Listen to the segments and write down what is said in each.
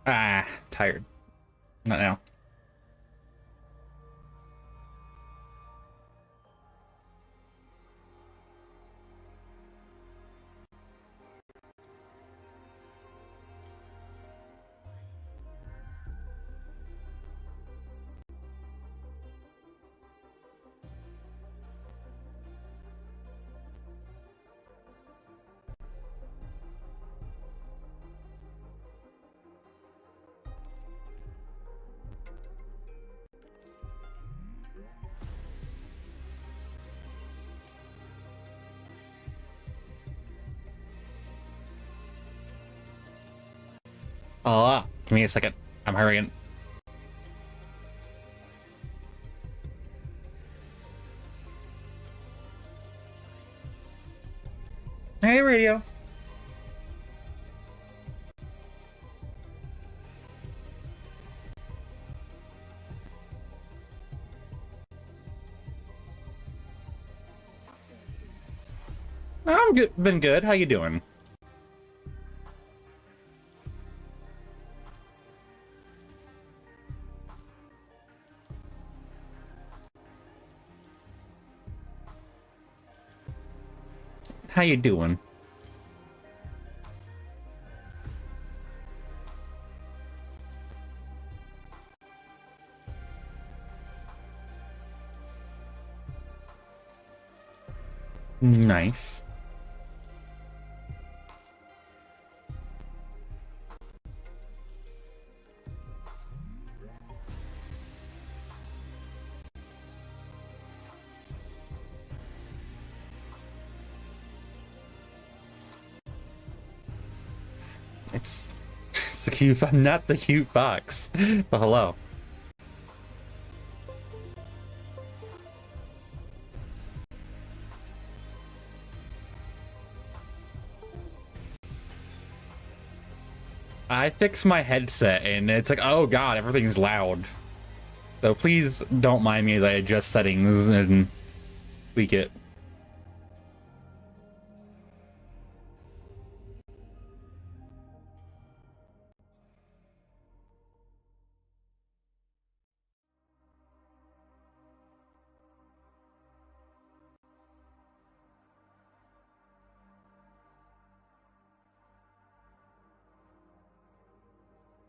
Ah, tired. Not now. Give me a second. I'm hurrying. Hey, radio. I'm good. Been good. How you doing? How you doing? Nice. It's, it's the cute. I'm not the cute fox. But hello. I fixed my headset and it's like, oh god, everything's loud. So please don't mind me as I adjust settings and tweak it.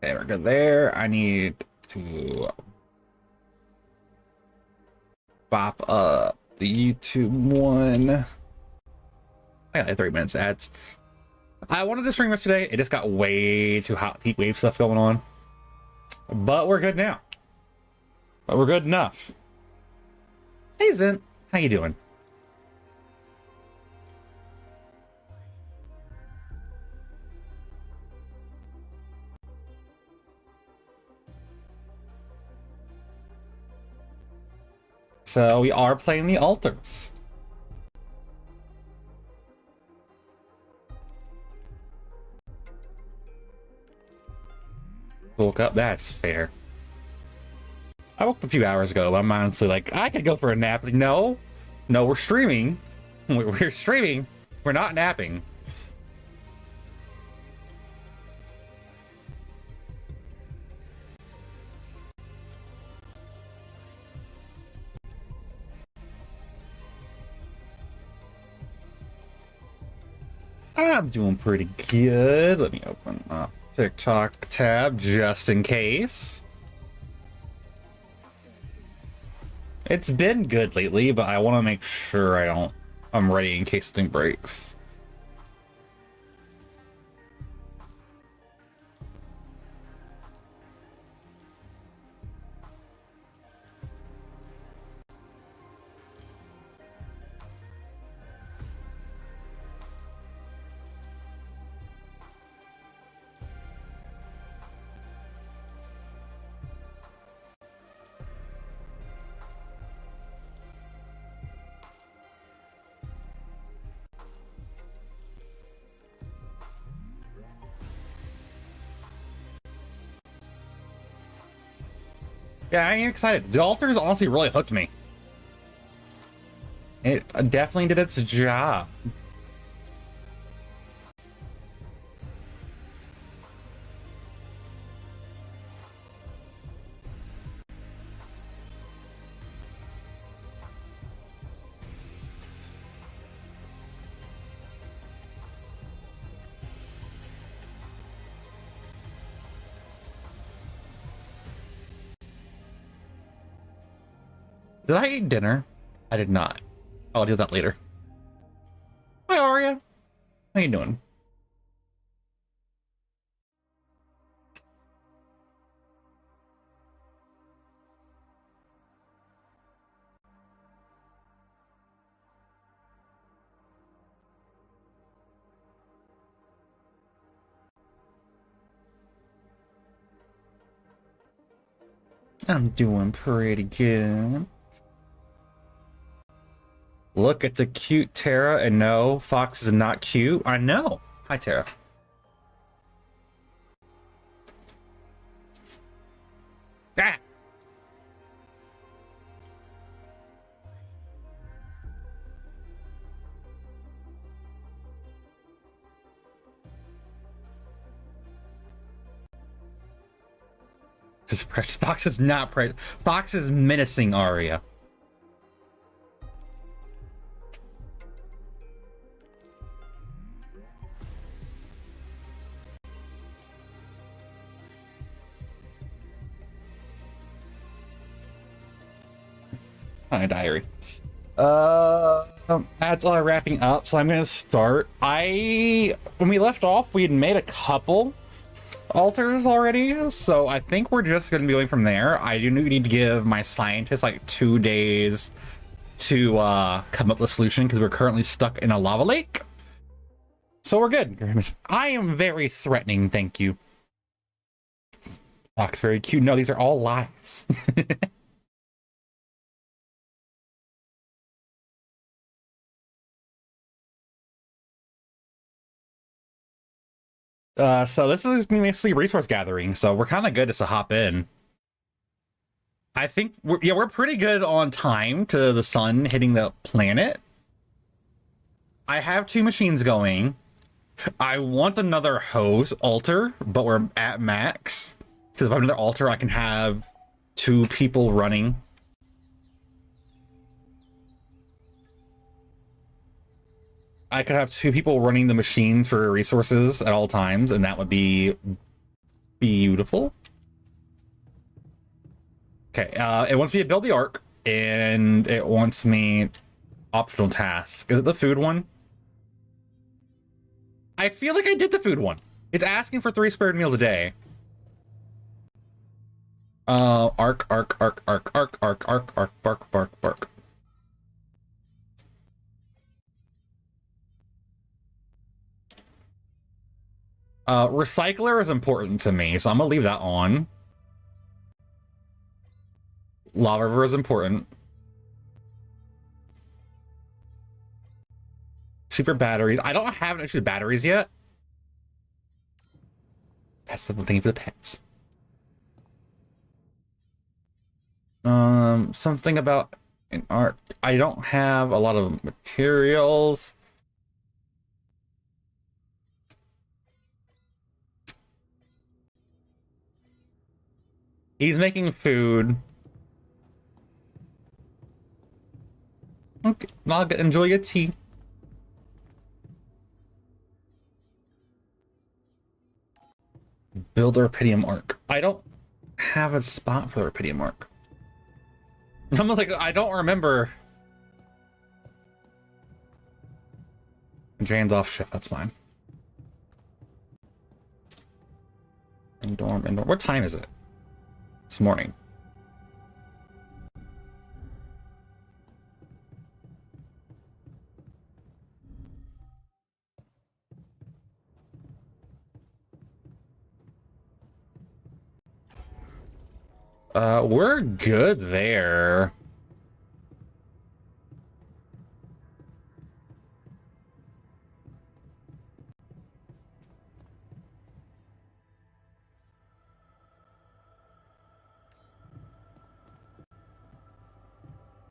Okay, we're good there. I need to bop up the YouTube one. I got like 3 minutes ads. I wanted to stream this today. It just got way too hot heat wave stuff going on. But we're good now. But we're good enough. Hey Zint, how you doing? So we are playing the altars. Woke up, that's fair. I woke up a few hours ago, but I'm honestly like, I could go for a nap. Like, no, we're streaming. We're streaming. We're not napping. I'm doing pretty good. Let me open up TikTok tab just in case. It's been good lately, but I want to make sure I'm ready in case something breaks. Yeah, I am excited. The altars honestly really hooked me. It definitely did its job. Did I eat dinner? I did not. I'll do that later. Hi, Aria. How you doing? I'm doing pretty good. Look at the cute Tara, and no, Fox is not cute. I know. Hi, Tara. Ah! Just precious. Fox is not precious. Fox is menacing Arya. Hi, diary. That's all wrapping up, so I'm gonna start. When we left off, we had made a couple altars already, so I think we're just gonna be going from there. I do need to give my scientists like 2 days to come up with a solution because we're currently stuck in a lava lake. So we're good. I am very threatening, thank you. Fox, very cute. No, these are all lies. So this is basically resource gathering, so we're kind of good just to hop in. I think we're pretty good on time to the sun hitting the planet. I have 2 machines going. I want another hose altar, but we're at max. Because if I have another altar, I can have 2 people running. I could have 2 people running the machines for resources at all times, and that would be beautiful. Okay, it wants me to build the ark, and it wants me optional tasks. Is it the food one? I feel like I did the food one. It's asking for 3 spared meals a day. Ark. Recycler is important to me, so I'm gonna leave that on. Lava river is important. Cheaper batteries. I don't have an issue with batteries yet. Pets, something for the pets. Something about an art. I don't have a lot of materials. He's making food. Okay, I'll enjoy your tea. Build a Rapidium Arc. I don't have a spot for the Rapidium Arc. I'm almost like, I don't remember. Jane's off shift, that's fine. Indoor. What time is it? It's morning. We're good there.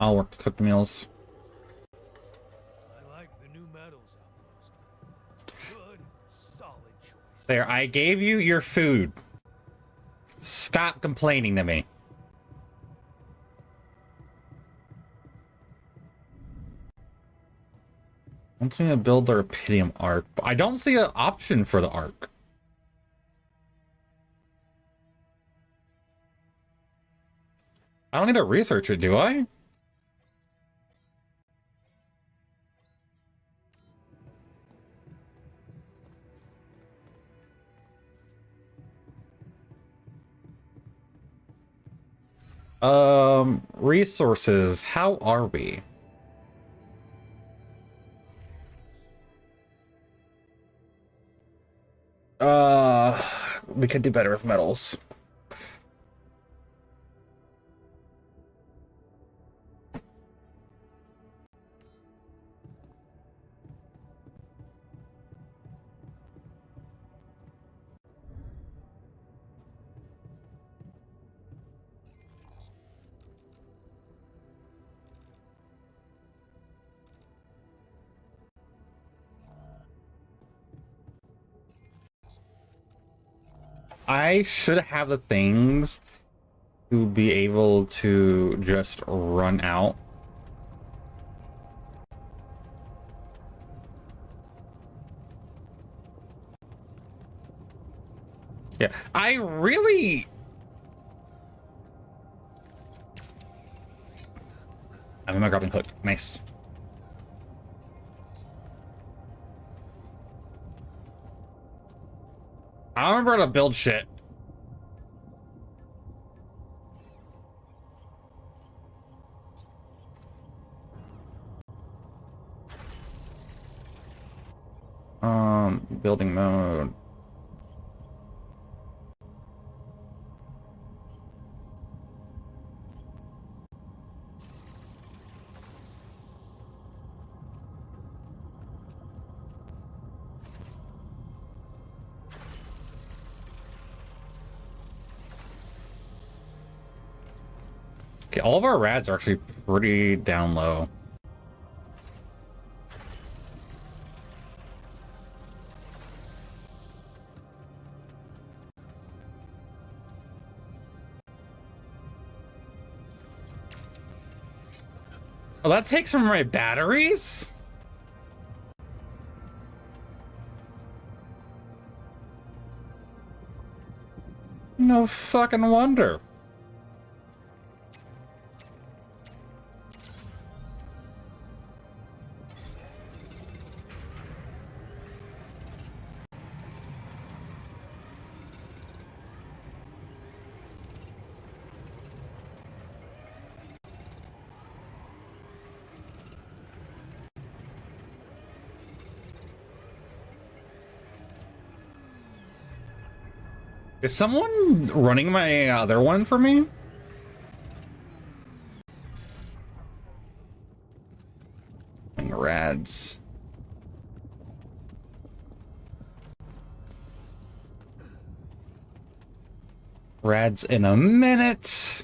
I'll work to cook meals. I like the new metals outpost. Good, solid choice. There, I gave you your food. Stop complaining to me. Wants me to build the Rapidium Arc, but I don't see an option for the arc. I don't need to research it, do I? Resources. How are we? Uh, we could do better with metals. I should have the things to be able to just run out. Yeah, I really... I'm in my grappling hook. Nice. I don't remember how to build shit. Building mode. Okay, all of our rads are actually pretty down low. Oh, that takes some of my batteries? No fucking wonder. Is someone running my other one for me? Rads. Rads in a minute.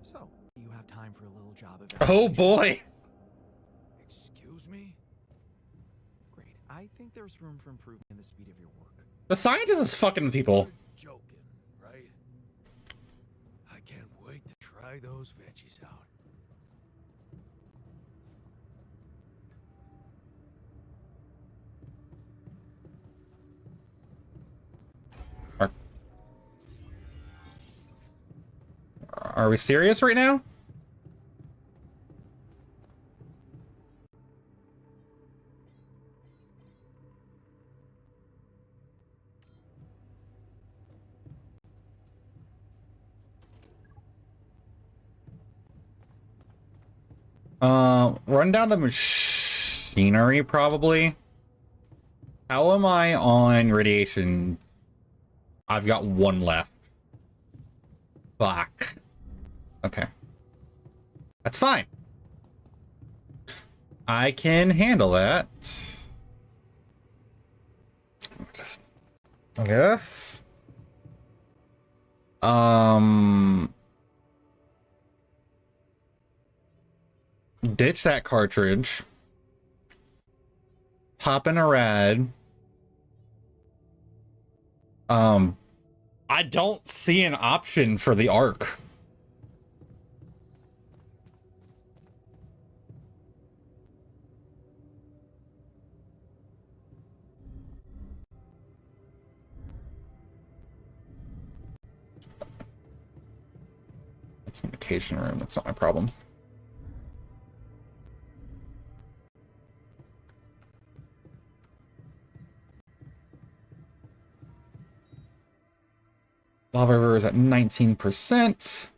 So, you have time for a little job of Oh boy. Excuse me? Great. I think there's room for improvement in the speed of your work. The scientist is fucking with people. You're joking, right? I can't wait to try those veggies out. Are we serious right now? Run down the machinery probably. How am I on radiation? I've got one left. Fuck. Okay. That's fine. I can handle that. I guess. Ditch that cartridge. Pop in a rad. I don't see an option for the arc. Communication room, that's not my problem. Lava River is at 19%.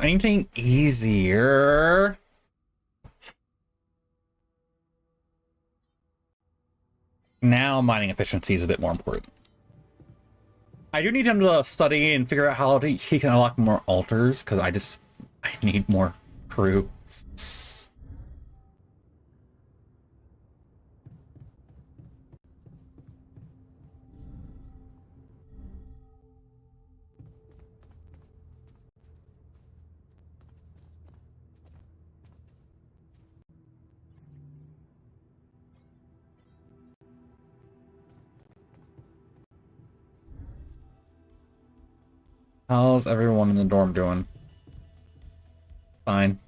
Anything easier? Now mining efficiency is a bit more important. I do need him to study and figure out how he can unlock more altars, because I need more crew. How's everyone in the dorm doing? Fine.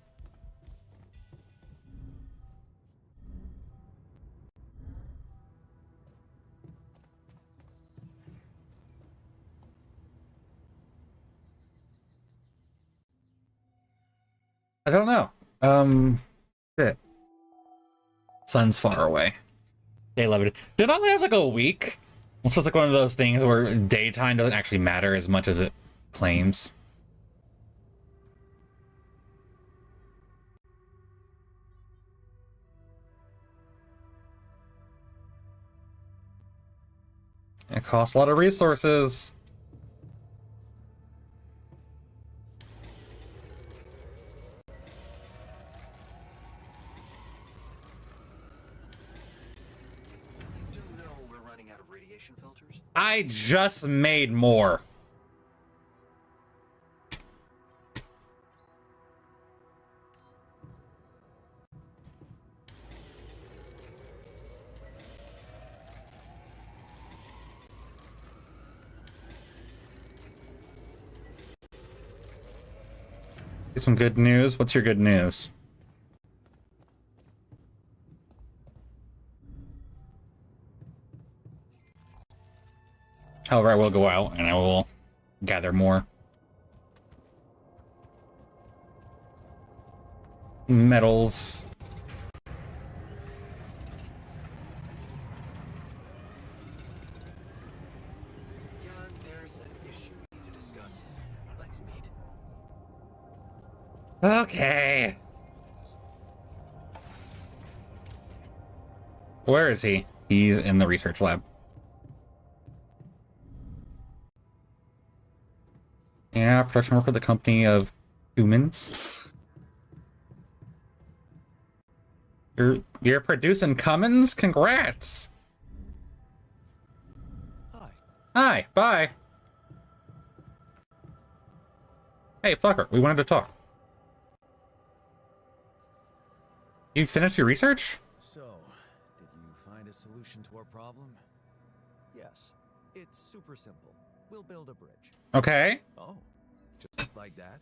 I don't know. Shit. Sun's far away. Day 11. Did I only have like a week? It's just like one of those things where daytime doesn't actually matter as much as it claims. It costs a lot of resources. We're running out of radiation filters. I just made more. Some good news. What's your good news? However, I will go out and I will gather more metals. John, there's an issue we need to discuss. Let's meet. Okay. Where is he? He's in the research lab. Yeah, production work for the company of humans. You're producing Cummins? Congrats. Hi. Hi, bye. Hey, fucker, we wanted to talk. You finished your research? So, did you find a solution to our problem? Yes. It's super simple. We'll build a bridge. Okay. Oh, just like that?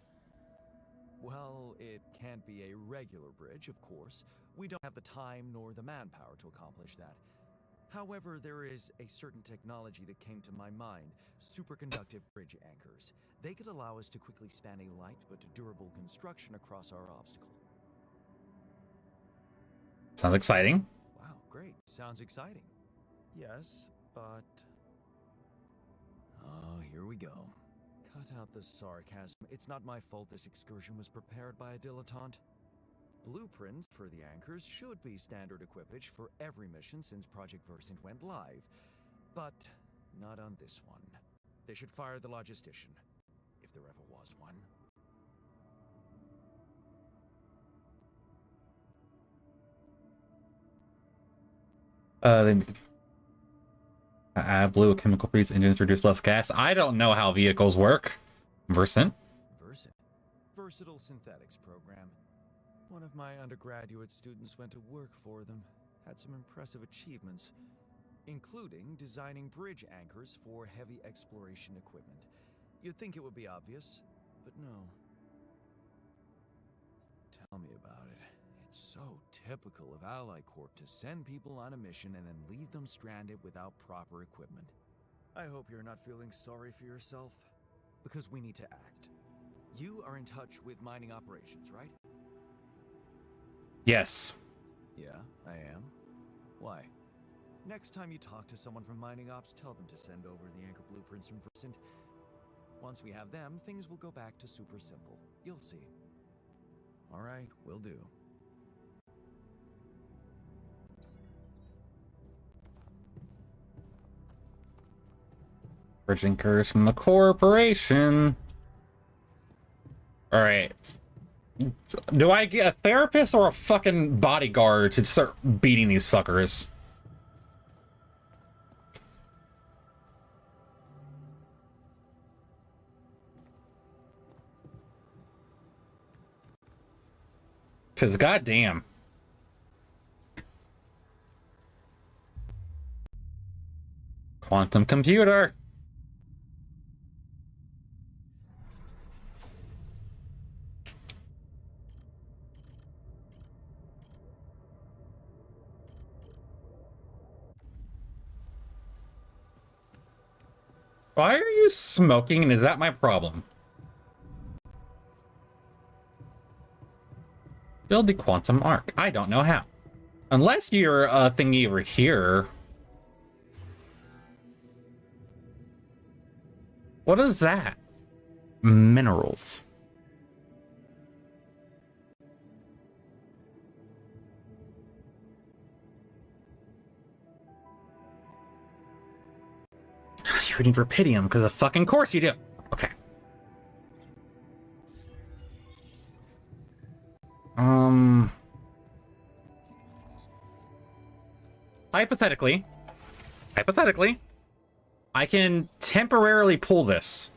Well, it can't be a regular bridge, of course. We don't have the time nor the manpower to accomplish that. However, there is a certain technology that came to my mind, superconductive bridge anchors. They could allow us to quickly span a light but durable construction across our obstacle. Sounds exciting. Wow, great. Sounds exciting. Yes, but... Oh, here we go. Cut out the sarcasm. It's not my fault this excursion was prepared by a dilettante. Blueprints for the anchors should be standard equipage for every mission since Project Versant went live. But not on this one. They should fire the logistician, if there ever was one. They blue chemical freeze engines reduce less gas. I don't know how vehicles work. Versant. Versatile synthetics program. One of my undergraduate students went to work for them. Had some impressive achievements, including designing bridge anchors for heavy exploration equipment. You'd think it would be obvious, but no. Tell me about it. It's so typical of Ally Corp to send people on a mission and then leave them stranded without proper equipment. I hope you're not feeling sorry for yourself, because we need to act. You are in touch with mining operations, right? Yes. Yeah, I am. Why? Next time you talk to someone from mining ops, tell them to send over the anchor blueprints from Versant. Once we have them, things will go back to super simple. You'll see. All right, will do. Bridging curse from the corporation. All right. Do I get a therapist or a fucking bodyguard to start beating these fuckers? Because goddamn. Quantum computer. Why are you smoking, and is that my problem? Build the quantum arc. I don't know how. Unless you're a thingy over here. What is that? Minerals. You need rupidium because of fucking course you do. Okay. Hypothetically, I can temporarily pull this.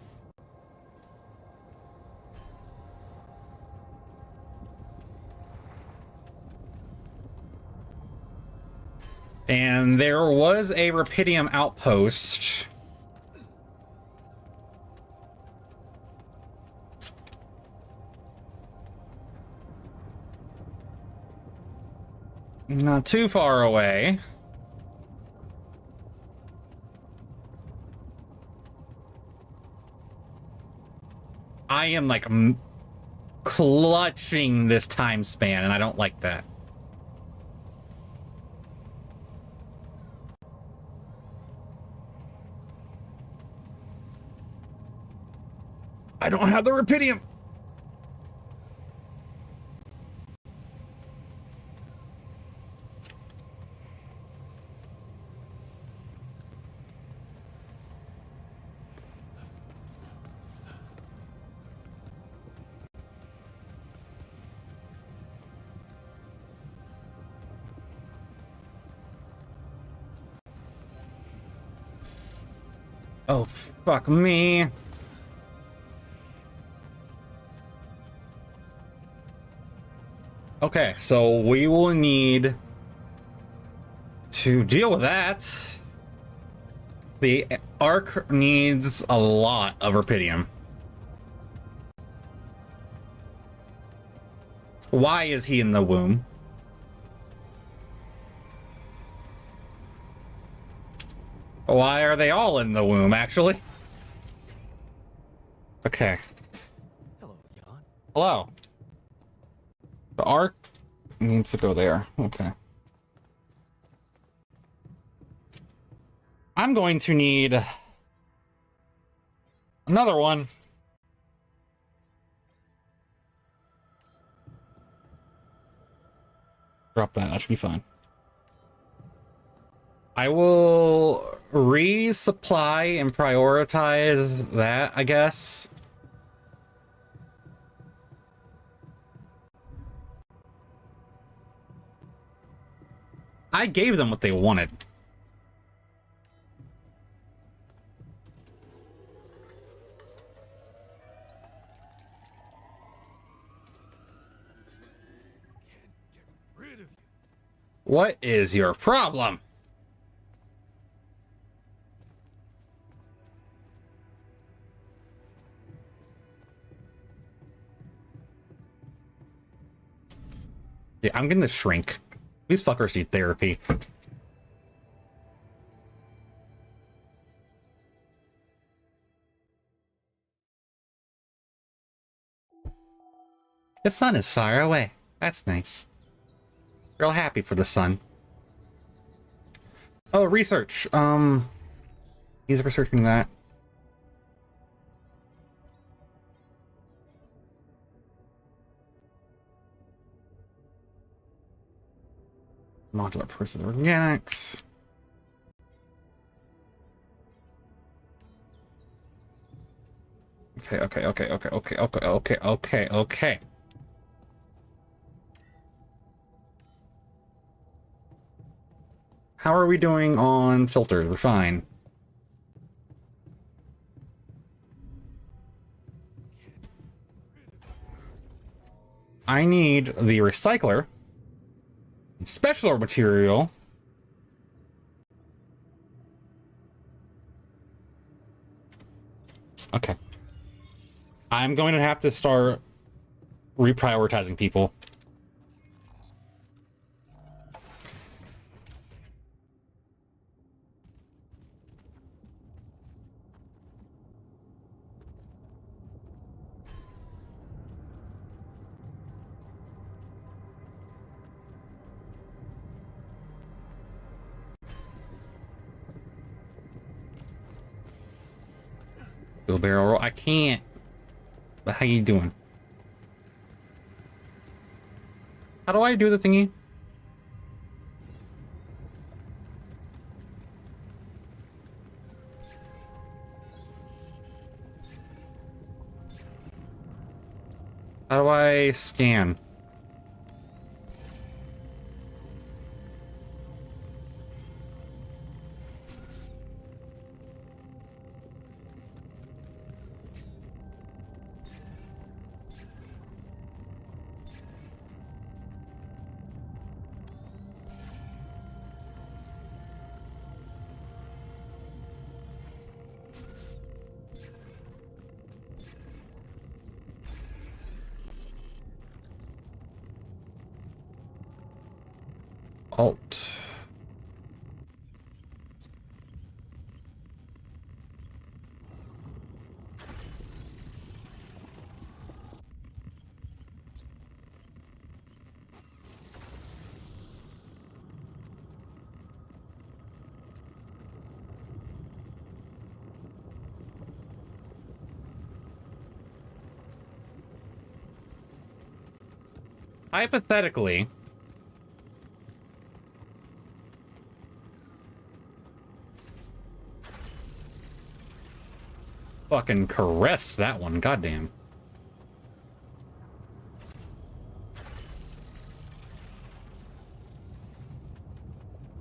And there was a rupidium outpost. Not too far away. I am like clutching this time span, and I don't like that. I don't have the rupidium. Oh, fuck me. Okay, so we will need to deal with that. The arc needs a lot of rupidium. Why is he in the womb? Why are they all in the womb, actually? Okay. Hello, Jan. Hello. The arc needs to go there. Okay. I'm going to need another one. Drop that. That should be fine. I will resupply and prioritize that, I guess. I gave them what they wanted. Can't get rid of you. What is your problem? Yeah, I'm getting the shrink. These fuckers need therapy. The sun is far away. That's nice. Real happy for the son. Oh, research. He's researching that. Modular process organics. Okay. How are we doing on filters? We're fine. I need the recycler. Special ore material. Okay. I'm going to have to start reprioritizing people. Wheelbarrow roll. I can't. But how you doing? How do I do the thingy? How do I scan? Alt. Hypothetically, fucking caressed that one, goddamn.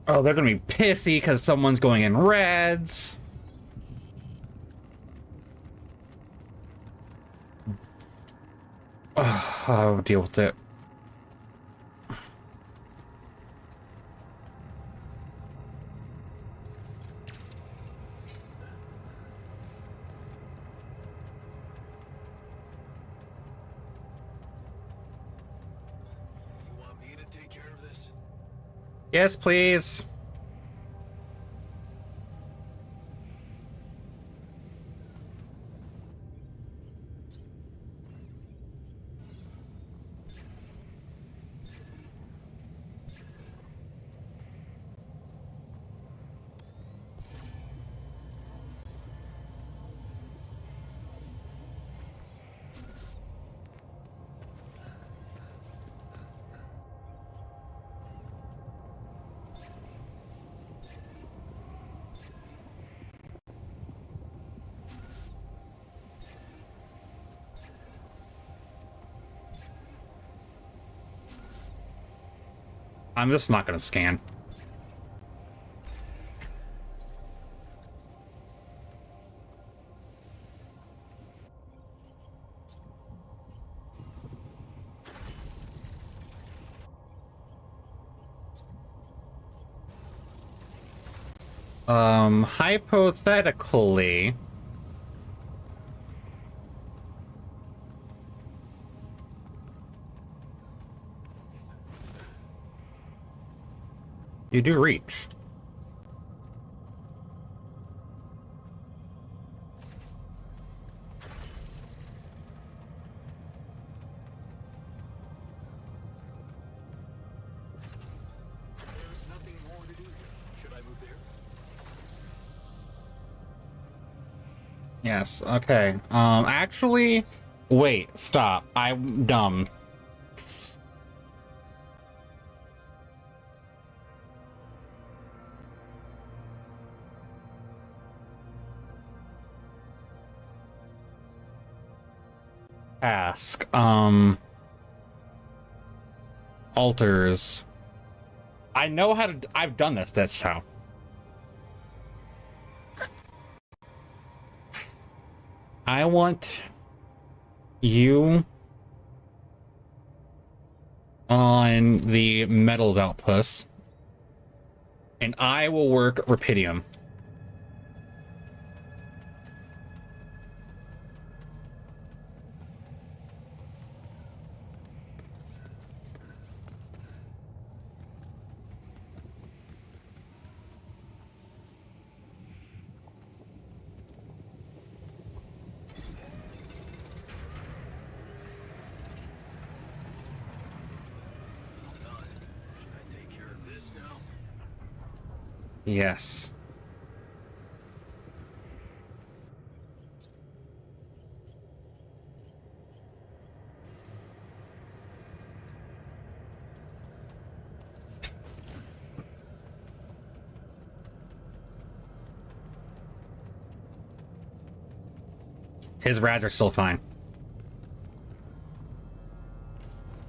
Oh, they're gonna be pissy because someone's going in reds. I'll deal with it. You want me to take care of this? Yes, please. I'm just not gonna scan. Hypothetically, you do reach. Yes, okay. Actually, wait, stop. I'm dumb. Ask, alters. I know how to, I've done this, that's how. I want you on the metals outpost, and I will work Rapidium. Should I take care of this now? Yes. His rads are still fine.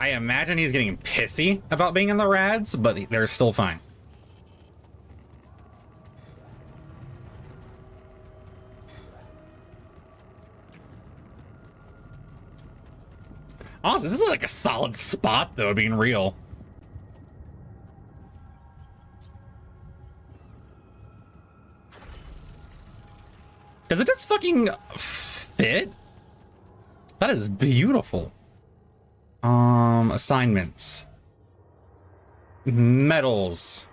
I imagine he's getting pissy about being in the rads, but they're still fine. Honestly, this is like a solid spot, though, being real. Does it just fucking fit? That is beautiful. Assignments. Metals.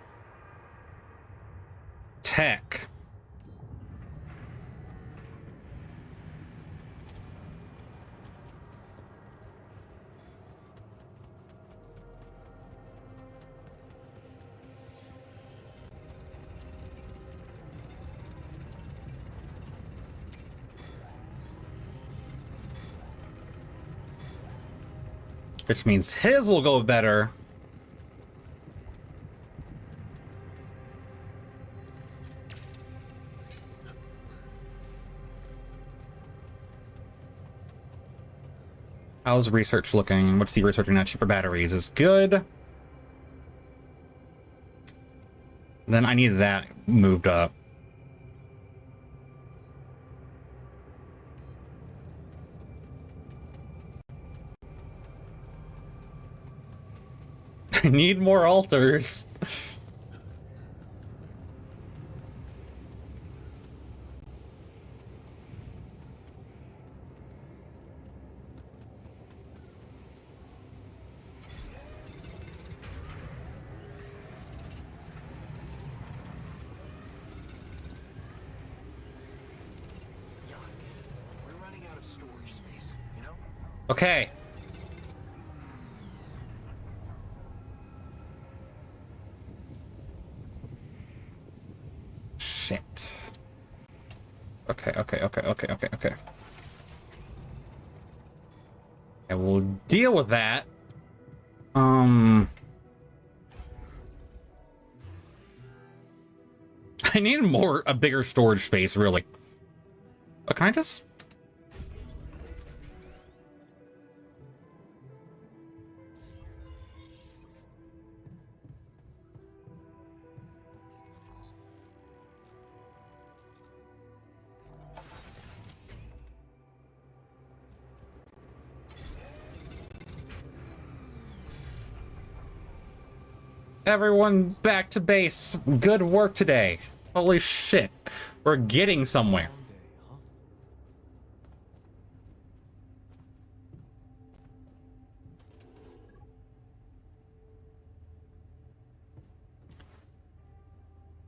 Tech. Which means his will go better. How's research looking? What's he researching actually for batteries? Is good. Then I need that moved up. I need more altars. We're running out of storage space, you know? Okay. Shit. Okay. I will deal with that. I need a bigger storage space, really. Can I just... Everyone back to base. Good work today. Holy shit. We're getting somewhere. Long day, huh?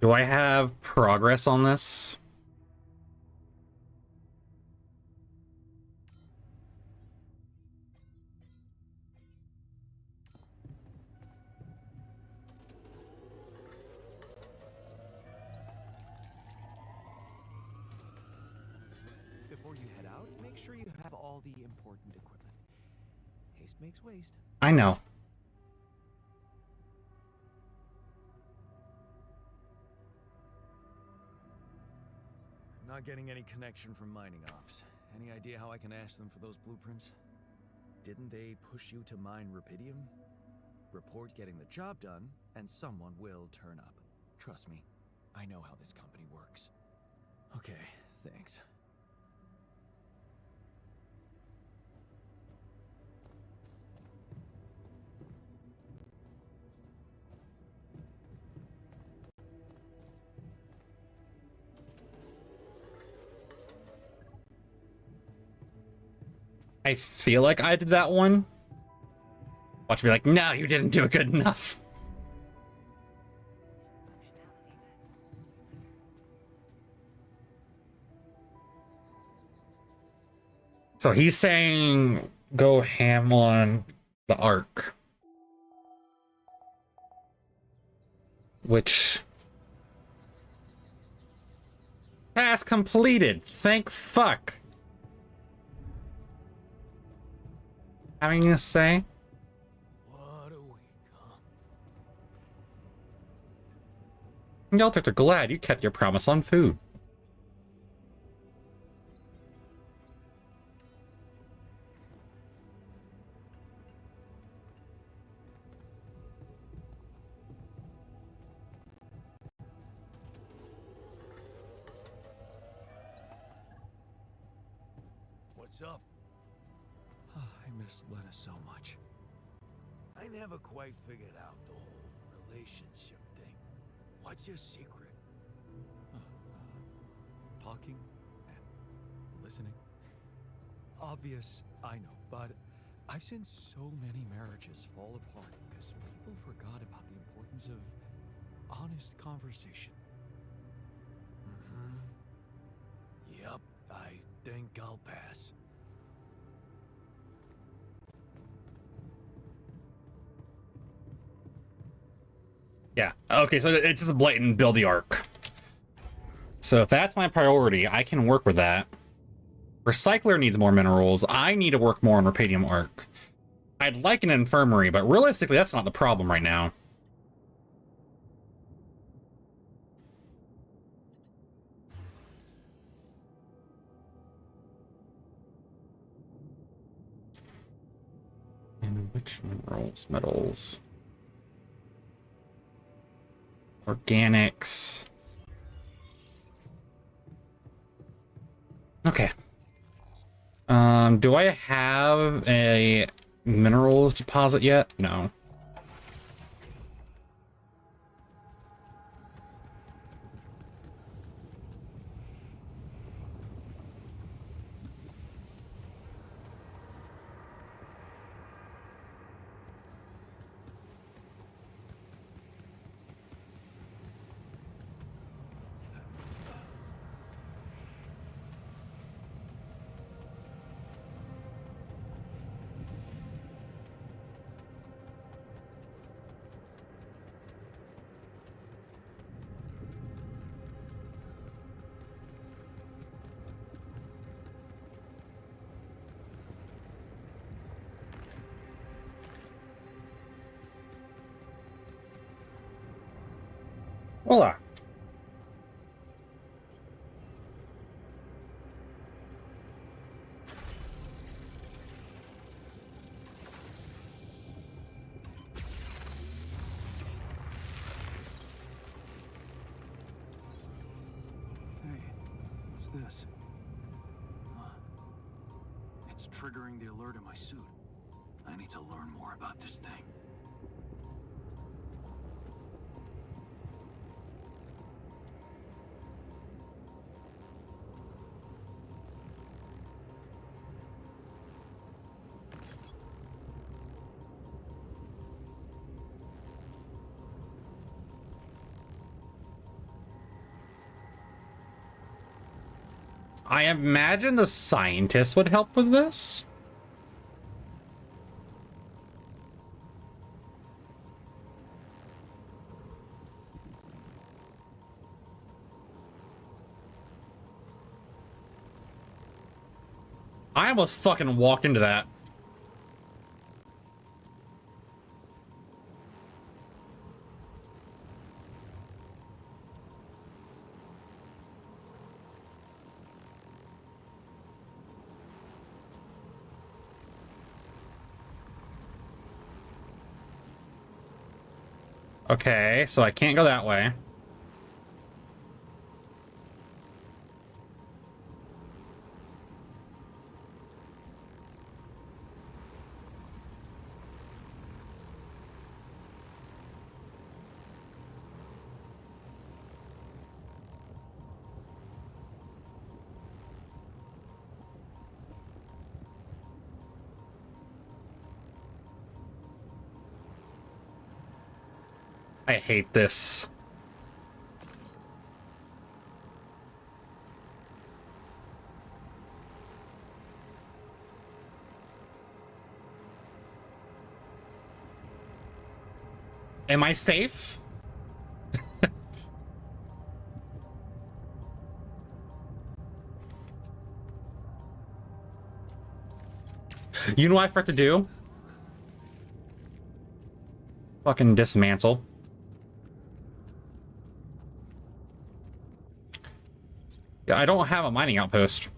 Do I have progress on this? If before you head out, make sure you have all the important equipment. Haste makes waste. I know. I'm not getting any connection from mining ops. Any idea how I can ask them for those blueprints? Didn't they push you to mine Rupidium? Report getting the job done, and someone will turn up. Trust me, I know how this company works. Okay, thanks. I feel like I did that one. Watch me like, no, you didn't do it good enough. So he's saying go ham on the Ark. Which... task completed. Thank fuck. Having a say? What a week, huh? Yelters are glad you kept your promise on food. What's up? I miss Lena so much. I never quite figured out the whole relationship thing. What's your secret? Talking and listening. Obvious, I know, but I've seen so many marriages fall apart because people forgot about the importance of honest conversation. Mm-hmm. Yep, I think I'll pass. Yeah, okay, so it's just a blatant build the Ark. So if that's my priority, I can work with that. Recycler needs more minerals. I need to work more on Rupidium Arc. I'd like an infirmary, but realistically, that's not the problem right now. And which minerals? Metals. Organics. Okay. Do I have a minerals deposit yet? No. Voila. Hey, what's this? It's triggering the alert in my suit. I need to learn more about this thing. I imagine the scientists would help with this. I almost fucking walked into that. Okay, so I can't go that way. I hate this. Am I safe? You know what I forgot to do? Fucking dismantle. Yeah, I don't have a mining outpost.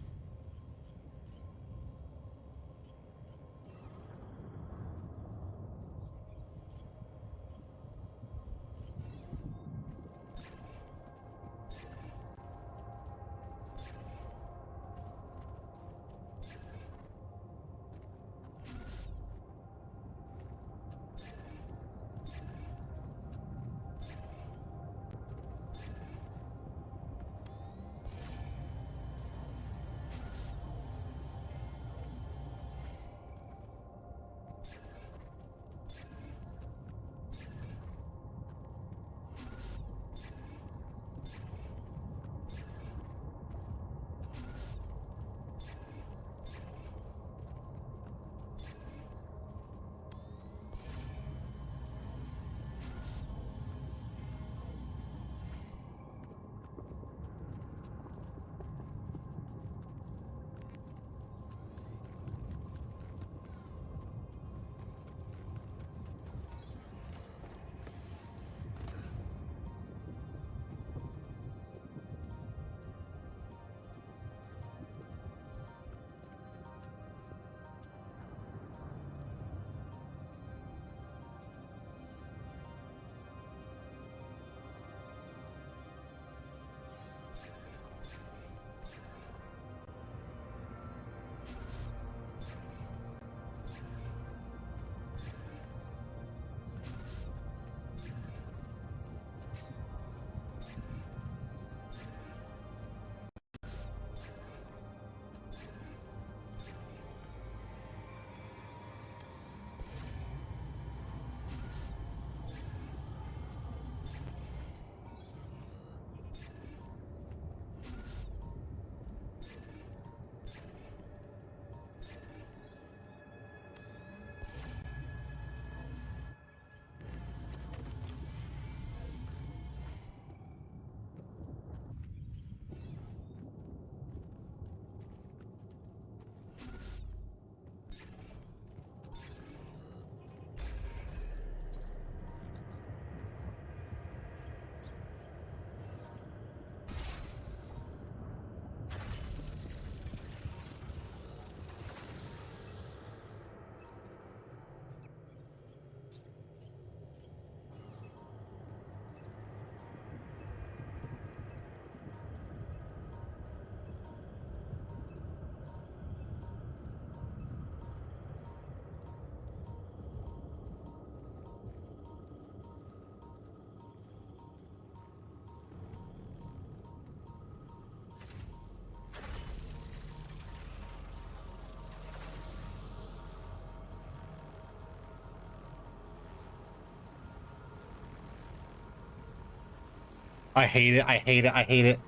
I hate it. I hate it. I hate it.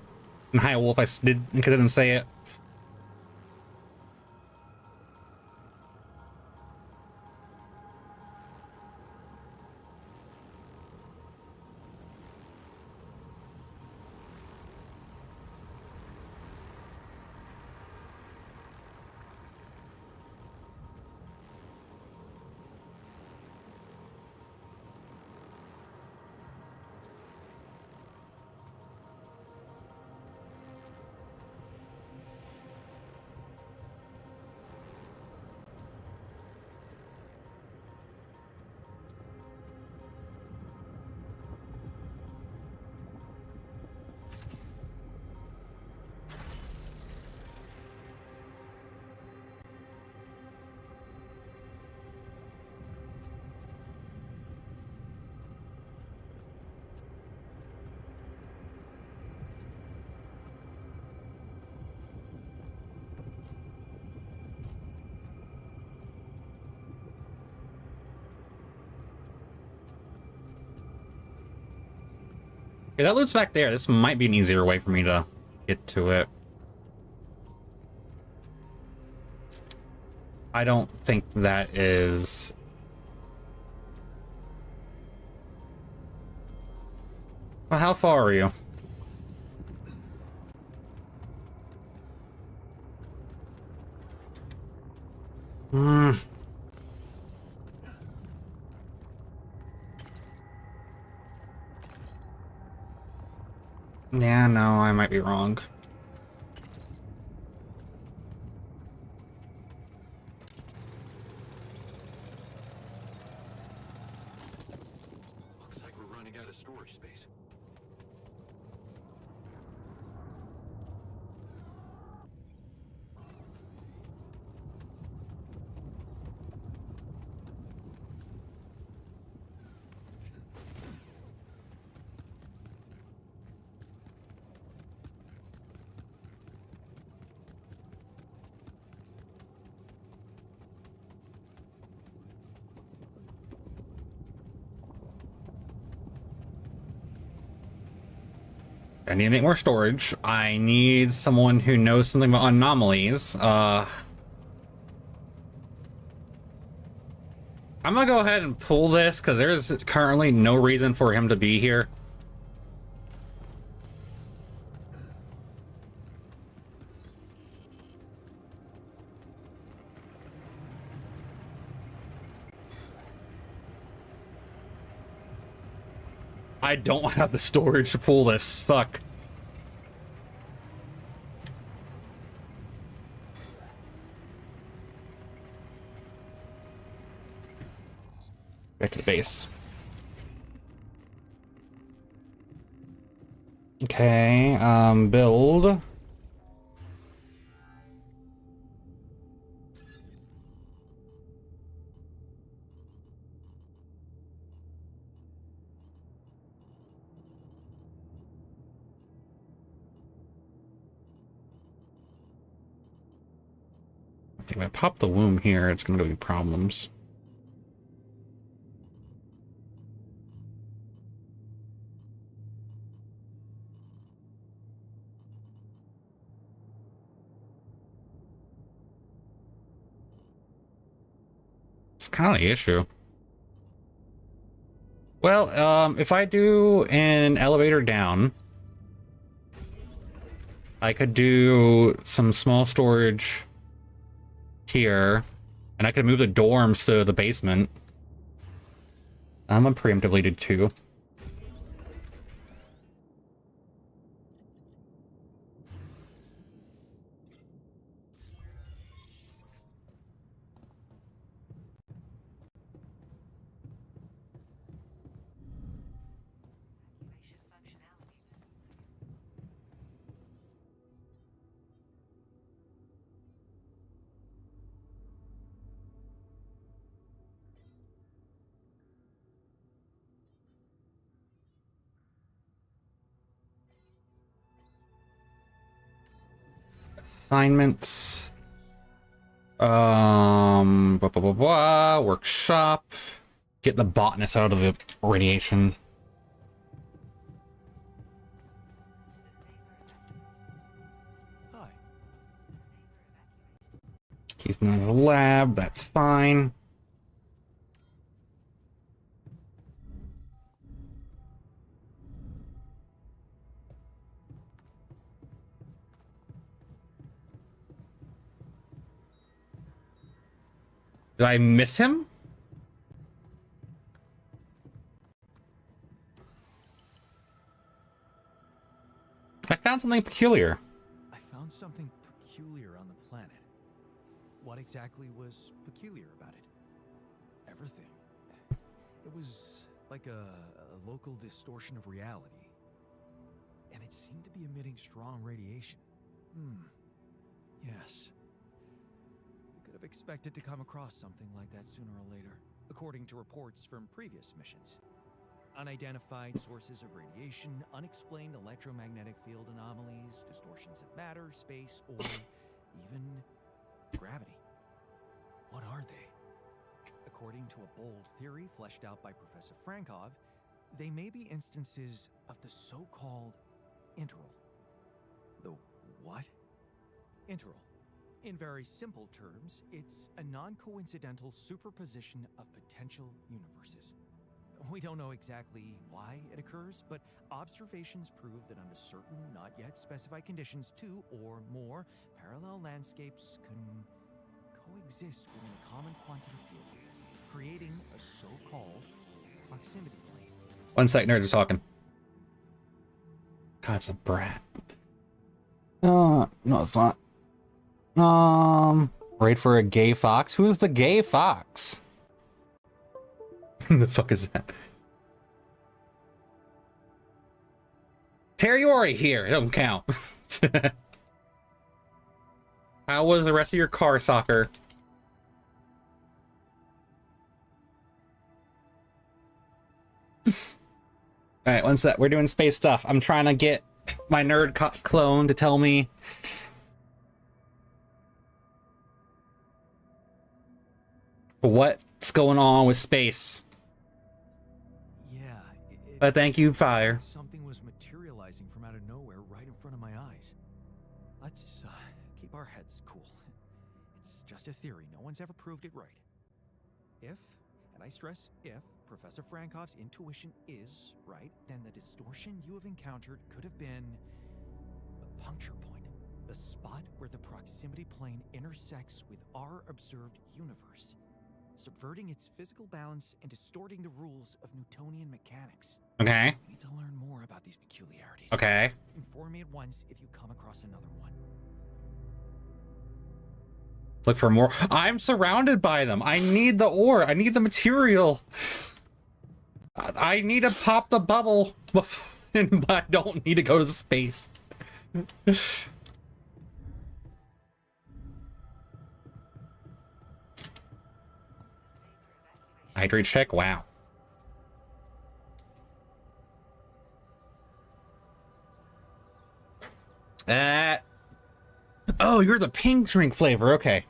And hi, Wolf. Didn't say it. Okay, that loot's back there. This might be an easier way for me to get to it. I don't think that is... Well, how far are you? Yeah, no, I might be wrong. Looks like we're running out of storage space. I need to make more storage. I need someone who knows something about anomalies. I'm gonna go ahead and pull this because there's currently no reason for him to be here. I don't have the storage to pull this. Fuck. Back to the base. Okay, build. If I pop the womb here, it's gonna be problems. It's kind of the issue. Well, if I do an elevator down, I could do some small storage here, and I could move the dorms to the basement. I'm gonna preemptively do 2. Assignments. Blah, blah, blah, blah. Workshop. Get the botanist out of the radiation. Hi. He's not in the lab. That's fine. Did I miss him? I found something peculiar. I found something peculiar on the planet. What exactly was peculiar about it? Everything. It was like a local distortion of reality. And it seemed to be emitting strong radiation. Yes. We could have expected to come across something like that sooner or later, according to reports from previous missions. Unidentified sources of radiation, unexplained electromagnetic field anomalies, distortions of matter, space, or even gravity. What are they? According to a bold theory fleshed out by Professor Frankov, they may be instances of the so-called integral. The what? Integral. In very simple terms, it's a non-coincidental superposition of potential universes. We don't know exactly why it occurs, but observations prove that under certain, not yet specified conditions, two or more parallel landscapes can coexist within a common quantum field, creating a so-called proximity plane. 1 sec, nerds are talking. God, it's a brat. No, it's not. Wait for a gay fox? Who's the gay fox? The fuck is that? Terriori here. It don't count. How was the rest of your car soccer? Alright, one sec. We're doing space stuff. I'm trying to get my nerd clone to tell me what's going on with space. Yeah, But thank you, Fire. something was materializing from out of nowhere right in front of my eyes. Let's keep our heads cool. It's just a theory. No one's ever proved it right. If, and I stress if, Professor Frankov's intuition is right, then the distortion you have encountered could have been a puncture point, the spot where the proximity plane intersects with our observed universe, subverting its physical balance and distorting the rules of Newtonian mechanics. Okay. We need to learn more about these peculiarities. Okay. Inform me at once if you come across another one. Look for more. I'm surrounded by them. I need the ore. I need the material. I need to pop the bubble, but I don't need to go to space. Hydrate check. Wow. Oh, you're the pink drink flavor. Okay.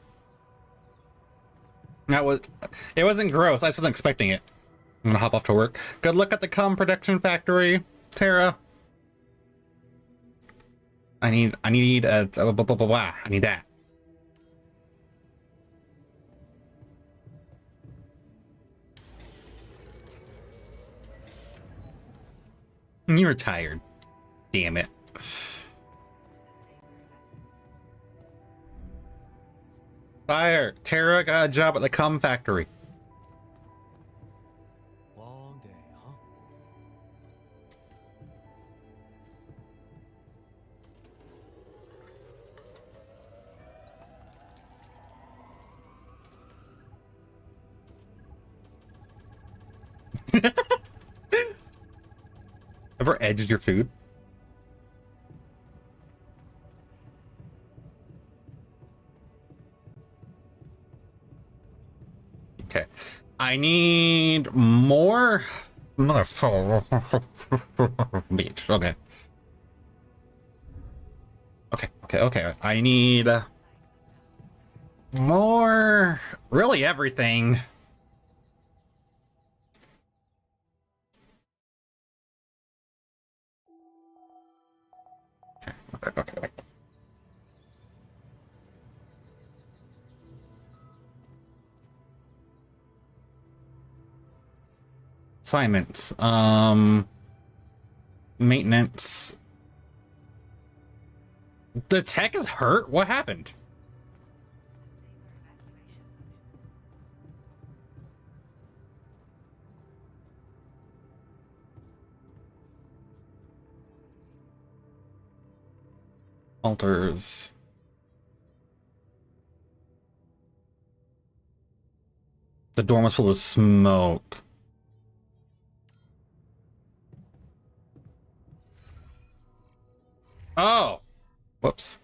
It wasn't gross. I just wasn't expecting it. I'm gonna hop off to work. Good luck at the cum production factory, Tara. I need I need that. You're tired. Damn it. Fire. Tara got a job at the cum factory. Long day, huh? Ever edged your food? Okay. I need more motherfucker. Bitch. Okay. Okay. I need more. Really, everything. Okay. Assignments. Maintenance. The tech is hurt? What happened? Altars. The dorm was full of smoke. Oh! Whoops.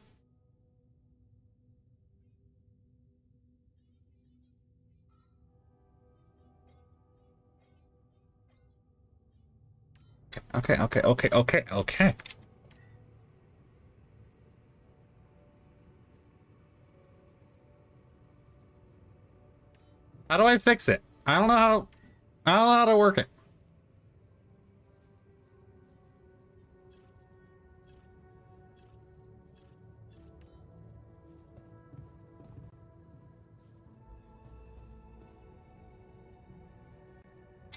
Okay. How do I fix it? I don't know how to work it.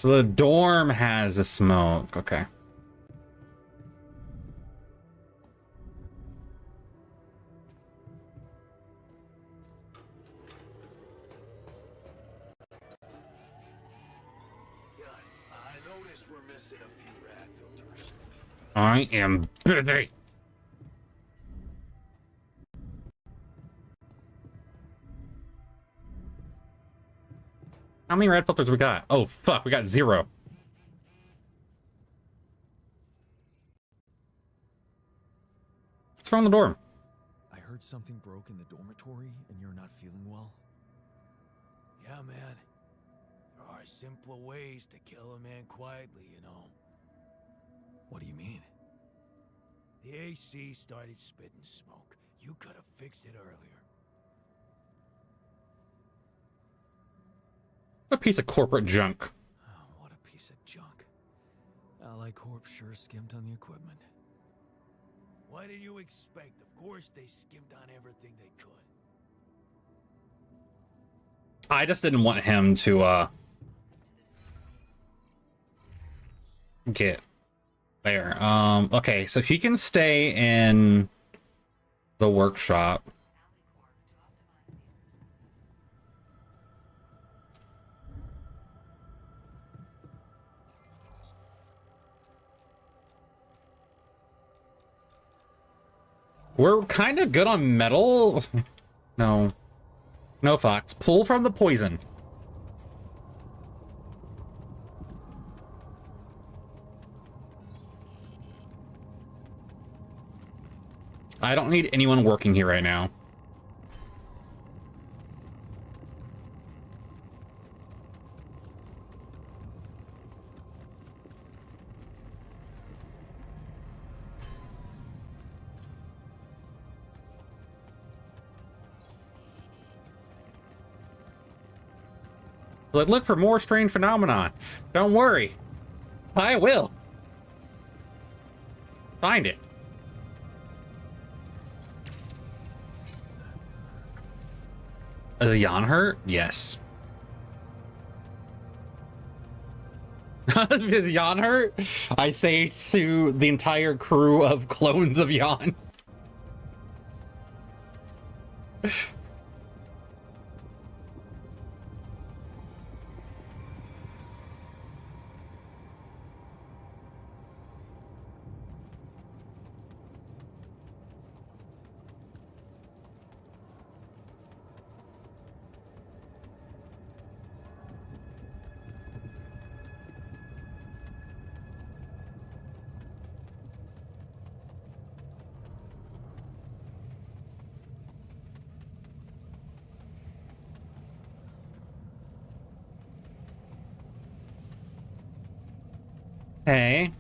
So the dorm has the smoke. Okay. I noticed we're missing a few rad filters. I am busy. How many red filters we got? Oh, fuck. We got 0. What's wrong with the dorm? I heard something broke in the dormitory and you're not feeling well. Yeah, man. There are simpler ways to kill a man quietly, you know. What do you mean? The AC started spitting smoke. You could have fixed it earlier. What a piece of corporate junk. Oh, what a piece of junk. Ally Corp sure skimmed on the equipment. What did you expect? Of course they skimmed on everything they could. I just didn't want him to, get there. Okay, so he can stay in the workshop. We're kind of good on metal. No. No, Fox. Pull from the poison. I don't need anyone working here right now. Like, look for more strange phenomenon. Don't worry. I will. Find it. The yawn hurt? Yes. Does yawn hurt? I say to the entire crew of clones of yawn. Hey.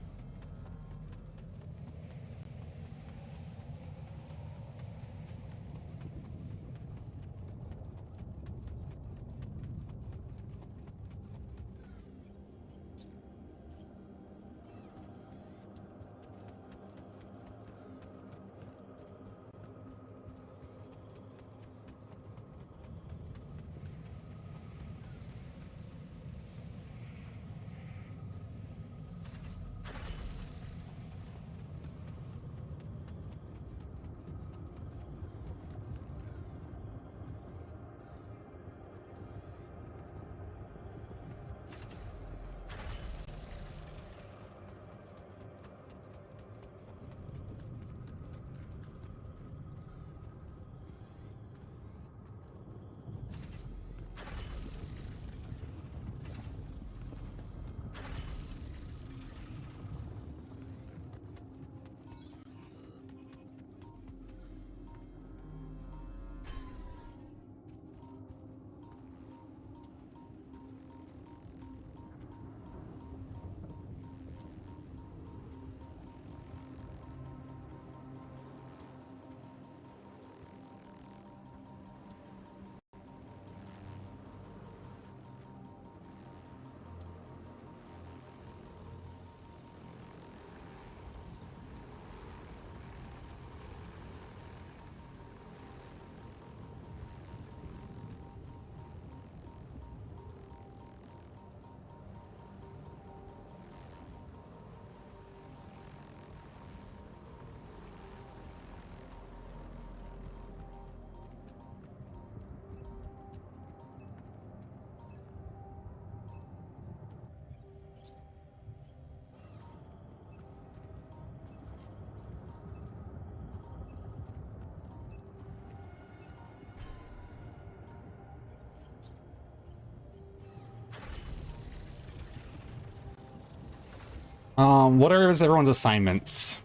What are everyone's assignments?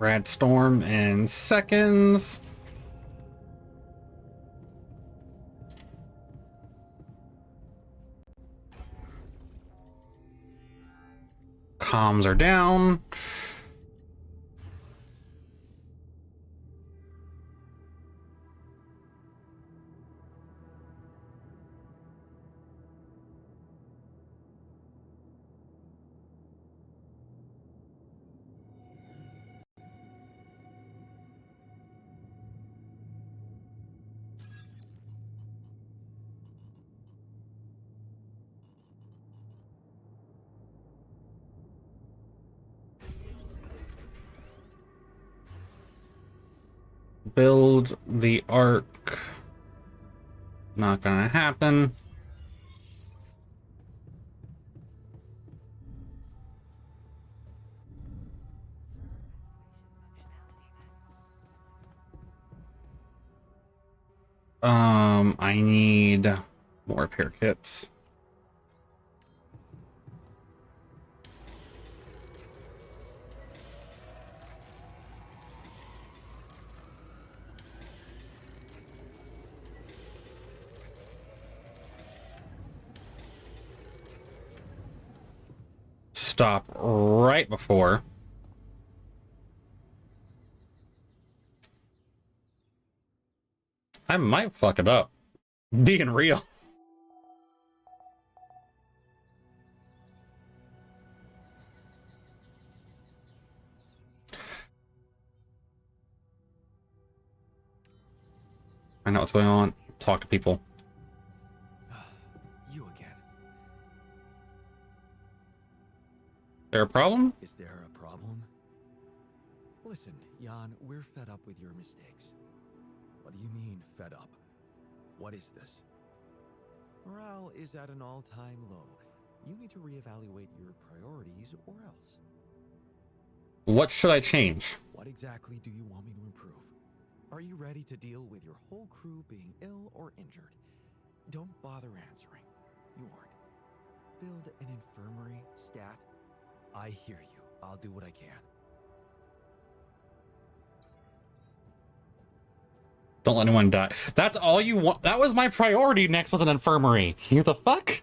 Rad Storm in seconds. Comms are down. Build the arc. Not gonna happen. I need more repair kits. Stop right before. I might fuck it up. Being real. I know what's going on. Talk to people. You again. There a problem? Is there a problem? Listen, Jan, we're fed up with your mistakes. What do you mean, fed up? What is this? Morale is at an all-time low. You need to reevaluate your priorities or else. What should I change? What exactly do you want me to improve? Are you ready to deal with your whole crew being ill or injured? Don't bother answering. You aren't. Build an infirmary, stat. I hear you. I'll do what I can. Don't let anyone die. That's all you want. That was my priority. Next was an infirmary. What the fuck?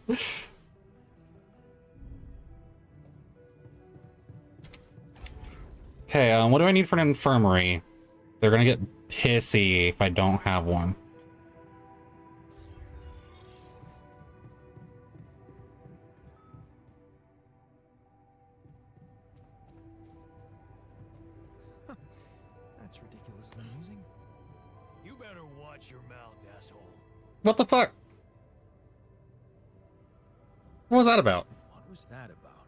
Okay, what do I need for an infirmary? They're gonna get pissy if I don't have one. That's ridiculously amusing. You better watch your mouth, asshole. What the fuck? What was that about? What was that about?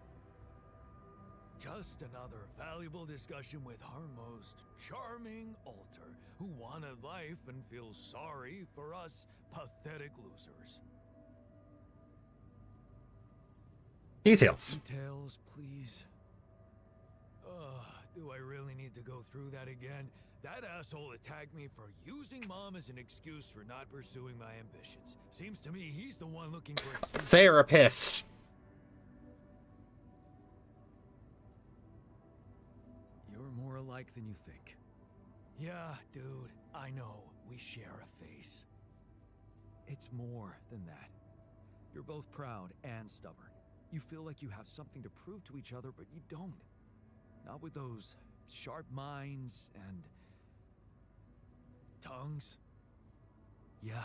Just another valuable discussion with our most charming alter, who wanted life and feels sorry for us pathetic losers. Details. Details, please. Do I really need to go through that again? That asshole attacked me for using Mom as an excuse for not pursuing my ambitions. Seems to me he's the one looking for excuses. Therapist. You're more alike than you think. Yeah, dude, I know. We share a face. It's more than that. You're both proud and stubborn. You feel like you have something to prove to each other, but you don't. Not with those sharp minds and tongues. Yeah.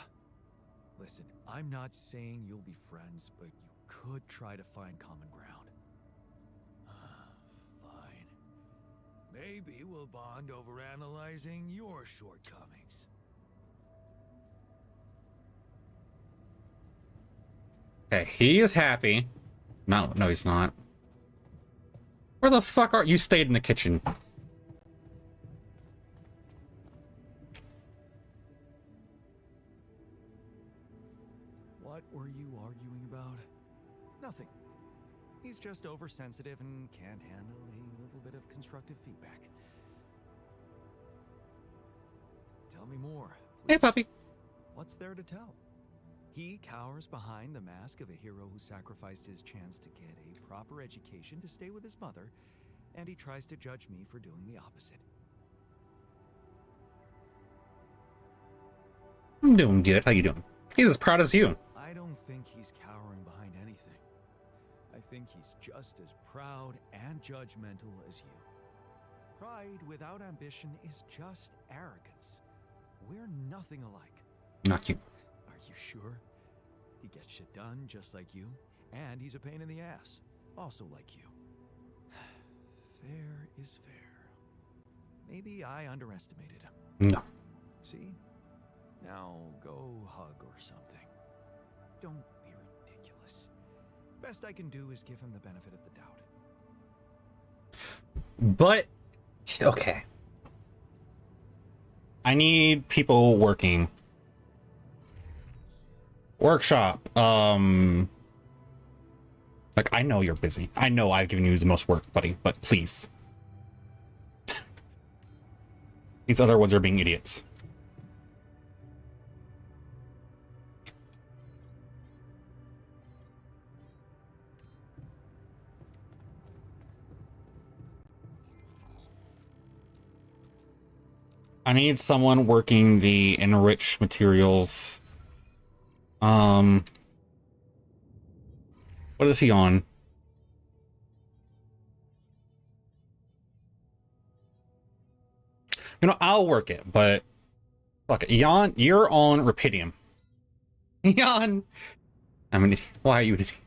Listen, I'm not saying you'll be friends, but you could try to find common ground. Fine. Maybe we'll bond over analyzing your shortcomings. Okay, he is happy. No, he's not. Where the fuck are you? Stayed in the kitchen. What were you arguing about? Nothing. He's just oversensitive and can't handle a little bit of constructive feedback. Tell me more, Hey, please. puppy. What's there to tell? He cowers behind the mask of a hero who sacrificed his chance to get a proper education to stay with his mother, and he tries to judge me for doing the opposite. I'm doing good. How you doing? He's as proud as you. I don't think he's cowering behind anything. I think he's just as proud and judgmental as you. Pride without ambition is just arrogance. We're nothing alike. Not you. Are you sure? He gets shit done just like you, and he's a pain in the ass, also like you. Fair is fair. Maybe I underestimated him. No. See? Now go hug or something. Don't be ridiculous. Best I can do is give him the benefit of the doubt. But okay. I need people working. Workshop. Like, I know you're busy. I know I've given you the most work, buddy, but please. These other ones are being idiots. I need someone working the enriched materials. What is he on? You know, I'll work it, but fuck it. Jan, you're on Rapidium. Jan! I'm an idiot. Why are you an idiot?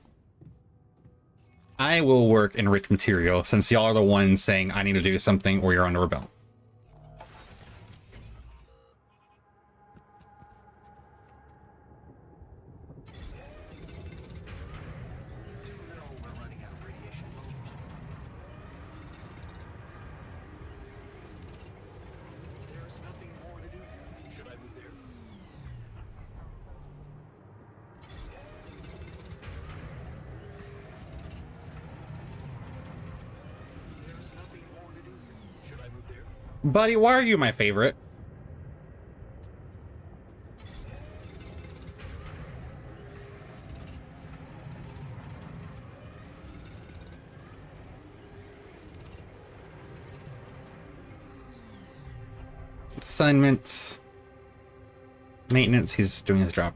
I will work enriched material since y'all are the ones saying I need to do something or you're under rebel. Buddy, why are you my favorite? Assignment. Maintenance, he's doing his job.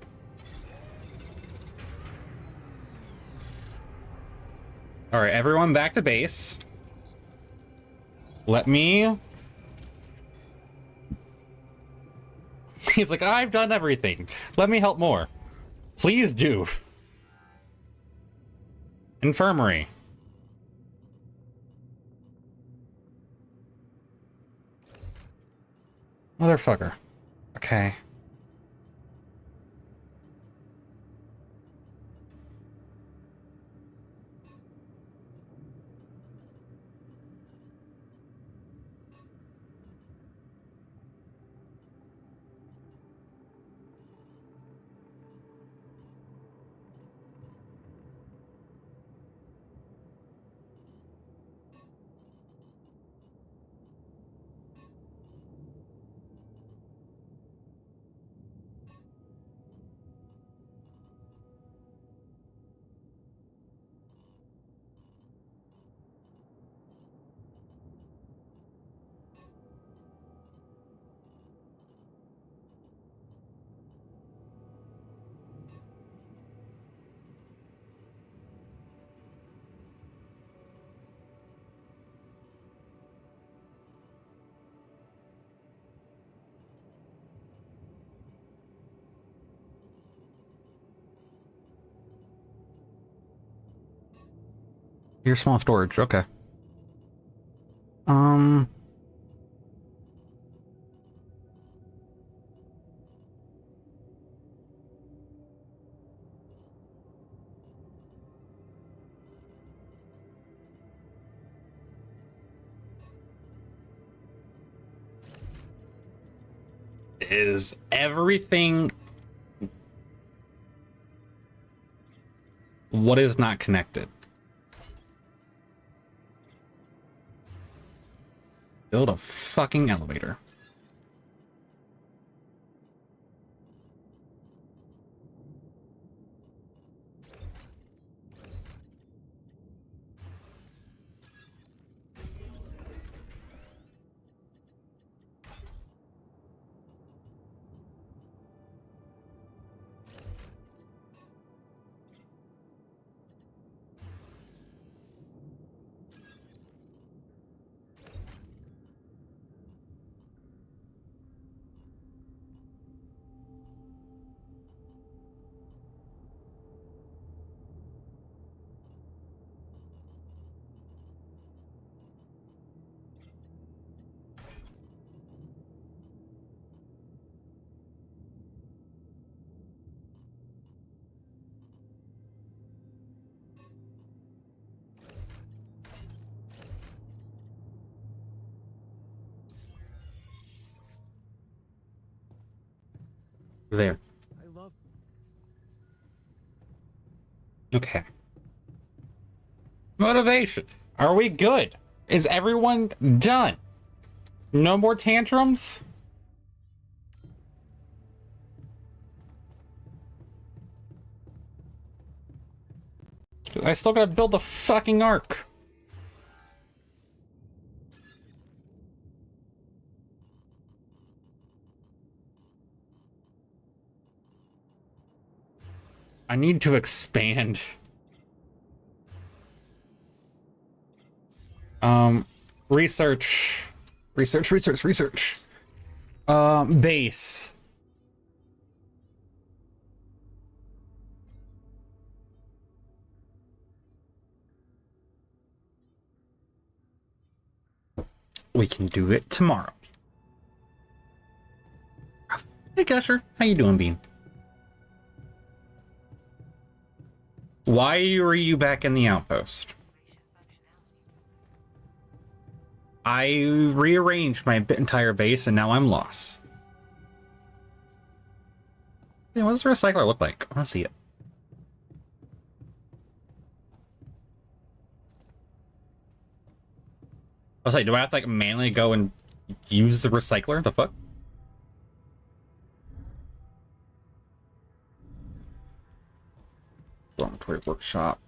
Alright, everyone back to base. Let me... He's like, I've done everything. Let me help more. Please do. Infirmary. Motherfucker. Okay. Your small storage, okay. Is everything... What is not connected? Build a fucking elevator. There. I love. Okay. Motivation. Are we good? Is everyone done? No more tantrums? I still gotta build the fucking ark. I need to expand. Research. Base. We can do it tomorrow. Hey, Gusher. How you doing, Bean? Why are you back in the outpost? I rearranged my entire base and now I'm lost. Yeah, what does the recycler look like? I want to see it. I was like, do I have to like manually go and use the recycler? The fuck? Dormitory workshop.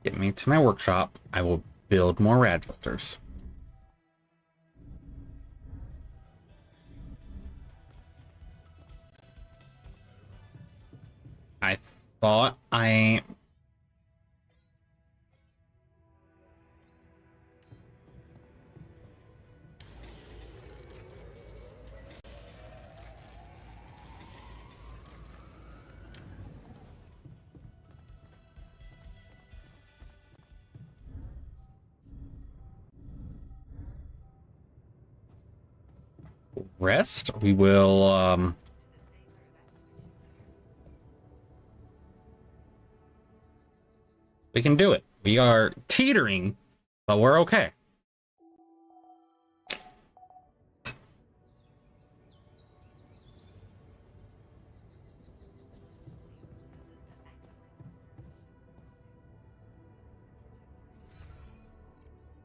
Get me to my workshop. I will build more rad filters. I thought I... Rest? We will, we can do it. We are teetering, but we're okay.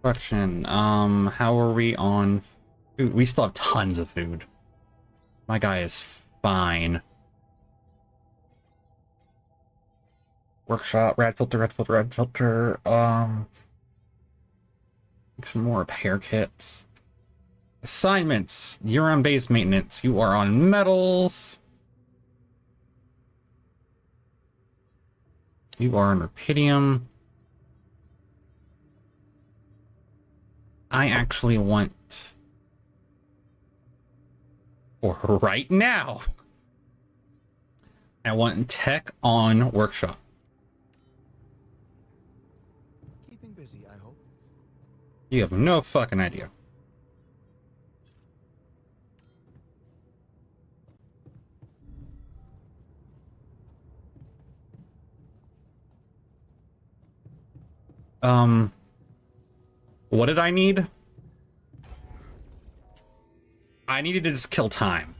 Question, how are we on food? We still have tons of food. My guy is fine. Workshop, rad filter. Make some more repair kits. Assignments. You're on base maintenance. You are on metals. You are on rupidium. I actually want... for right now, I want tech on workshop. Keeping busy, I hope. You have no fucking idea. What did I need? I needed to just kill time.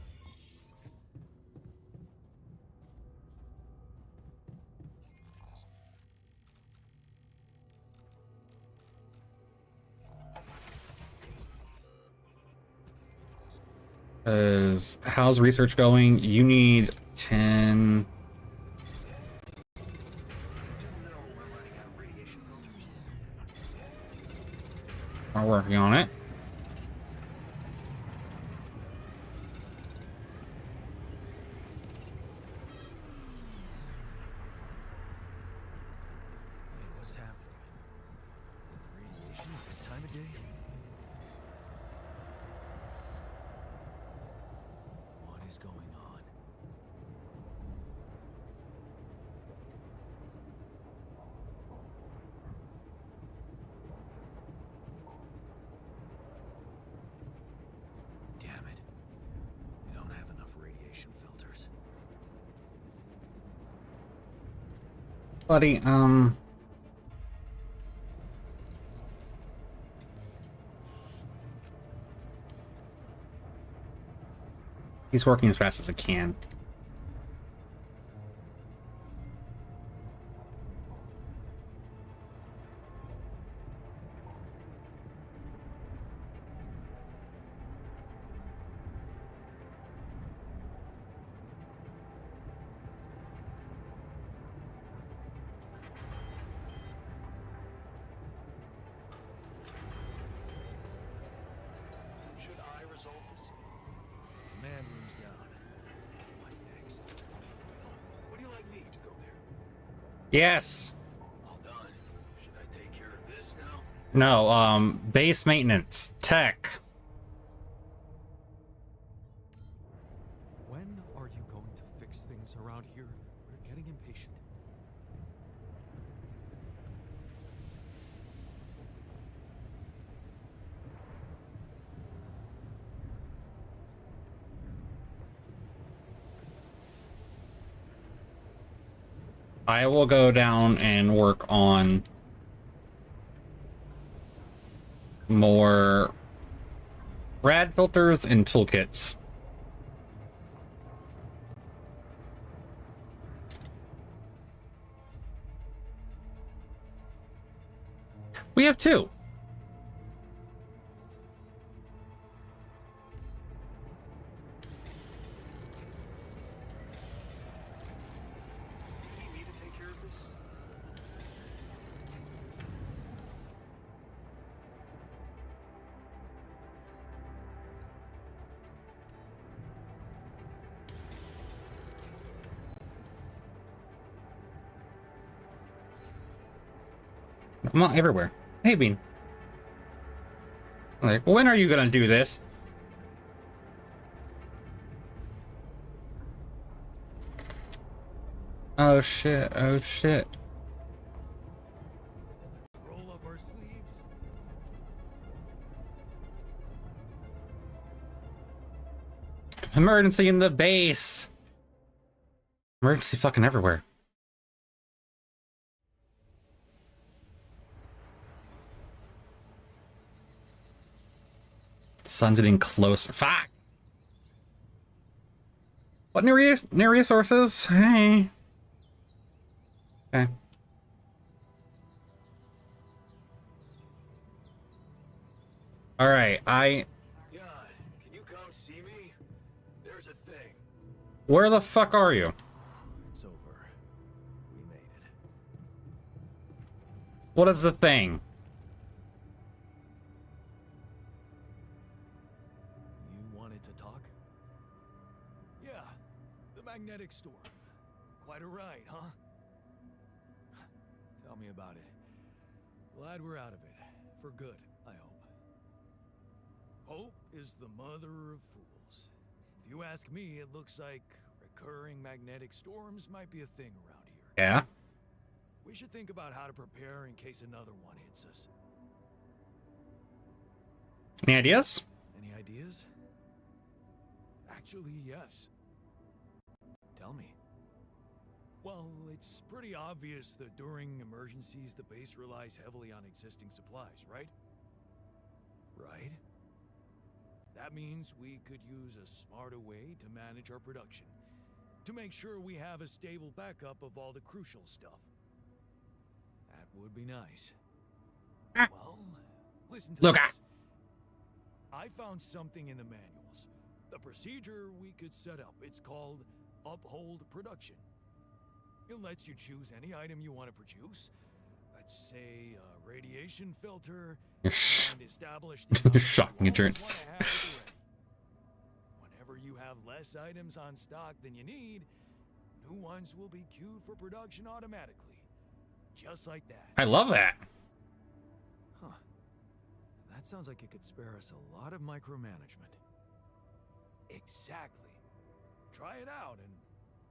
How's research going? You need 10. We're working on it. Wait, what's happening? Radiation at this time of day? What is going on? Damn it. We don't have enough radiation filters. Buddy, he's working as fast as he can. Should I resolve this? Command room's down. What next? Would you like me to go there? Yes. All done. Should I take care of this now? No, base maintenance, tech. When are you going to fix things around here? We're getting impatient. I will go down and work on more rad filters and toolkits. We have 2. Do you need me to take care of this? I'm not everywhere. Hey, Bean. Like, when are you gonna do this? Oh shit, oh shit. Roll up our sleeves. Emergency in the base! Emergency fucking everywhere. Sun's getting closer. Fuck! What new resources? Hey. Okay. Alright, Jan, can you come see me? There's a thing. where the fuck are you? It's over. We made it. What is the thing? magnetic storm. Quite a ride, huh? Tell me about it. Glad we're out of it. For good, I hope. Hope is the mother of fools. If you ask me, it looks like recurring magnetic storms might be a thing around here. Yeah. We should think about how to prepare in case another one hits us. Any ideas? Any ideas? Actually, yes. Tell me. Well, it's pretty obvious that during emergencies, the base relies heavily on existing supplies, right? Right? That means we could use a smarter way to manage our production, to make sure we have a stable backup of all the crucial stuff. That would be nice. Well, listen to Look, this. I found something in the manuals. The procedure we could set up. It's called Uphold Production. It lets you choose any item you want to produce. Let's say a radiation filter, and establish the amount Shocking you always endurance. wanna have at the ready. Whenever you have less items on stock than you need, new ones will be queued for production automatically. Just like that. I love that. Huh. That sounds like it could spare us a lot of micromanagement. Exactly. Try it out and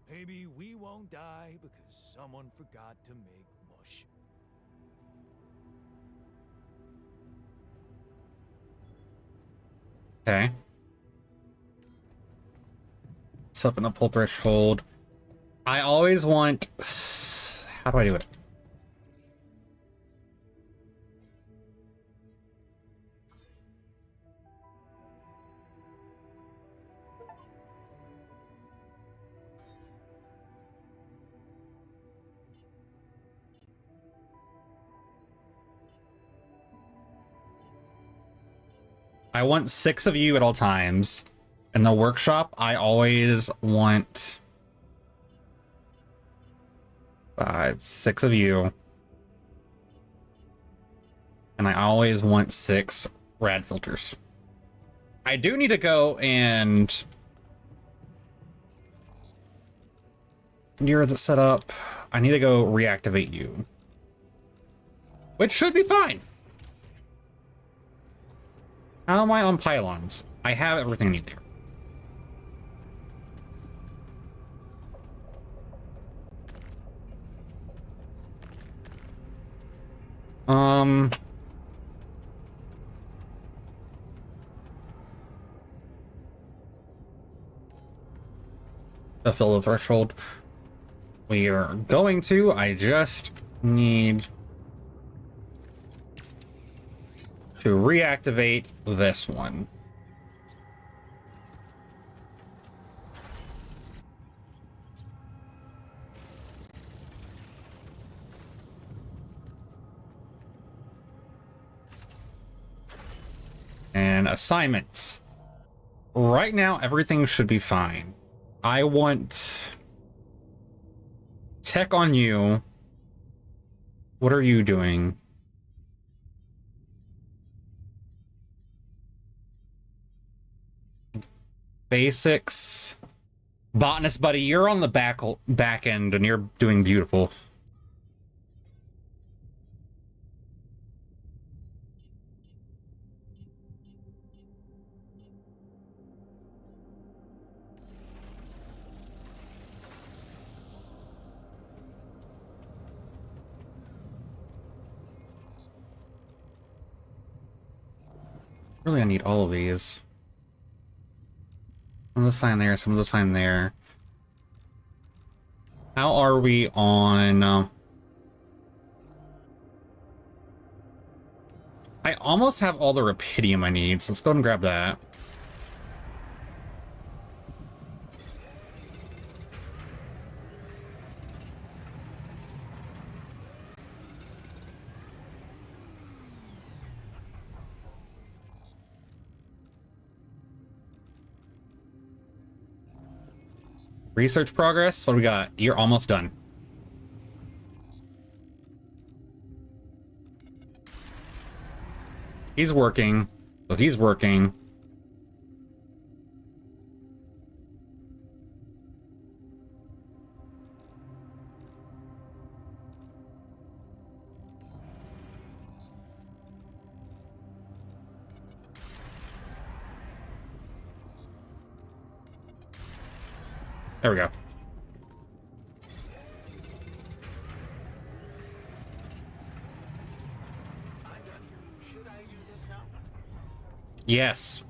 maybe we won't die because someone forgot to make mush. Okay. It's up in the pull threshold. I always want... How do I do it? I want 6 of you at all times. In the workshop, I always want 5, 6 of you. And I always want 6 rad filters. I do need to go and... You're the setup. I need to go reactivate you. Which should be fine. How am I on pylons? I have everything I need there. To fill the threshold. We are going to. I just need to reactivate this one. And assignments. Right now, everything should be fine. I want tech on you. What are you doing? Basics. Botanist buddy, you're on the back end and you're doing beautiful. Really, I need all of these. Some of the sign there, some of the sign there. How are we on... I almost have all the Rapidium I need, so let's go and grab that. Research progress. What do we got? You're almost done. He's working. So he's working. There we go. Should I do this now? Yes.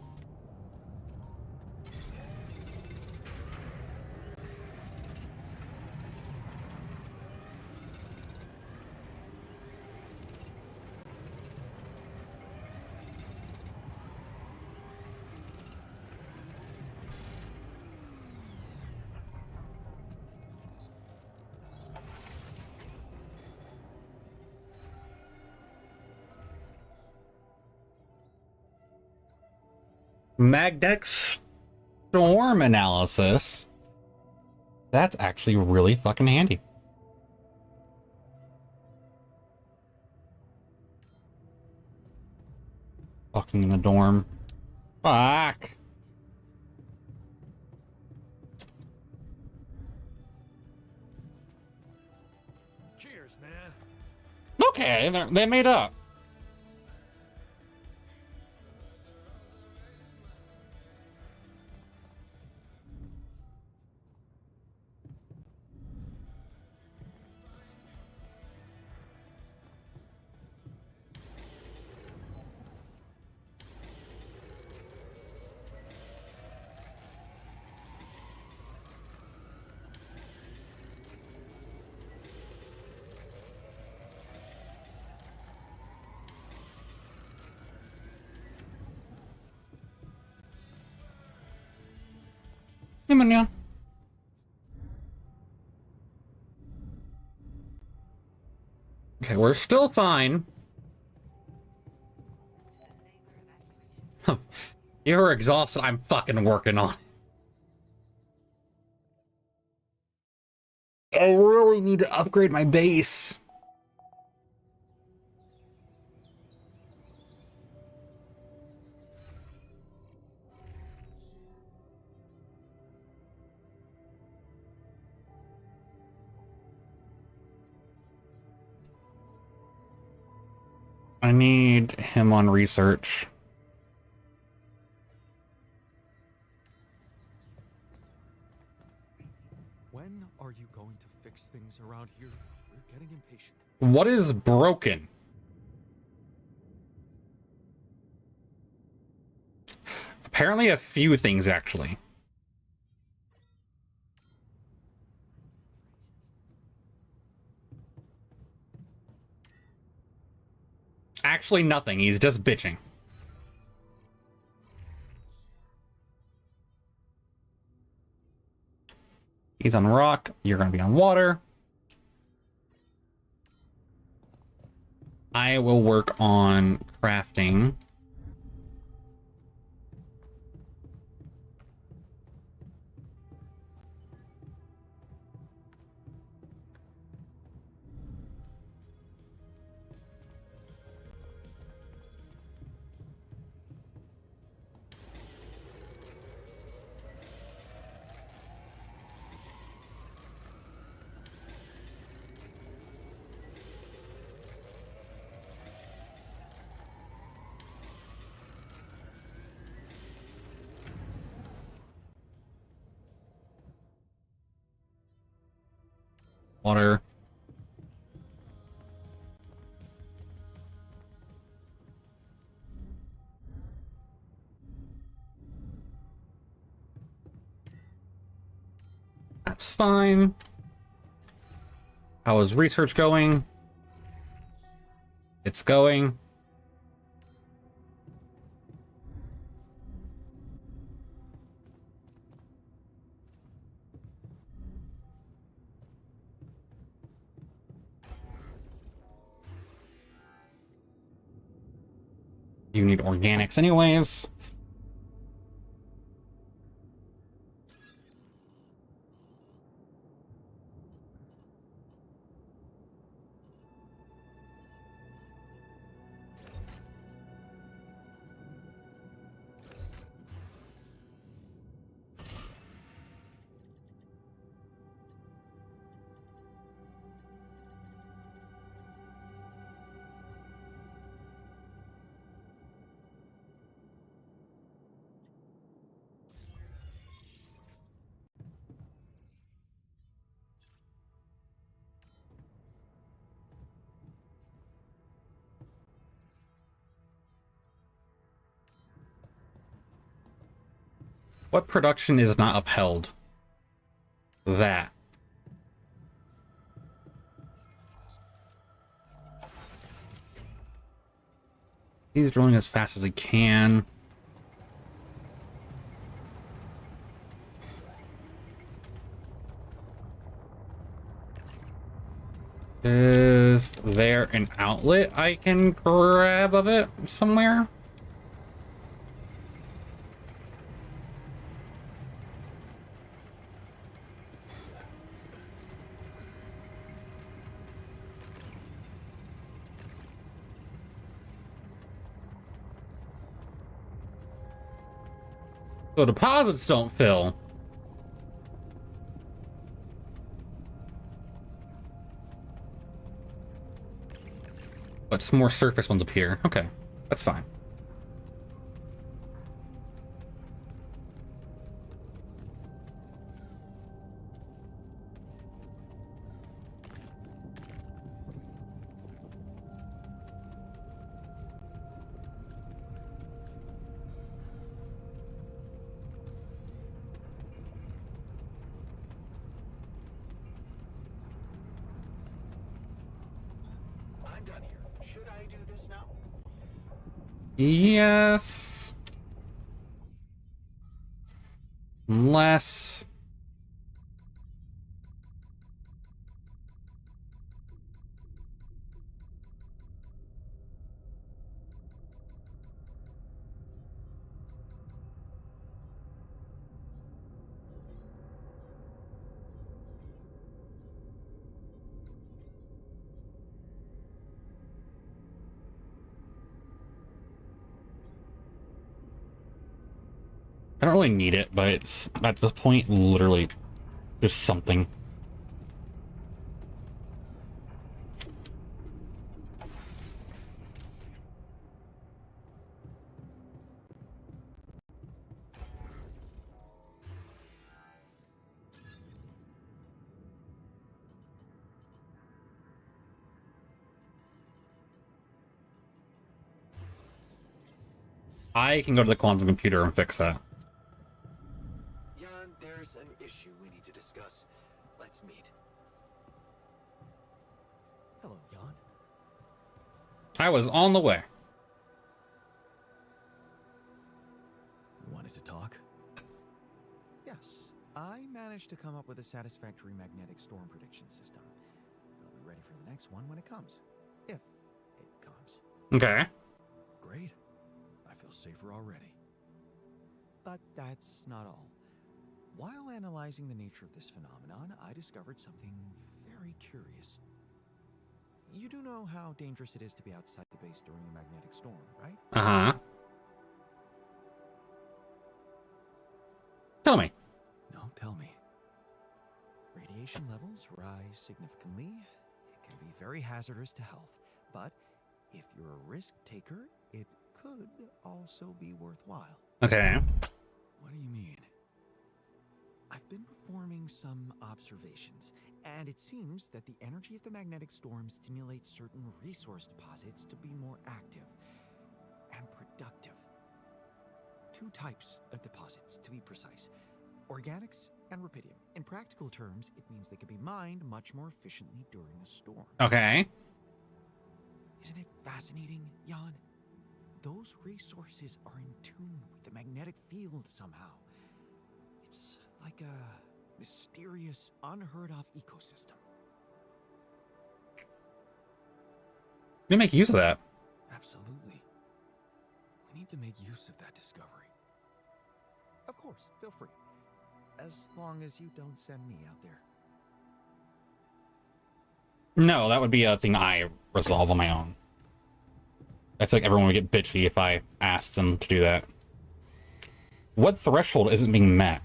Magnetic storm analysis. That's actually really fucking handy. Fucking in the dorm. Fuck. Cheers, man. Okay, they made up. Hey, Mignon. Okay, we're still fine. You're exhausted. I'm fucking working on it. I really need to upgrade my base. I need him on research. When are you going to fix things around here? We're getting impatient. What is broken? Apparently a few things, actually. Actually nothing, he's just bitching. He's on rock, you're gonna be on water. I will work on crafting. Water. That's fine. How is research going? It's going. You need organics anyways. What production is not upheld? That. He's drilling as fast as he can. Is there an outlet I can grab of it somewhere? So deposits don't fill. But some more surface ones appear. Okay, that's fine. I'm done here. Should I do this now? Yes. Unless... I don't really need it, but it's at this point literally just something. I can go to the quantum computer and fix that. Jan, there's an issue we need to discuss. Let's meet. Hello, Jan. I was on the way. You wanted to talk? Yes, I managed to come up with a satisfactory magnetic storm prediction system. We'll be ready for the next one when it comes. If it comes. Okay. Great. I feel safer already. But that's not all. While analyzing the nature of this phenomenon, I discovered something very curious. You do know how dangerous it is to be outside the base during a magnetic storm, right? Uh-huh. Tell me. No, tell me. Radiation levels rise significantly. It can be very hazardous to health. But if you're a risk taker, it could also be worthwhile. Okay. What do you mean? I've been performing some observations, and it seems that the energy of the magnetic storm stimulates certain resource deposits to be more active and productive. Two types of deposits, to be precise. Organics and rubidium. In practical terms, it means they can be mined much more efficiently during a storm. Okay. Isn't it fascinating, Jan? Those resources are in tune with the magnetic field somehow. It's like a mysterious, unheard-of ecosystem. You make use of that. Absolutely. We need to make use of that discovery. Of course, feel free. As long as you don't send me out there. No, that would be a thing I resolve on my own. I feel like everyone would get bitchy if I asked them to do that. What threshold isn't being met?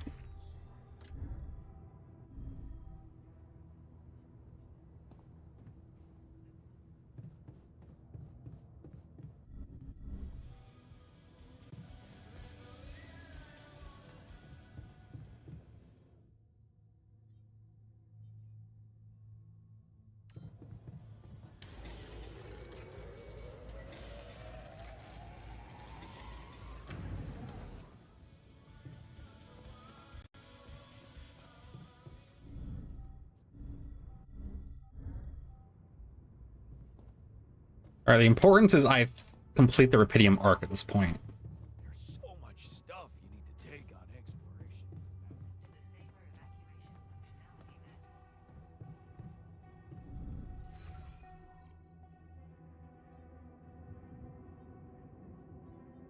Alright, the importance is I complete the Rapidium arc at this point. There's so much stuff you need to take on exploration.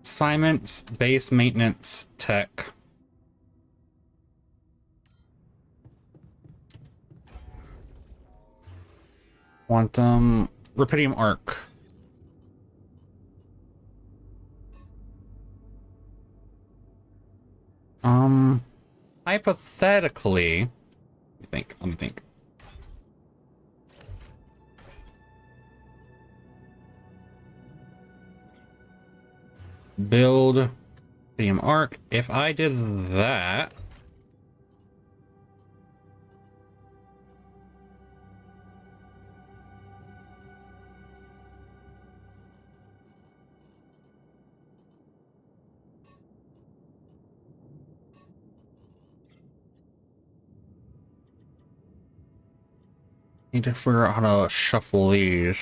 Assignments, base maintenance, tech. Quantum, Rapidium arc. Hypothetically, let me think. Build Rapidium arc. If I did that, need to figure out how to shuffle these.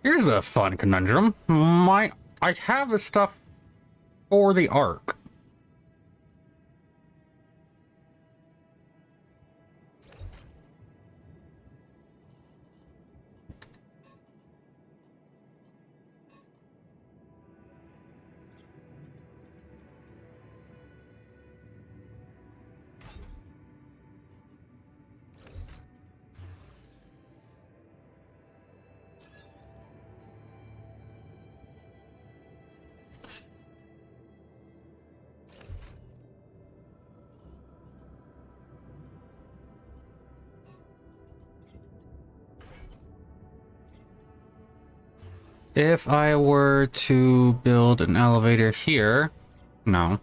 Here's a fun conundrum. I have the stuff for the arc. If I were to build an elevator here, no.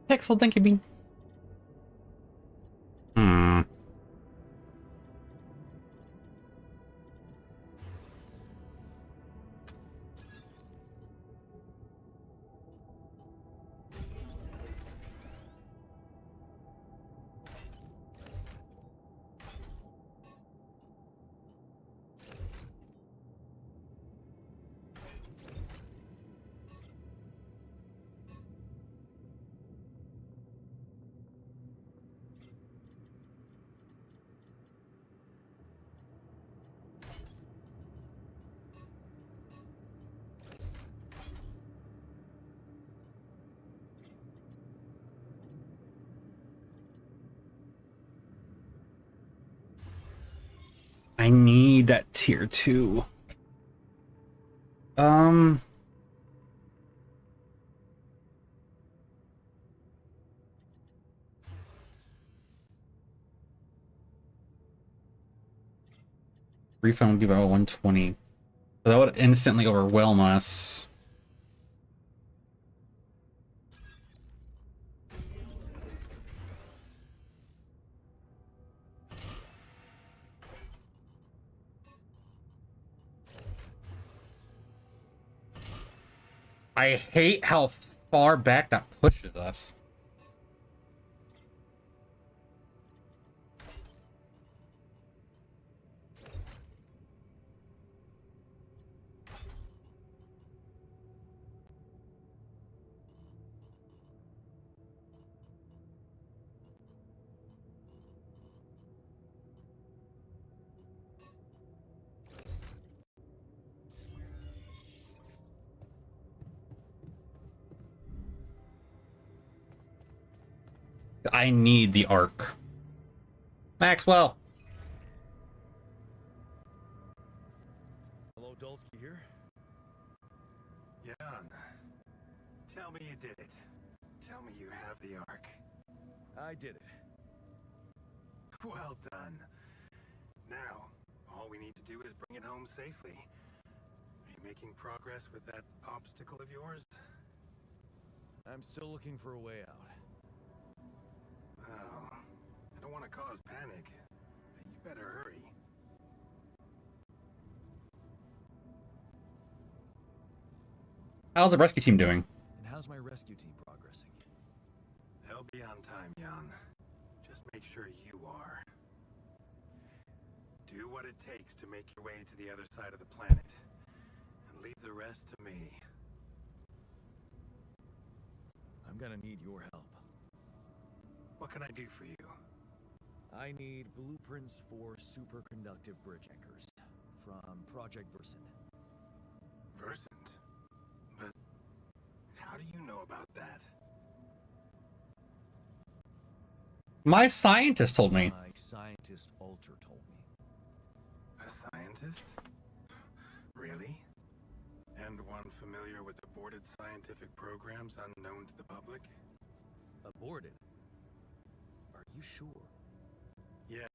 Pixel, thank you, Bean. I need that tier 2. Refund would be about 120. So that would instantly overwhelm us. I hate how far back that pushes us. I need the arc. Maxwell. Hello, Dulski here. Jan, tell me you did it. Tell me you have the Ark. I did it. Well done. Now, all we need to do is bring it home safely. Are you making progress with that obstacle of yours? I'm still looking for a way out. Oh, I don't want to cause panic, but you better hurry. How's the rescue team doing? And how's my rescue team progressing? They'll be on time, Jan. Just make sure you are. Do what it takes to make your way to the other side of the planet, and leave the rest to me. I'm gonna need your help. What can I do for you? I need blueprints for superconductive bridge anchors from Project Versant. Versant? But how do you know about that? My scientist told me. My scientist Alter told me. A scientist? Really? And one familiar with aborted scientific programs unknown to the public? Aborted? Are you sure? Yes.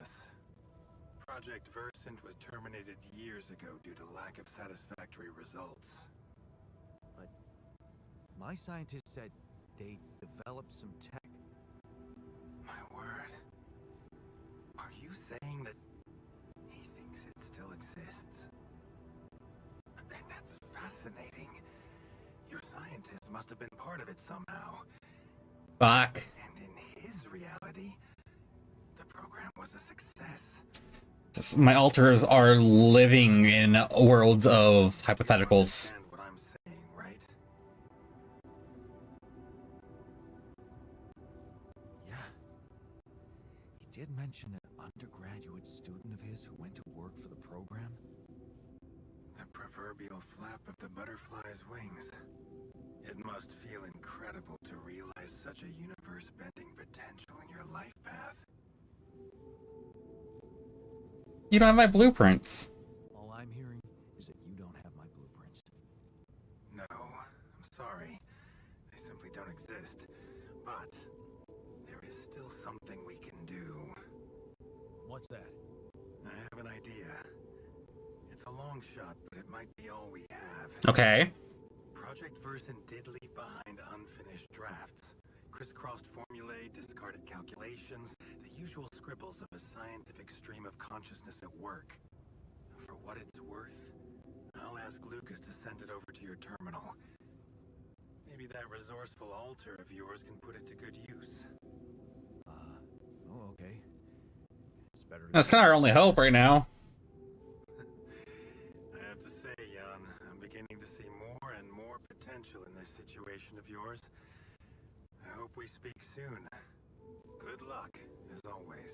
Project Versant was terminated years ago due to lack of satisfactory results. But my scientist said they developed some tech. My word. Are you saying that he thinks it still exists? That's fascinating. Your scientist must have been part of it somehow. Fuck. And in his reality, the program was a success. My alters are living in a world of hypotheticals. You understand what I'm saying, right? Yeah. He did mention an undergraduate student of his who went to work for the program. The proverbial flap of the butterfly's wings. It must feel incredible to realize such a universe-bending potential in your life path. You don't have my blueprints. All I'm hearing is that you don't have my blueprints. No, I'm sorry. They simply don't exist. But there is still something we can do. What's that? I have an idea. It's a long shot, but it might be all we have. Okay. Project Versant did leave behind unfinished drafts. Crisscrossed formulae, discarded calculations, the usual scribbles of a scientific stream of consciousness at work. For what it's worth, I'll ask Lucas to send it over to your terminal. Maybe that resourceful alter of yours can put it to good use. Oh, okay. It's better to That's kind of our only hope right now. I have to say, Jan, I'm beginning to see more and more potential in this situation of yours. I hope we speak soon. Good luck, as always.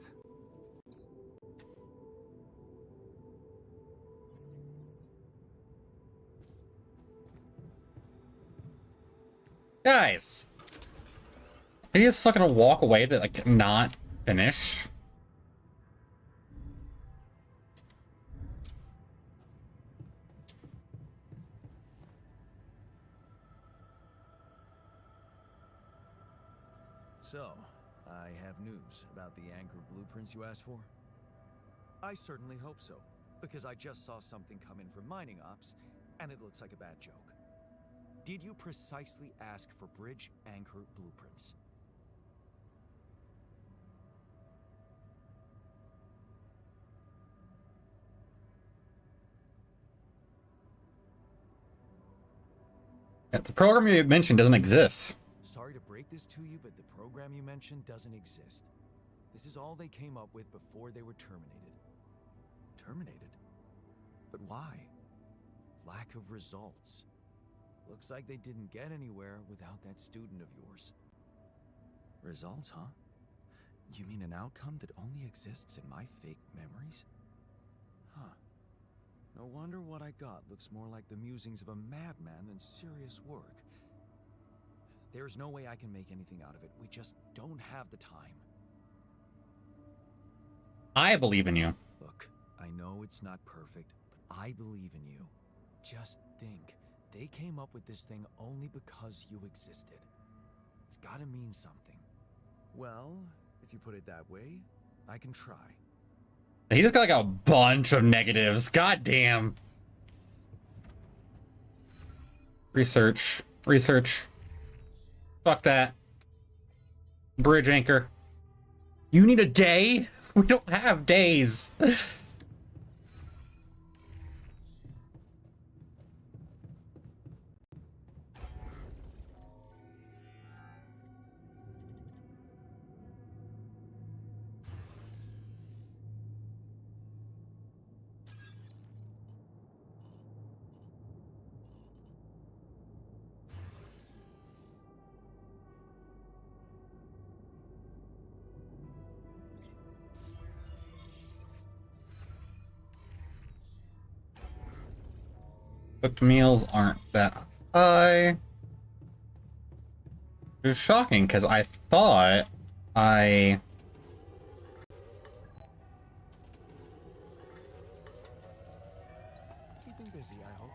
Guys. Can you just fucking walk away that like not finish? So, I have news about the anchor blueprints you asked for? I certainly hope so, because I just saw something come in from mining ops, and it looks like a bad joke. Did you precisely ask for bridge anchor blueprints? Yeah, the program you mentioned doesn't exist. Sorry to break this to you, but the program you mentioned doesn't exist. This is all they came up with before they were terminated. Terminated? But why? Lack of results. Looks like they didn't get anywhere without that student of yours. Results, huh? You mean an outcome that only exists in my fake memories? Huh. No wonder what I got looks more like the musings of a madman than serious work. There's no way I can make anything out of it. We just don't have the time. I believe in you. Look, I know it's not perfect, but I believe in you. Just think, they came up with this thing only because you existed. It's gotta mean something. Well, if you put it that way, I can try. He just got like a bunch of negatives. God damn. Research. Research. Fuck that. Bridge anchor. You need a day? We don't have days. Cooked meals aren't that high. It was shocking because I thought I... Keeping busy, I hope.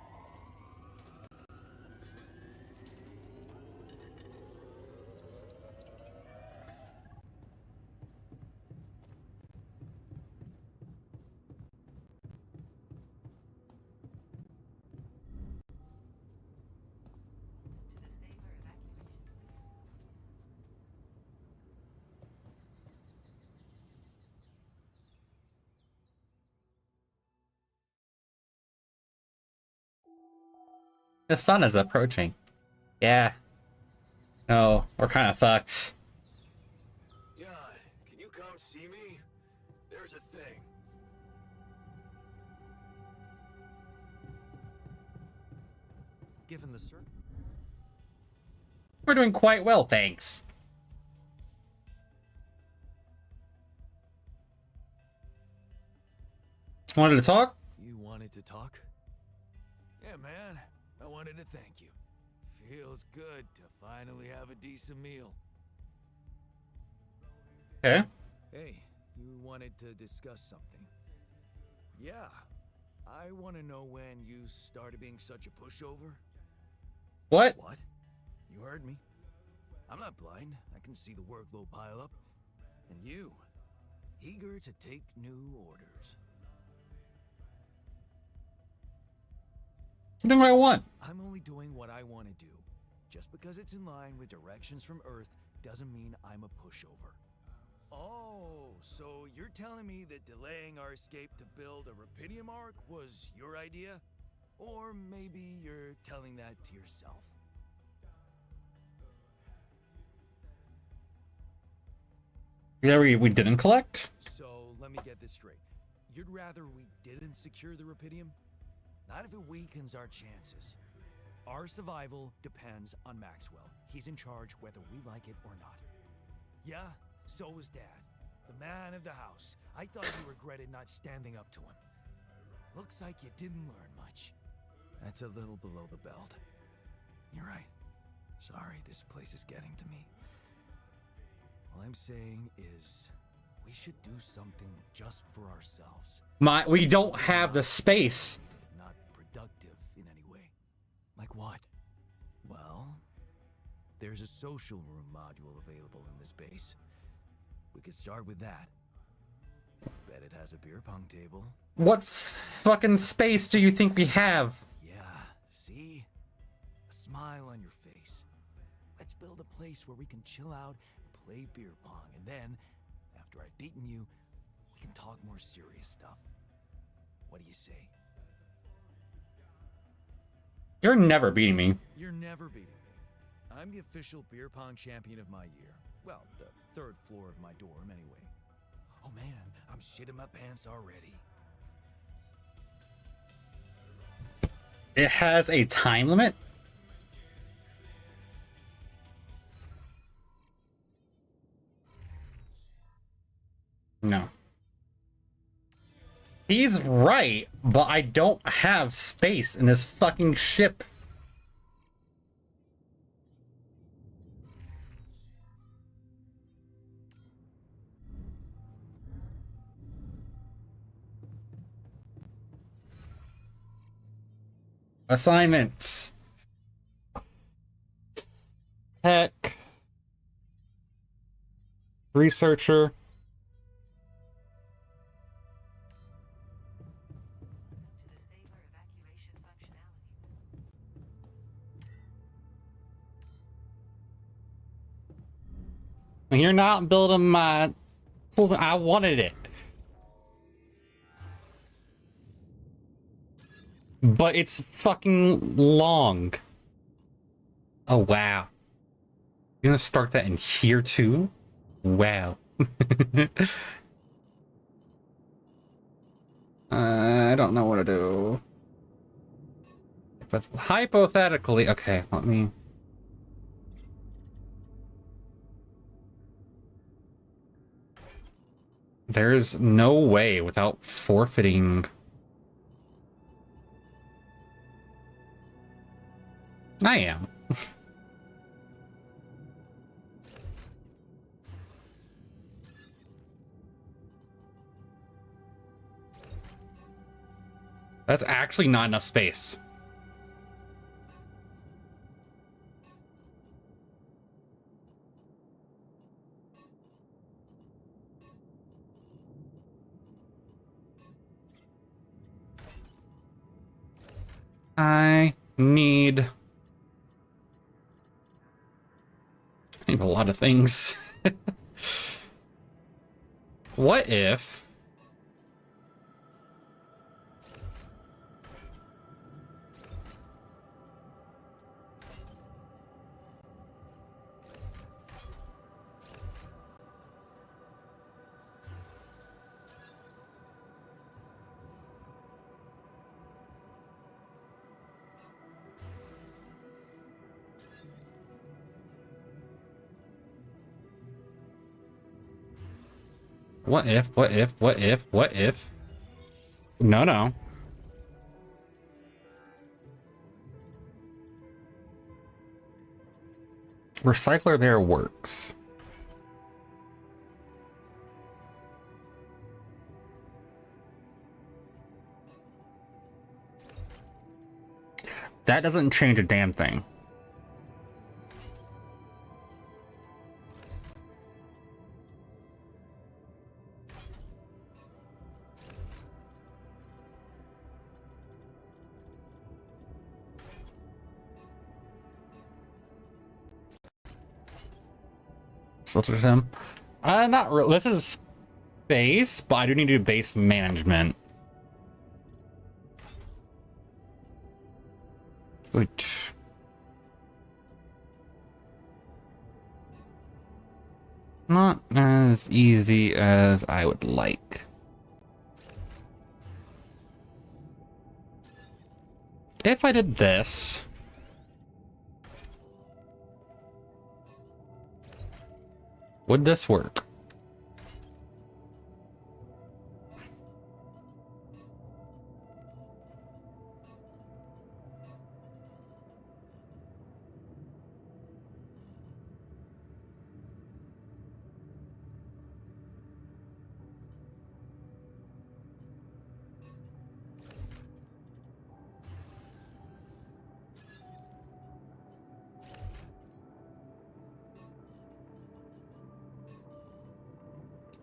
The sun is approaching. Yeah. No, we're kind of fucked. Jan, can you come see me? There's a thing. Given the circ. We're doing quite well, thanks. Wanted to talk? You wanted to talk? Yeah, man. I wanted to thank you. Feels good to finally have a decent meal. Okay. Hey, you wanted to discuss something. Yeah. I want to know when you started being such a pushover. What? What? You heard me. I'm not blind. I can see the workload pile up. And you, eager to take new orders. I'm doing what I want. I'm only doing what I want to do. Just because it's in line with directions from Earth doesn't mean I'm a pushover. Oh, so you're telling me that delaying our escape to build a Rapidium arc was your idea? Or maybe you're telling that to yourself. Yeah, we didn't collect? So let me get this straight. You'd rather we didn't secure the Rapidium? Not if it weakens our chances. Our survival depends on Maxwell. He's in charge whether we like it or not. Yeah, so was Dad. The man of the house. I thought you regretted not standing up to him. Looks like you didn't learn much. That's a little below the belt. You're right. Sorry, this place is getting to me. All I'm saying is, we should do something just for ourselves. We don't have the space. Not productive in any way. Like what? Well, there's a social room module available in this base. We could start with that. Bet it has a beer pong table. What fucking space do you think we have? Yeah, see? A smile on your face. Let's build a place where we can chill out and play beer pong, and then, after I've beaten you, we can talk more serious stuff. What do you say? You're never beating me. You're never beating me. I'm the official beer pong champion of my year. Well, the third floor of my dorm, anyway. Oh man, I'm shitting my pants already. It has a time limit? No. He's right, but I don't have space in this fucking ship. Assignments. Tech. Researcher. You're not building my... I wanted it. But it's fucking long. Oh, wow. You're gonna start that in here, too? Wow. I don't know what to do. But hypothetically... Okay, let me... There's no way without forfeiting... I am. That's actually not enough space. I need a lot of things. What if... What if? No. Recycler there works. That doesn't change a damn thing. Filter him. Not really. This is base, but I do need to do base management. Which... Not as easy as I would like. If I did this... Would this work?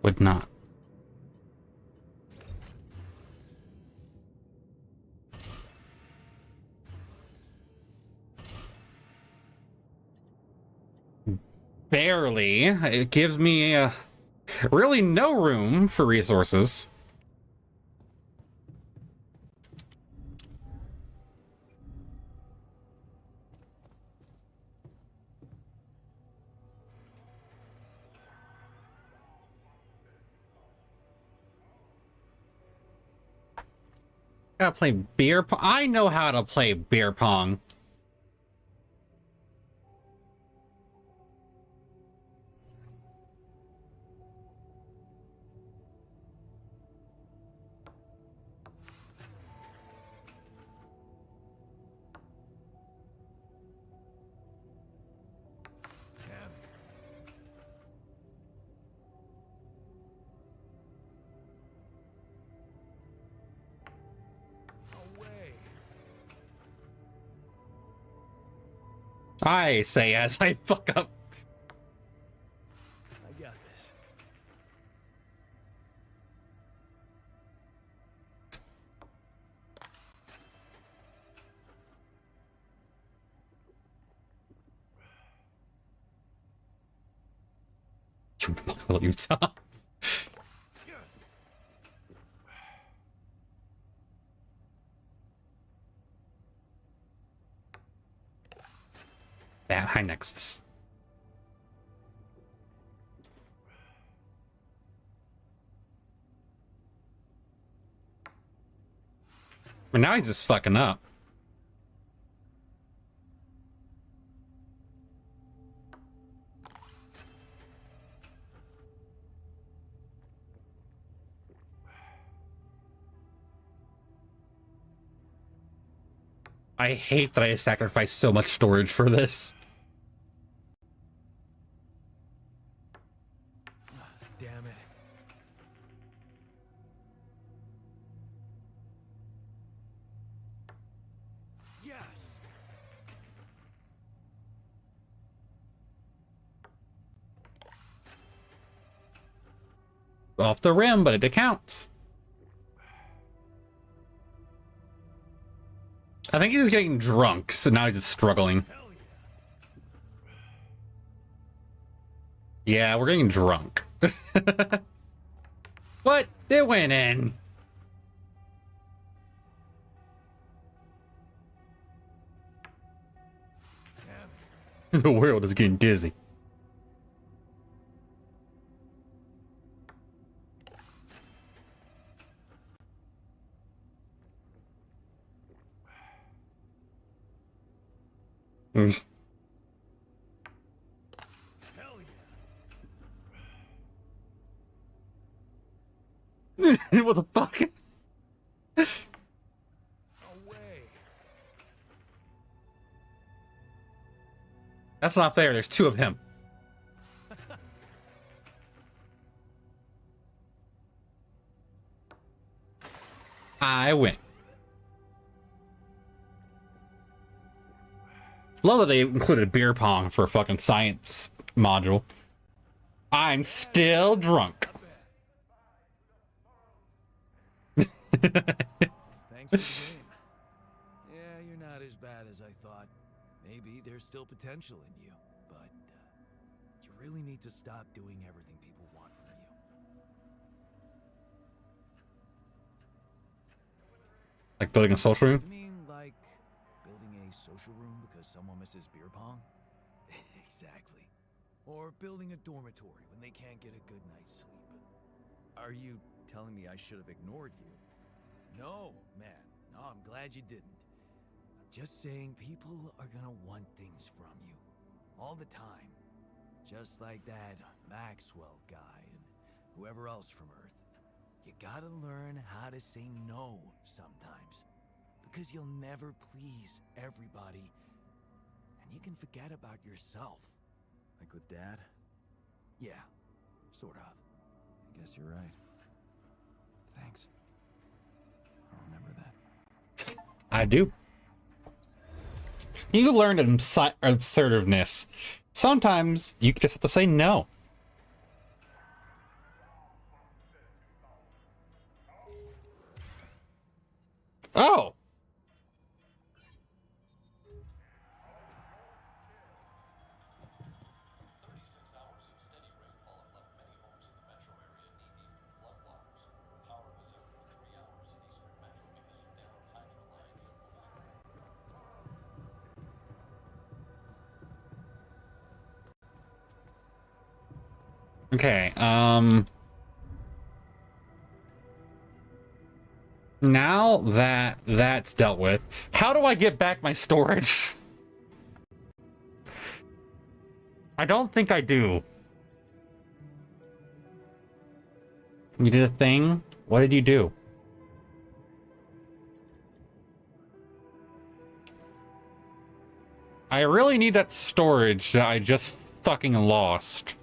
Would not. Barely. It gives me really no room for resources. Gotta play beer pong. I know how to play beer pong. I say as I fuck up. I got this. Utah. That high nexus. But now he's just fucking up. I hate that I sacrificed so much storage for this. Damn it. Yes. Off the rim, but it counts. I think he's getting drunk, so now he's just struggling. Hell Yeah, we're getting drunk. What? It went in. yeah. Damn it. The world is getting dizzy. Mm. Hell yeah. What the fuck? No way. That's not fair. There's two of him. I win. Love that they included beer pong for a fucking science module. I'm still drunk. Thanks for the game. Yeah, you're not as bad as I thought. Maybe there's still potential in you, but you really need to stop doing everything people want from you. Like building a social room? You mean like building a social room because someone misses beer pong? Exactly. Or building a dormitory when they can't get a good night's sleep. Are you telling me I should have ignored you? No, man. No, I'm glad you didn't. I'm just saying people are gonna want things from you. All the time. Just like that Maxwell guy and whoever else from Earth. You gotta learn how to say no sometimes. Because you'll never please everybody. And you can forget about yourself. Like with Dad? Yeah, sort of. I guess you're right. Thanks. I'll remember that. I do. You learned assertiveness. Sometimes you just have to say no. Oh! Okay, now that that's dealt with, how do I get back my storage? I don't think I do. You did a thing? What did you do? I really need that storage that I just fucking lost.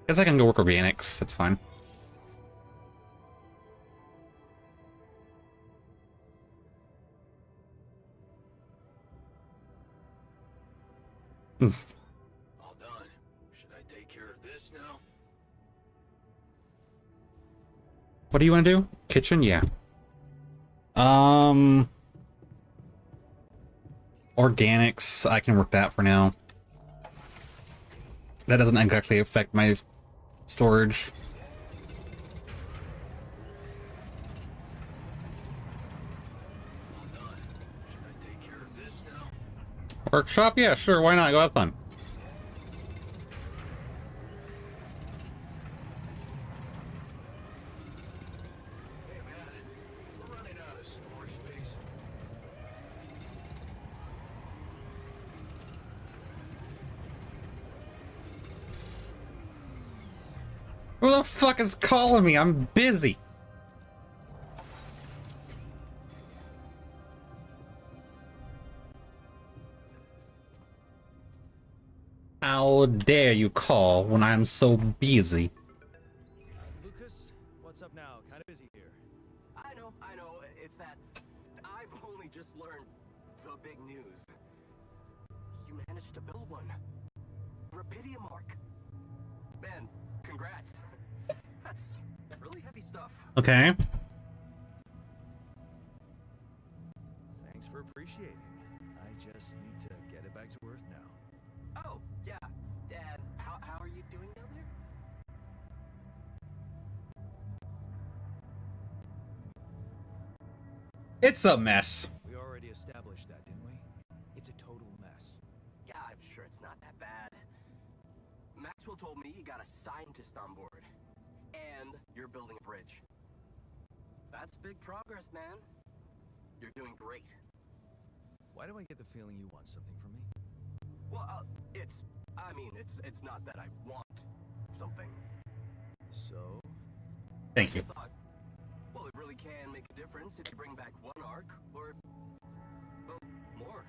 Guess I can go work organics. That's fine. All done. Should I take care of this now? What do you want to do? Kitchen? Yeah. Organics. I can work that for now. That doesn't exactly affect my storage. Workshop? Yeah, sure, why not? Go have fun. Hey man, we're running out of storage space. Who the fuck is calling me? I'm busy. How dare you call when I'm so busy? Lucas, what's up now? Kind of busy here. I know. It's that I've only just learned the big news. You managed to build one. Rapidium Arc. Man, congrats. That's really heavy stuff. Okay. Thanks for appreciating. I just need to get it back to Earth now. Oh, yeah. And how are you doing down there? It's a mess. We already established that, didn't we? It's a total mess. Yeah, I'm sure it's not that bad. Maxwell told me you got a scientist on board. And you're building a bridge. That's big progress, man. You're doing great. Why do I get the feeling you want something from me? Well, it's not that I want something. So? Thank you. I thought, well, it really can make a difference if you bring back one arc, or, well, more.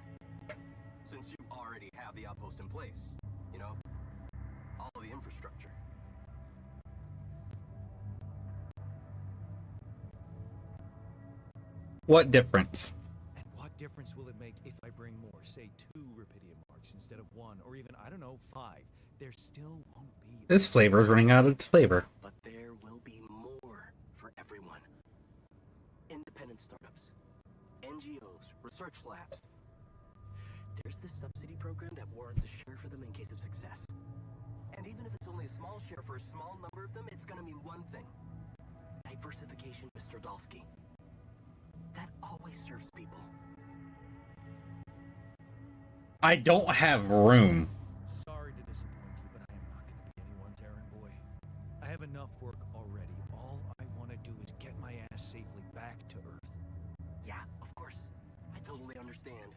Since you already have the outpost in place, you know? All of the infrastructure. What difference? And what difference will it make if I bring more, say 2 Rapidium Arcs instead of 1, or even, I don't know, 5? There still won't be... This flavor is running out of flavor. But there will be more for everyone. Independent startups, NGOs, research labs. There's this subsidy program that warrants a share for them in case of success. And even if it's only a small share for a small number of them, it's gonna mean one thing. Diversification, Mr. Dalsky. That always serves people. I don't have room. Sorry to disappoint you, but I am not going to be anyone's errand boy. I have enough work already. All I want to do is get my ass safely back to Earth. Yeah, of course. I totally understand.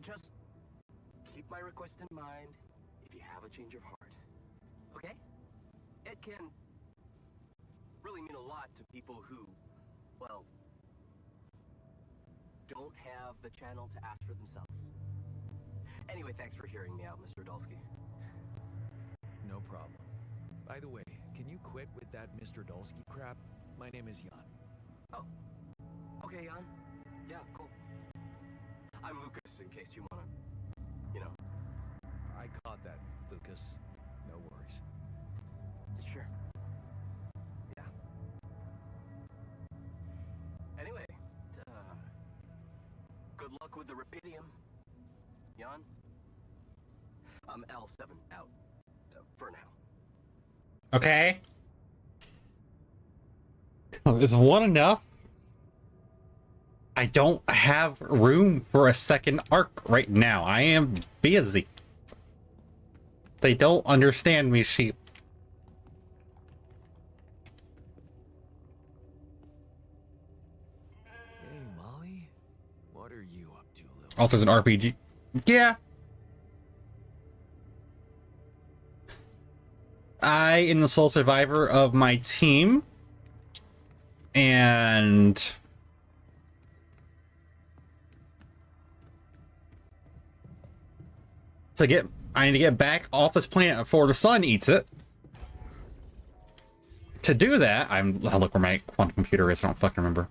Just keep my request in mind if you have a change of heart. Okay? It can really mean a lot to people who, well, don't have the channel to ask for themselves. Anyway, thanks for hearing me out, Mr. Dalsky. No problem. By the way, can you quit with that Mr. Dalsky crap? My name is Jan. Oh. Okay, Jan. Yeah, cool. I'm Lucas, in case you wanna, you know. I caught that, Lucas. No worries. Sure. Yeah. Anyway, good luck with the Rapidium, Jan. I'm L7 out, for now. Okay. Is one enough? I don't have room for a second arc right now. I am busy. They don't understand me, sheep. Hey, Molly. What are you up to, little... Also, there's an RPG. Yeah. I am the sole survivor of my team. And... I need to get back off this planet before the sun eats it. To do that, I'll look where my quantum computer is. I don't fucking remember.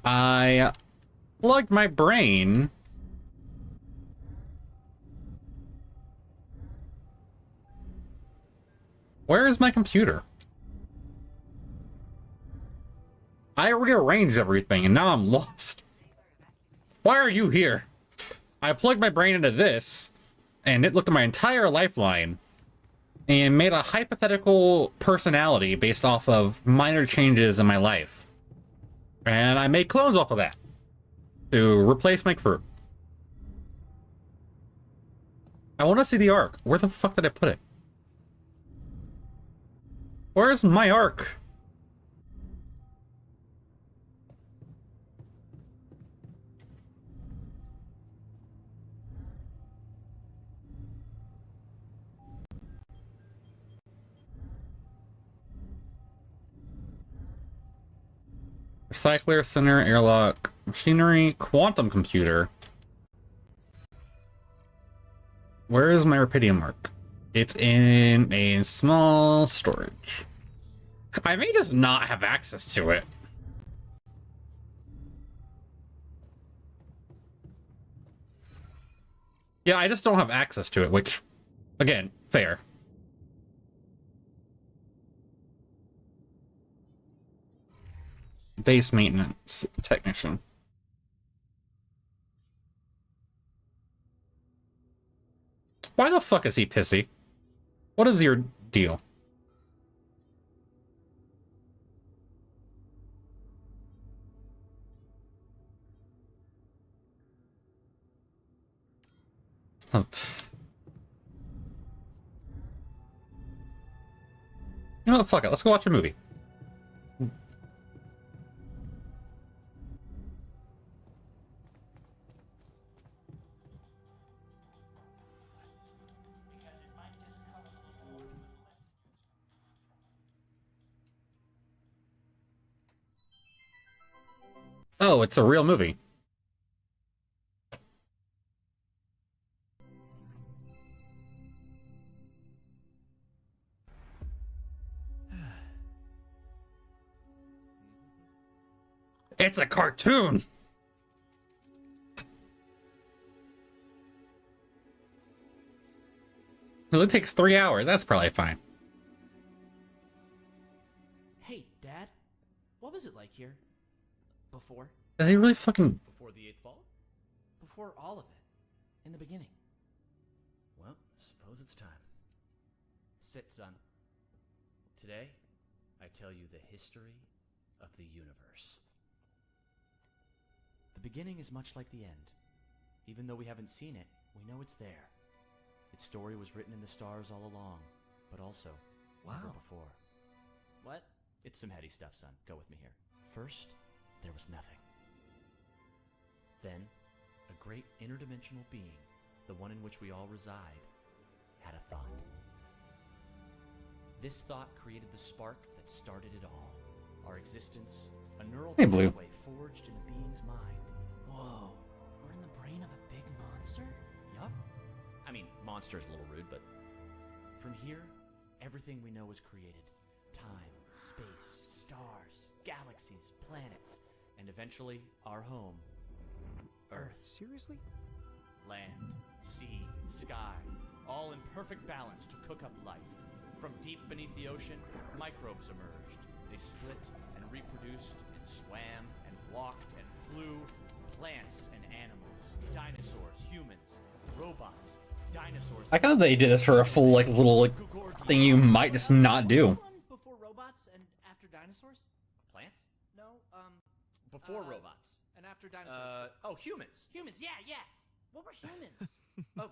I plugged my brain. Where is my computer? I rearranged everything and now I'm lost. Why are you here? I plugged my brain into this. and it looked at my entire lifeline and made a hypothetical personality based off of minor changes in my life. And I made clones off of that to replace my crew. I want to see the arc. Where the fuck did I put it? Where's my arc? Recycler, center, airlock, machinery, quantum computer. Where is my Rapidium mark? It's in a small storage. I may just not have access to it. Yeah, I just don't have access to it, which, again, fair. Base maintenance technician. Why the fuck is he pissy? What is your deal? Oh. You know what? Fuck it. Let's go watch a movie. Oh, it's a real movie. It's a cartoon. It only takes 3 hours. That's probably fine. Hey, Dad. What was it like here? Before? Are they really fucking... Before the Eighth Fall? Before all of it. In the beginning. Well, suppose it's time. Sit, son. Today, I tell you the history of the universe. The beginning is much like the end. Even though we haven't seen it, we know it's there. Its story was written in the stars all along, but also never before. What? It's some heady stuff, son. Go with me here. First, there was nothing. Then, a great interdimensional being, the one in which we all reside, had a thought. This thought created the spark that started it all. Our existence, a neural Hey, Blue. pathway forged in a being's mind. Whoa. We're in the brain of a big monster? Yup. I mean, monster is a little rude, but from here, everything we know is created. Time, space, stars, galaxies, planets, and eventually, our home, Earth. Seriously? Land, sea, sky, all in perfect balance to cook up life. From deep beneath the ocean, microbes emerged. They split and reproduced and swam and walked and flew. Plants and animals, dinosaurs, humans, robots, dinosaurs. I thought they did this for a full, like, little, like, thing you might just not do. Before robots and after dinosaurs? Plants? No, Before Uh, robots. and after dinosaurs. Humans. Humans, yeah. What were humans? Oh,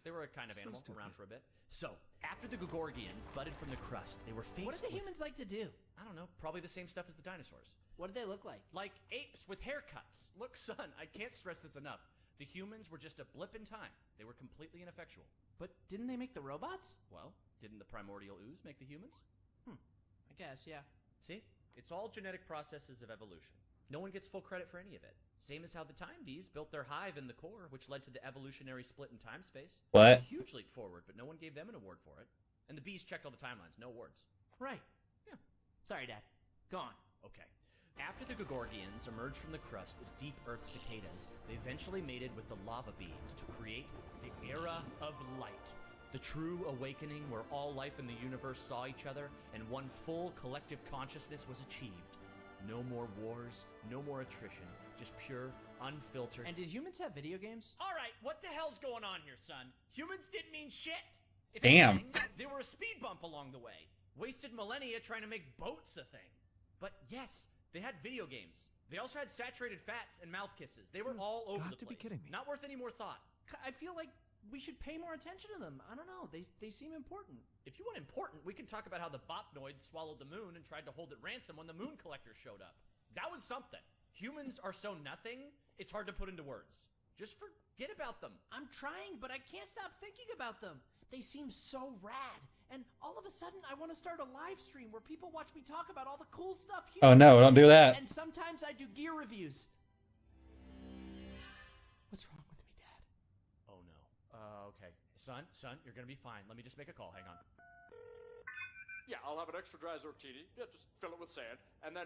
they were a kind of animal around for a bit. So, after the Gugorgians budded from the crust, they were faced What did the with, humans like to do? I don't know, probably the same stuff as the dinosaurs. What did they look like? Like apes with haircuts. Look, son, I can't stress this enough. The humans were just a blip in time. They were completely ineffectual. But didn't they make the robots? Well, didn't the primordial ooze make the humans? I guess, yeah. See? It's all genetic processes of evolution. No one gets full credit for any of it. Same as how the Time Bees built their hive in the core, which led to the evolutionary split in time-space. What? A huge leap forward, but no one gave them an award for it. And the bees checked all the timelines, no awards. Right. Yeah. Sorry, Dad. Go on. Okay. After the Gugorgians emerged from the crust as deep Earth cicadas, they eventually mated with the lava beings to create the Era of Light. The true awakening where all life in the universe saw each other and one full collective consciousness was achieved. No more wars, no more attrition, Just pure, unfiltered. And did humans have video games? All right, what the hell's going on here, son? Humans didn't mean shit. If Damn. anything, they were a speed bump along the way. Wasted millennia trying to make boats a thing. But yes, they had video games. They also had saturated fats and mouth kisses. They were all over the got to be place. kidding me. Not worth any more thought. I feel like we should pay more attention to them. I don't know. They seem important. If you want important, we can talk about how the Bopnoids swallowed the moon and tried to hold it ransom when the moon collector showed up. That was something. Humans are so nothing, it's hard to put into words. Just forget about them. I'm trying, but I can't stop thinking about them. They seem so rad. And all of a sudden, I want to start a live stream where people watch me talk about all the cool stuff. Oh no, don't do that. And sometimes I do gear reviews. What's wrong with me, Dad? Oh no. Okay. Son, you're gonna be fine. Let me just make a call. Hang on. Yeah, I'll have an extra dry Zortini. Yeah, just fill it with sand. And then,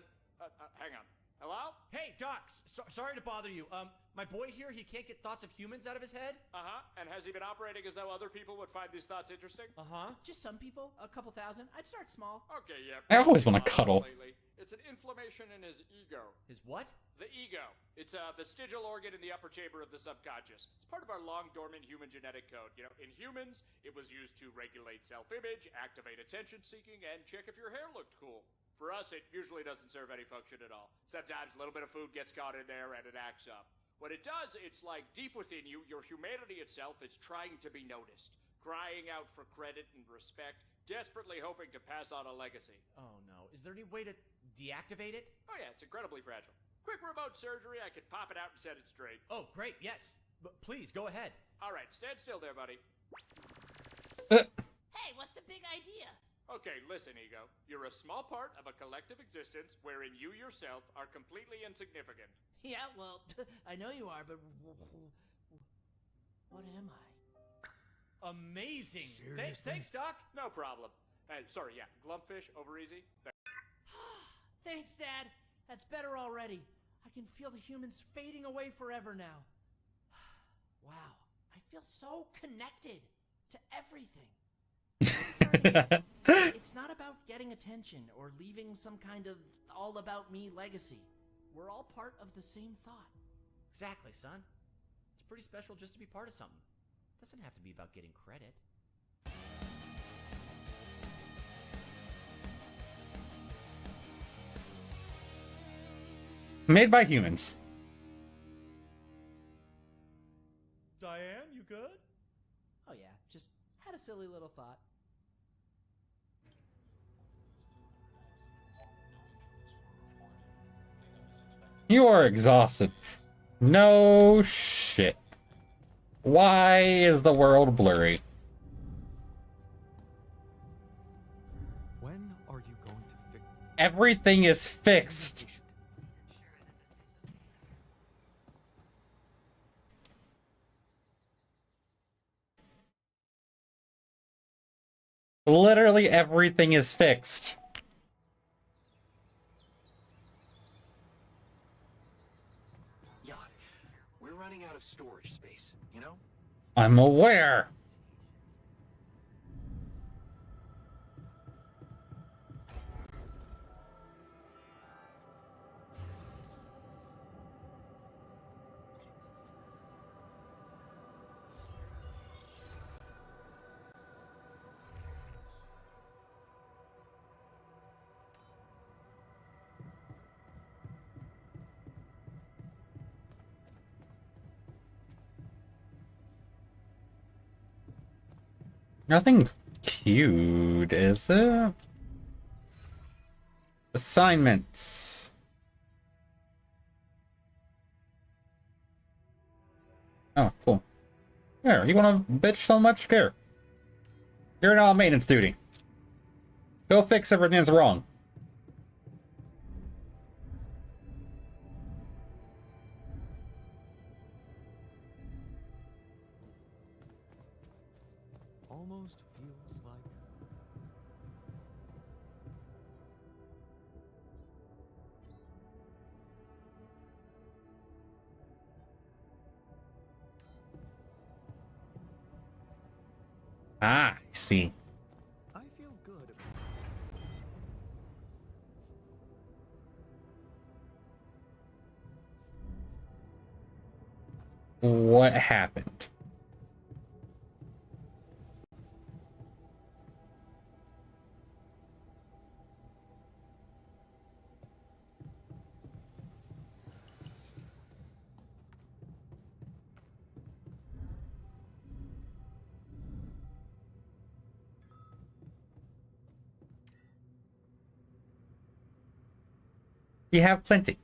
hang on. Hello? Hey, Doc. Sorry to bother you. My boy here, he can't get thoughts of humans out of his head. Uh-huh. And has he been operating as though other people would find these thoughts interesting? Uh-huh. Just some people, a couple thousand. I'd start small. Okay, yeah. I always wanna Lately. cuddle. It's an inflammation in his ego. His what? The ego. It's the stygial organ in the upper chamber of the subconscious. It's part of our long-dormant human genetic code. You know, in humans, it was used to regulate self-image, activate attention-seeking, and check if your hair looked cool. For us, it usually doesn't serve any function at all. Sometimes a little bit of food gets caught in there and it acts up. What it does, it's like deep within you, your humanity itself is trying to be noticed, crying out for credit and respect, desperately hoping to pass on a legacy. Oh no. Is there any way to deactivate it? Oh yeah, it's incredibly fragile. Quick remote surgery, I could pop it out and set it straight. Oh, great. Yes. But please go ahead. All right, stand still there, buddy. Hey, what's the big idea? Okay, listen, Ego. You're a small part of a collective existence wherein you yourself are completely insignificant. Yeah, well, I know you are, but what am I? Amazing. Seriously? Thanks, Doc. No problem. Sorry, yeah, Glumpfish, over easy. Thanks, Dad. That's better already. I can feel the humans fading away forever now. Wow, I feel so connected to everything. It's not about getting attention or leaving some kind of all-about-me legacy. We're all part of the same thought. Exactly, son. It's pretty special just to be part of something. It doesn't have to be about getting credit. Made by humans. Diane, you good? Oh yeah, just had a silly little thought. You are exhausted. No shit. Why is the world blurry? When are you going to fix Everything is fixed. Literally everything is fixed. Yacht, we're running out of storage space, you know? I'm aware. Nothing cute, is it? Assignments. Oh, cool. Here, you wanna bitch so much? Here. You're now on maintenance duty. Go fix everything that's wrong. almost feels like Ah, I see. I feel good. what happened. You have plenty.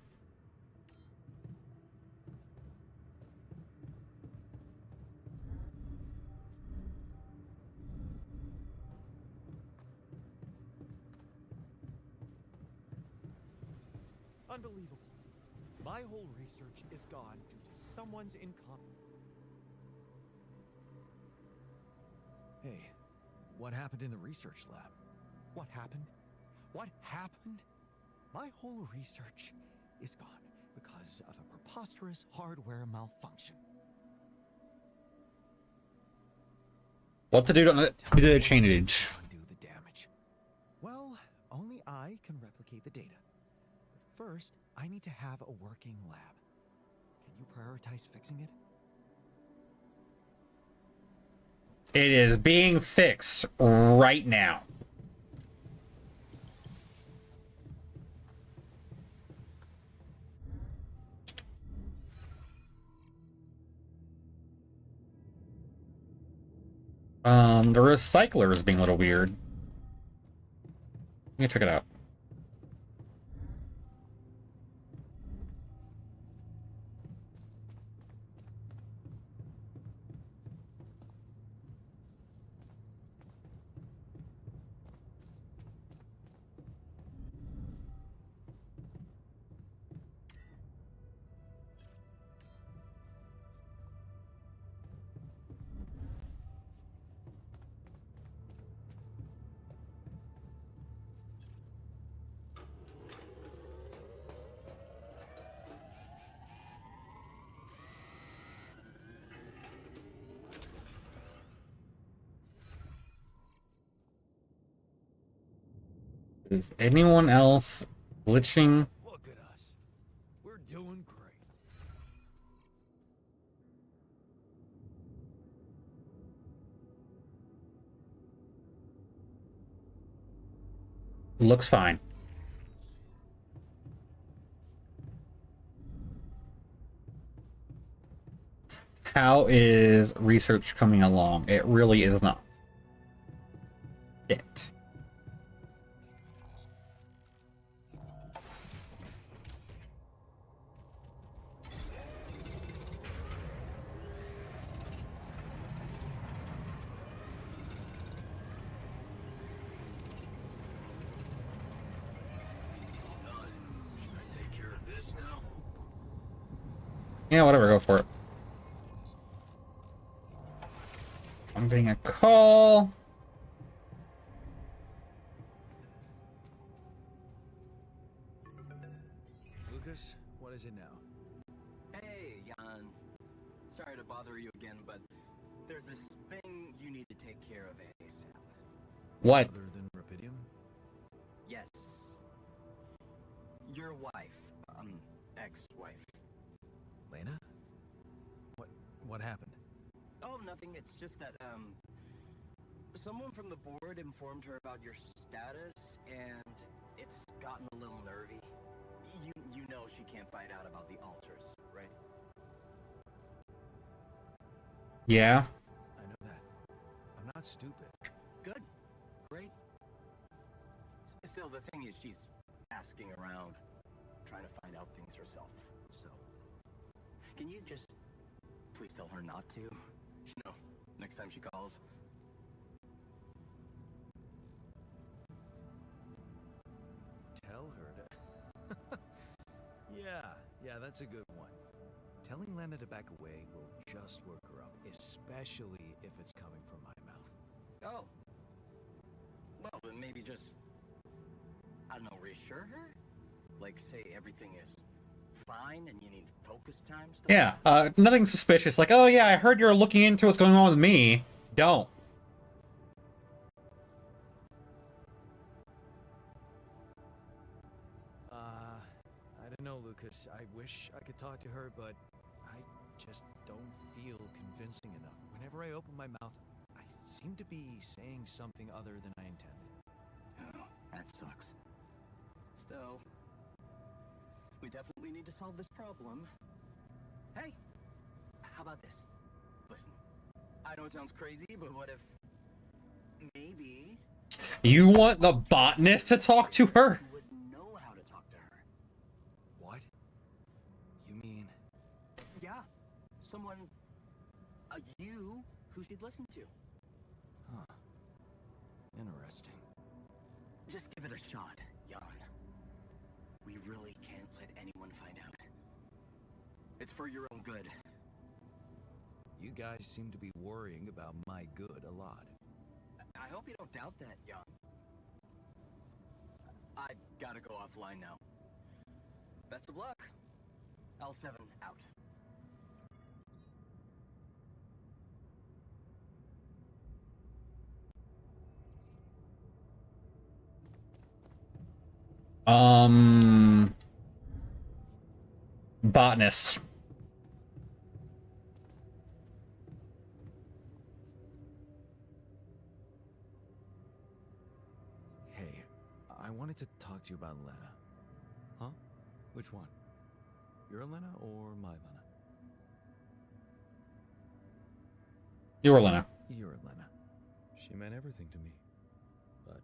Unbelievable. My whole research is gone due to someone's incompetence. Hey, what happened in the research lab? What happened? What happened? My whole research is gone because of a preposterous hardware malfunction. What to do to change? Undo the damage. Well, only I can replicate the data. But first, I need to have a working lab. Can you prioritize fixing it? It is being fixed right now. The recycler is being a little weird. Let me check it out. Is anyone else glitching? Look at us. We're doing great. Looks fine. How is research coming along? It really is not. It. Should I take care of this now? Yeah, whatever, go for it. I'm getting a call. Lucas, what is it now? Hey, Jan. Sorry to bother you again, but there's this thing you need to take care of ASAP. What? Other than Rapidium? Yes. Your wife. Ex-wife. Lena? What happened? Oh, nothing. It's just that, someone from the board informed her about your status, and it's gotten a little nervy. You know she can't find out about the altars, right? Yeah. I know that. I'm not stupid. Good. Great. Still, the thing is, she's asking around, trying to find out things herself. So, can you just please tell her not to? You know, next time she calls. Tell her to... Yeah, that's a good one. Telling Lena to back away will just work her up, especially if it's coming from my mouth. Oh. Well, then maybe just, I don't know, reassure her? Like, say everything is fine and you need focus time stuff? Yeah, nothing suspicious. Like, oh yeah, I heard you're looking into what's going on with me. Don't. I don't know, Lucas. I wish I could talk to her, but I just don't feel bouncing enough. Whenever I open my mouth, I seem to be saying something other than I intended. Oh, that sucks. Still, we definitely need to solve this problem. Hey, how about this? Listen, I know it sounds crazy, but what if maybe You want the botanist to talk to her? you would know how to talk to her? What? You mean... Yeah, someone, you, who she'd listen to. Huh. Interesting. Just give it a shot, Jan. We really can't let anyone find out. It's for your own good. You guys seem to be worrying about my good a lot. I hope you don't doubt that, Jan. I gotta go offline now. Best of luck. L7 out. Botanist. Hey, I wanted to talk to you about Lena. Huh? Which one? Your Lena or my Lena? You're Lena. Your Lena. She meant everything to me. But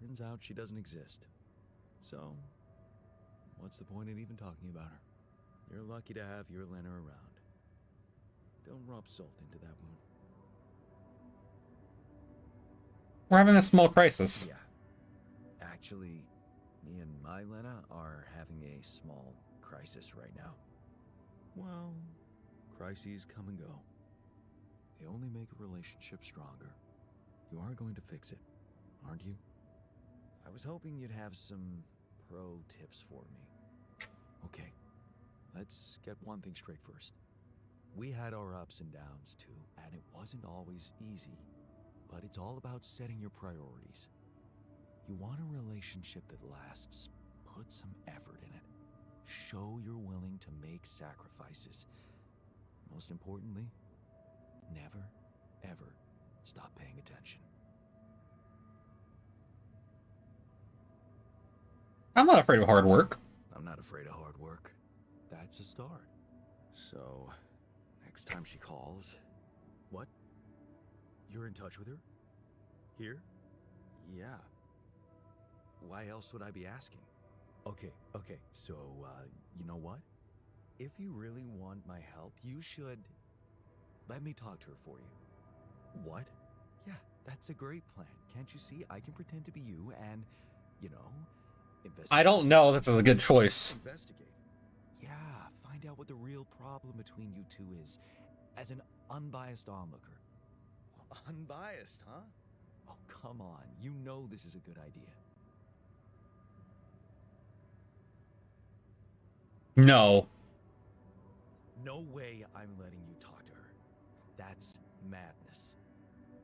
turns out she doesn't exist. So, what's the point in even talking about her? You're lucky to have your Lena around. Don't rub salt into that wound. We're having a small crisis. Yeah. Actually, me and my Lena are having a small crisis right now. Well, crises come and go. They only make a relationship stronger. You are going to fix it, aren't you? I was hoping you'd have some pro tips for me. Okay, let's get one thing straight first. We had our ups and downs too, and it wasn't always easy. But it's all about setting your priorities. You want a relationship that lasts. Put some effort in it. Show you're willing to make sacrifices. Most importantly, never, ever stop paying attention. I'm not afraid of hard work. I'm not afraid of hard work. That's a start. So, next time she calls... What? You're in touch with her? Here? Yeah. Why else would I be asking? Okay, so, you know what? If you really want my help, you should... let me talk to her for you. What? Yeah, that's a great plan. Can't you see? I can pretend to be you and, you know... I don't know if this is a good choice. Investigate. Yeah, find out what the real problem between you two is, as an unbiased onlooker. Unbiased, huh? Oh, come on. You know this is a good idea. No. No way I'm letting you talk to her. That's madness.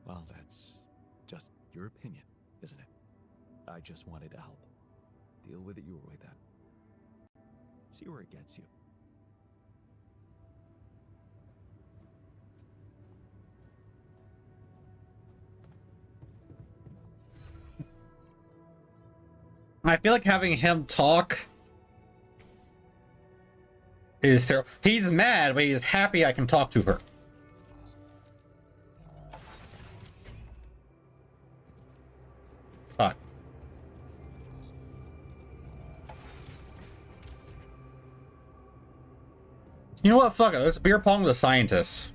Well, that's just your opinion, isn't it? I just wanted to help. Deal with it your way then. See where it gets you. I feel like having him talk is terrible. He's mad, but he's happy I can talk to her. Fuck. You know what? Fuck it. Let's beer pong the scientists.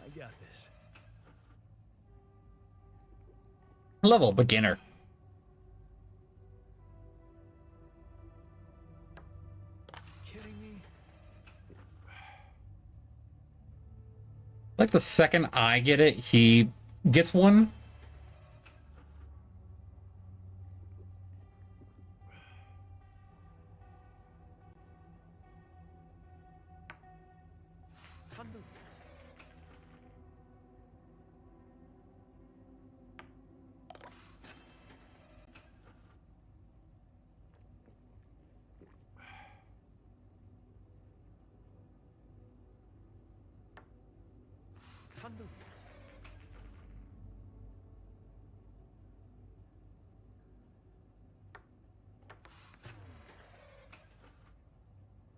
I got this. Level beginner. Kidding me? Like the second I get it, he gets one.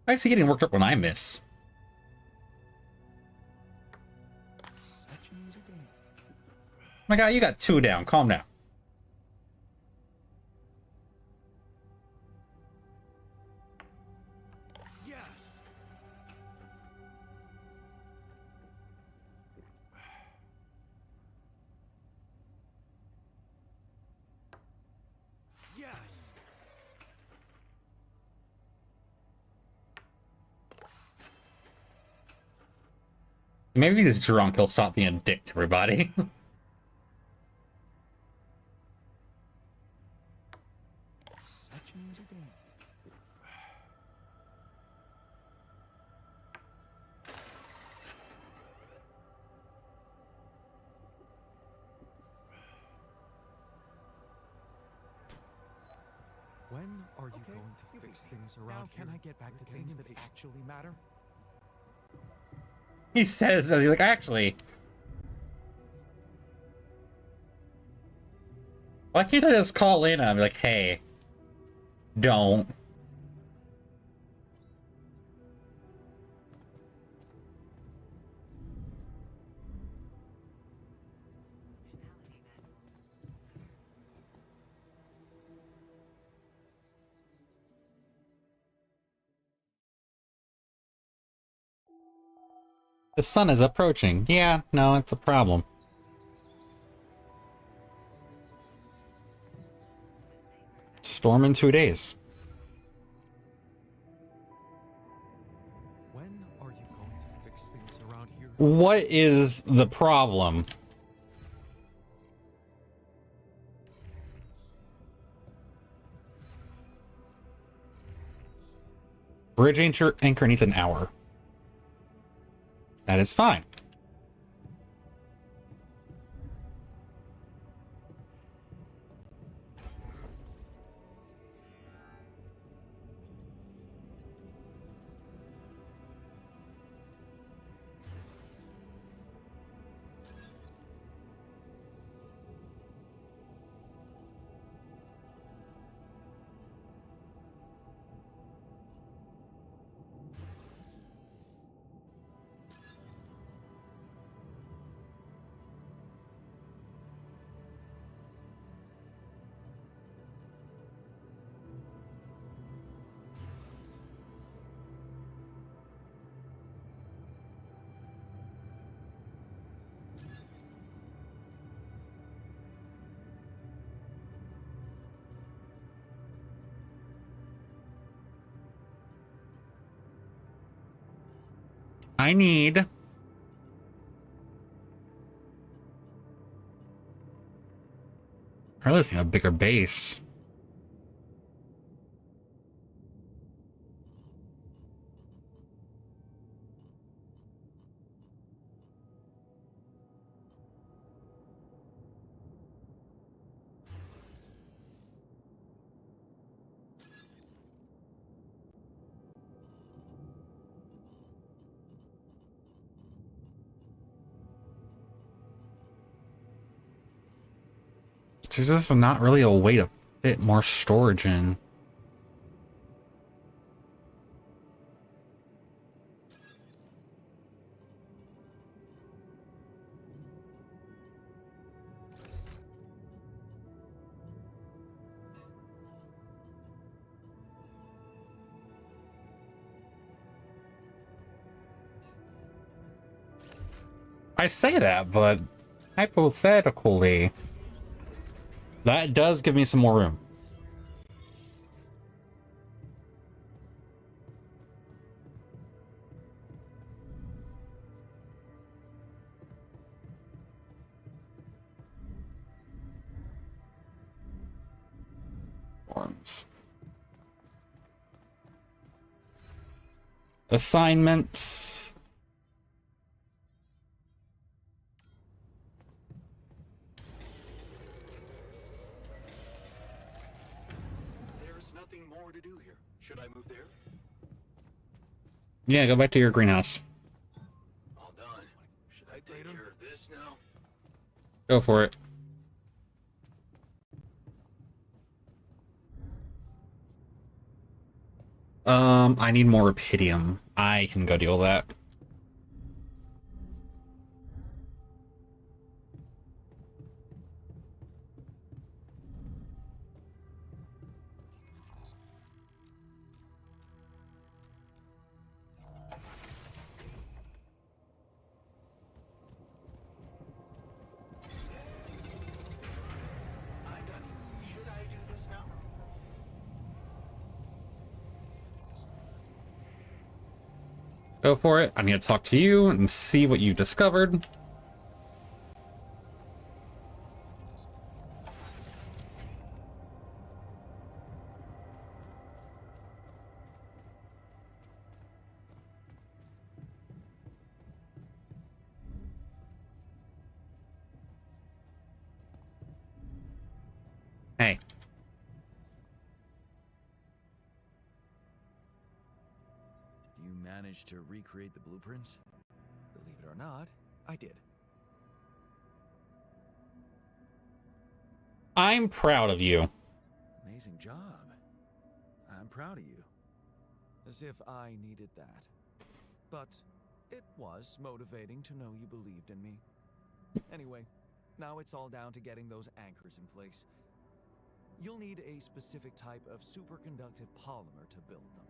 Why is he getting worked up when I miss? My God, you got 2 down. Calm down. Yes. Yes. Maybe he's drunk. He'll stop being a dick to everybody. Such an easy game. When are you going to fix things around here? Can I get back to things that actually matter? He says, he's like, actually, why can't I just call in and be like, hey, don't. The sun is approaching. Yeah, no, it's a problem. Storm in 2 days. When are you going to fix things around here? What is the problem? Bridge anchor needs an hour. That is fine. I need I really think a bigger base. There's just not really a way to fit more storage in. I say that, but hypothetically, that does give me some more room. forms. Assignments. There's nothing more to do here. Should I move there? Yeah, go back to your greenhouse. All done. Should I take care of this now? Go for it. I need more Rapidium. I can go deal with that. I'm done. Should I do this now? Go for it. I need to talk to you and see what you discovered. Hey. Did you manage to recreate the blueprints? Believe it or not, I did. I'm proud of you. Amazing job. I'm proud of you. As if I needed that. But it was motivating to know you believed in me. Anyway, now it's all down to getting those anchors in place. You'll need a specific type of superconductive polymer to build them.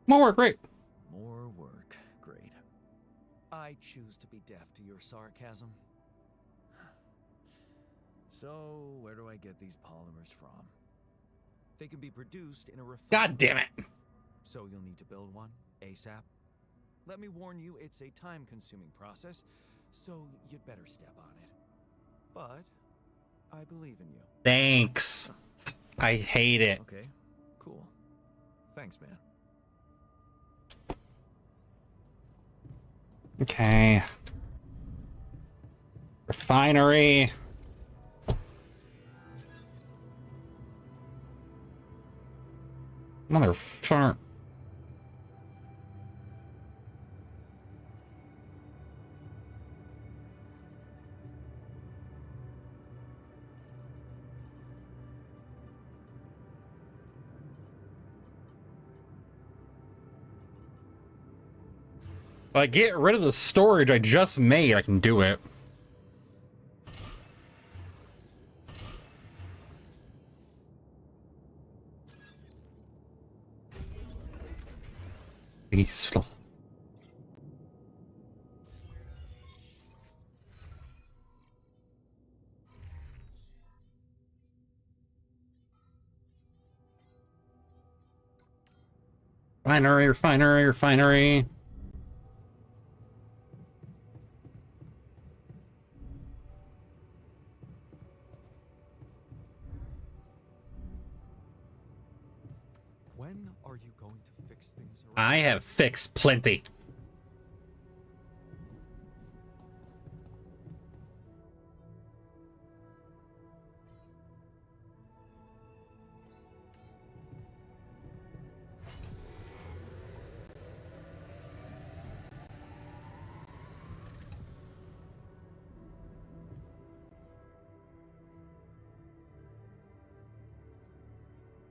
More work, great. More work. Great. I choose to be deaf to your sarcasm. So, where do I get these polymers from? They can be produced in a refinery. God damn it. So you'll need to build one ASAP. Let me warn you, it's a time-consuming process, so you'd better step on it. But I believe in you. Thanks. I hate it. Okay, cool. Thanks, man. Okay. Refinery. Motherfucker. If I get rid of the storage I just made, I can do it. Peaceful. Refinery, refinery, refinery. When are you going to fix things around? I have fixed plenty.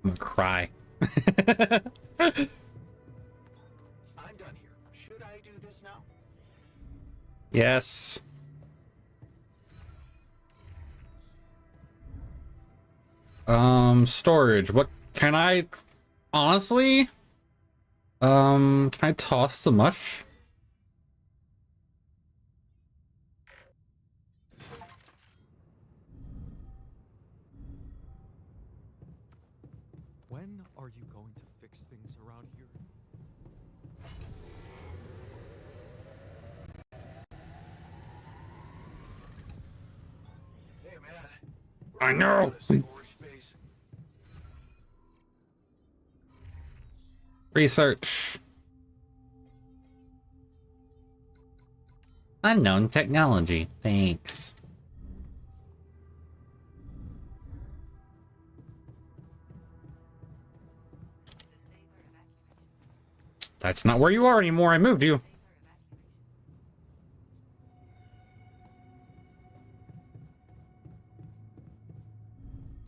I'm gonna cry. I'm done here. Should I do this now? Yes. Storage. What can I honestly? Can I toss the mush? When are you going to fix things around here? I know. Research. Unknown technology. Thanks. That's not where you are anymore. I moved you.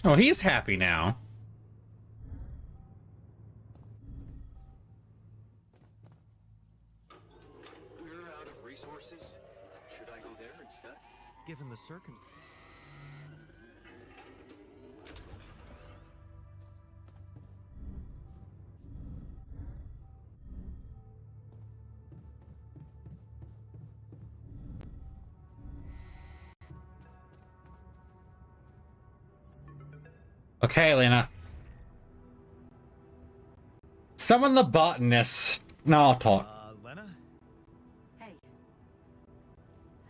Oh, he's happy now. We're out of resources. Should I go there instead? Given the circum... Okay, Lena. Summon the botanist. No, I'll talk. Lena? Hey.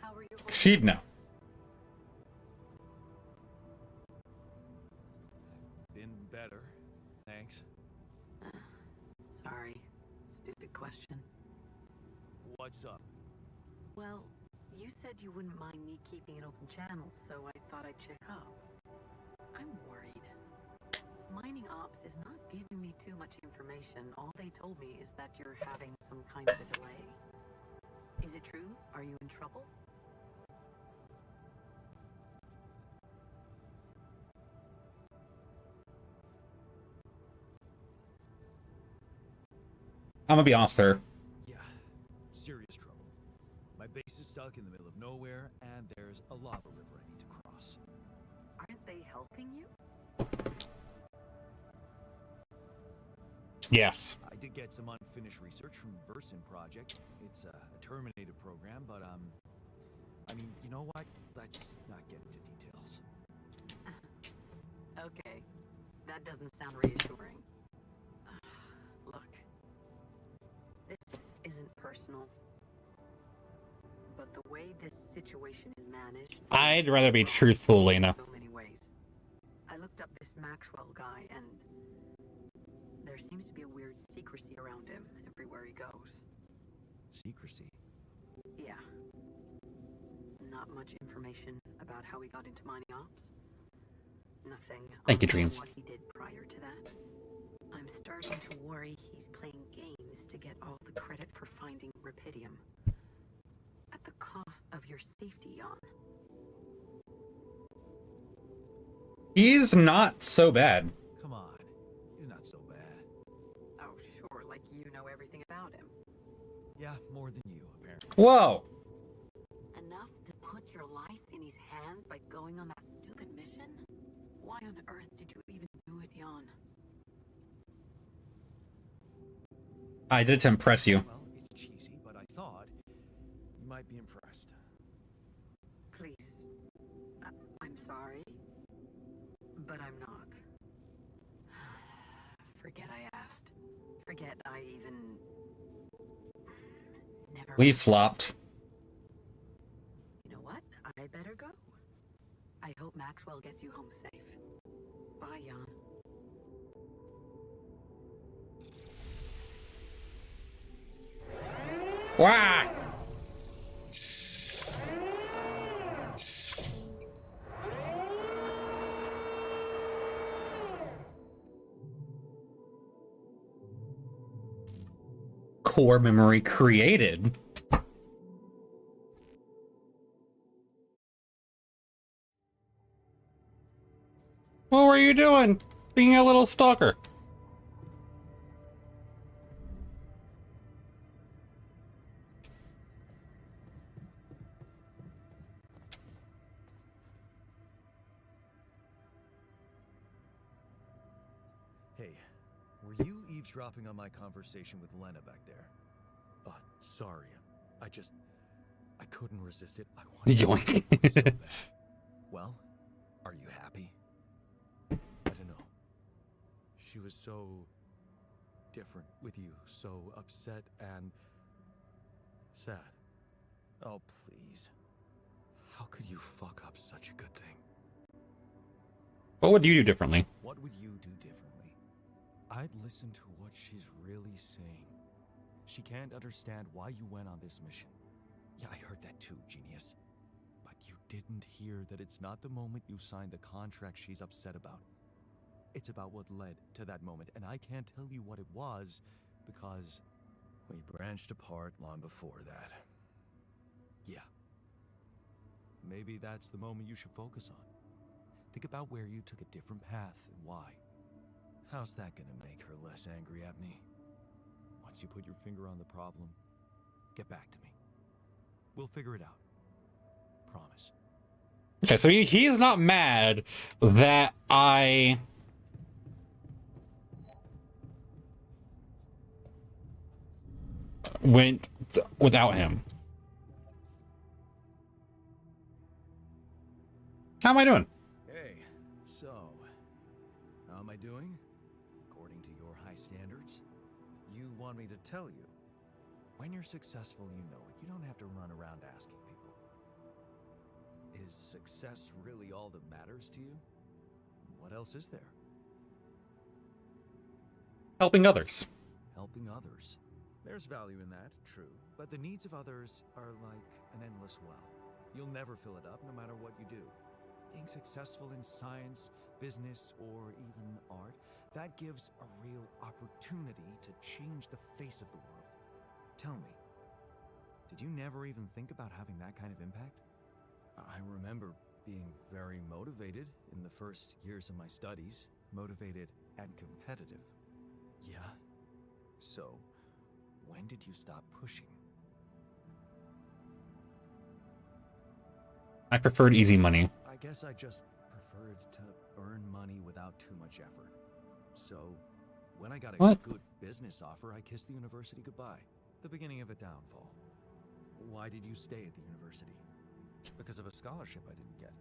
How are you? She'd know. Been better. Thanks. Sorry. Stupid question. What's up? Well, you said you wouldn't mind me keeping an open channel, so I thought I'd check up. I'm worried. Mining Ops is not giving me too much information. All they told me is that you're having some kind of a delay. Is it true? Are you in trouble? I'm gonna be honest with her. Yeah, serious trouble. My base is stuck in the middle of nowhere, and there's a lava river I need to cross. Aren't they helping you? Yes. I did get some unfinished research from the Versin project. It's a terminated program, but I mean, you know what? Let's not get into details. Okay, that doesn't sound reassuring. Look, this isn't personal, but the way this situation is managed... I'd rather be truthful, Lena. So many ways. I looked up this Maxwell guy, and there seems to be a weird secrecy around him everywhere he goes. Secrecy? Yeah. Not much information about how he got into mining ops. Nothing. Thank you, on Dream. What he did prior to that. I'm starting to worry he's playing games to get all the credit for finding Rapidium. At the cost of your safety, Jan. He's not so bad. Come on. He's not so bad. Oh, sure, like you know everything about him. Yeah, more than you, apparently. Whoa. Enough to put your life in his hands by going on that stupid mission? Why on earth did you even do it, Jan? I did it to impress you. Well, it's cheesy, but I thought you might be impressed. Please. I'm sorry. But I'm not. Forget I asked. Forget I even... Never... We flopped. You know what? I better go. I hope Maxwell gets you home safe. Bye, Jan. Wah! Core memory created. What were you doing? Being a little stalker. Hey, were you eavesdropping on my conversation with Lena back there? Sorry. I couldn't resist it. I wanted Yoink. to so bad. Well, are you happy? I don't know. She was so different with you, so upset and sad. Oh, please. How could you fuck up such a good thing? What would you do differently? What would you do differently? I'd listen to what she's really saying. She can't understand why you went on this mission. Yeah, I heard that too, genius. But you didn't hear that it's not the moment you signed the contract she's upset about. It's about what led to that moment, and I can't tell you what it was because we branched apart long before that. Yeah. Maybe that's the moment you should focus on. Think about where you took a different path and why. How's that gonna make her less angry at me? Once you put your finger on the problem, get back to me. We'll figure it out. Promise. Okay, so he's not mad that I went without him. How am I doing? Hey, so, how am I doing? According to your high standards? You want me to tell you? When you're successful, you know it. You don't have to run around asking people. Is success really all that matters to you? What else is there? Helping others. Helping others. There's value in that, true. But the needs of others are like an endless well. You'll never fill it up no matter what you do. Being successful in science, business, or even art, that gives a real opportunity to change the face of the world. Tell me, did you never even think about having that kind of impact? I remember being very motivated in the first years of my studies, motivated and competitive. Yeah. So, when did you stop pushing? I preferred easy money. I guess I just preferred to earn money without too much effort. So, when I got a good business offer, I kissed the university goodbye. The beginning of a downfall. Why did you stay at the university? Because of a scholarship I didn't get.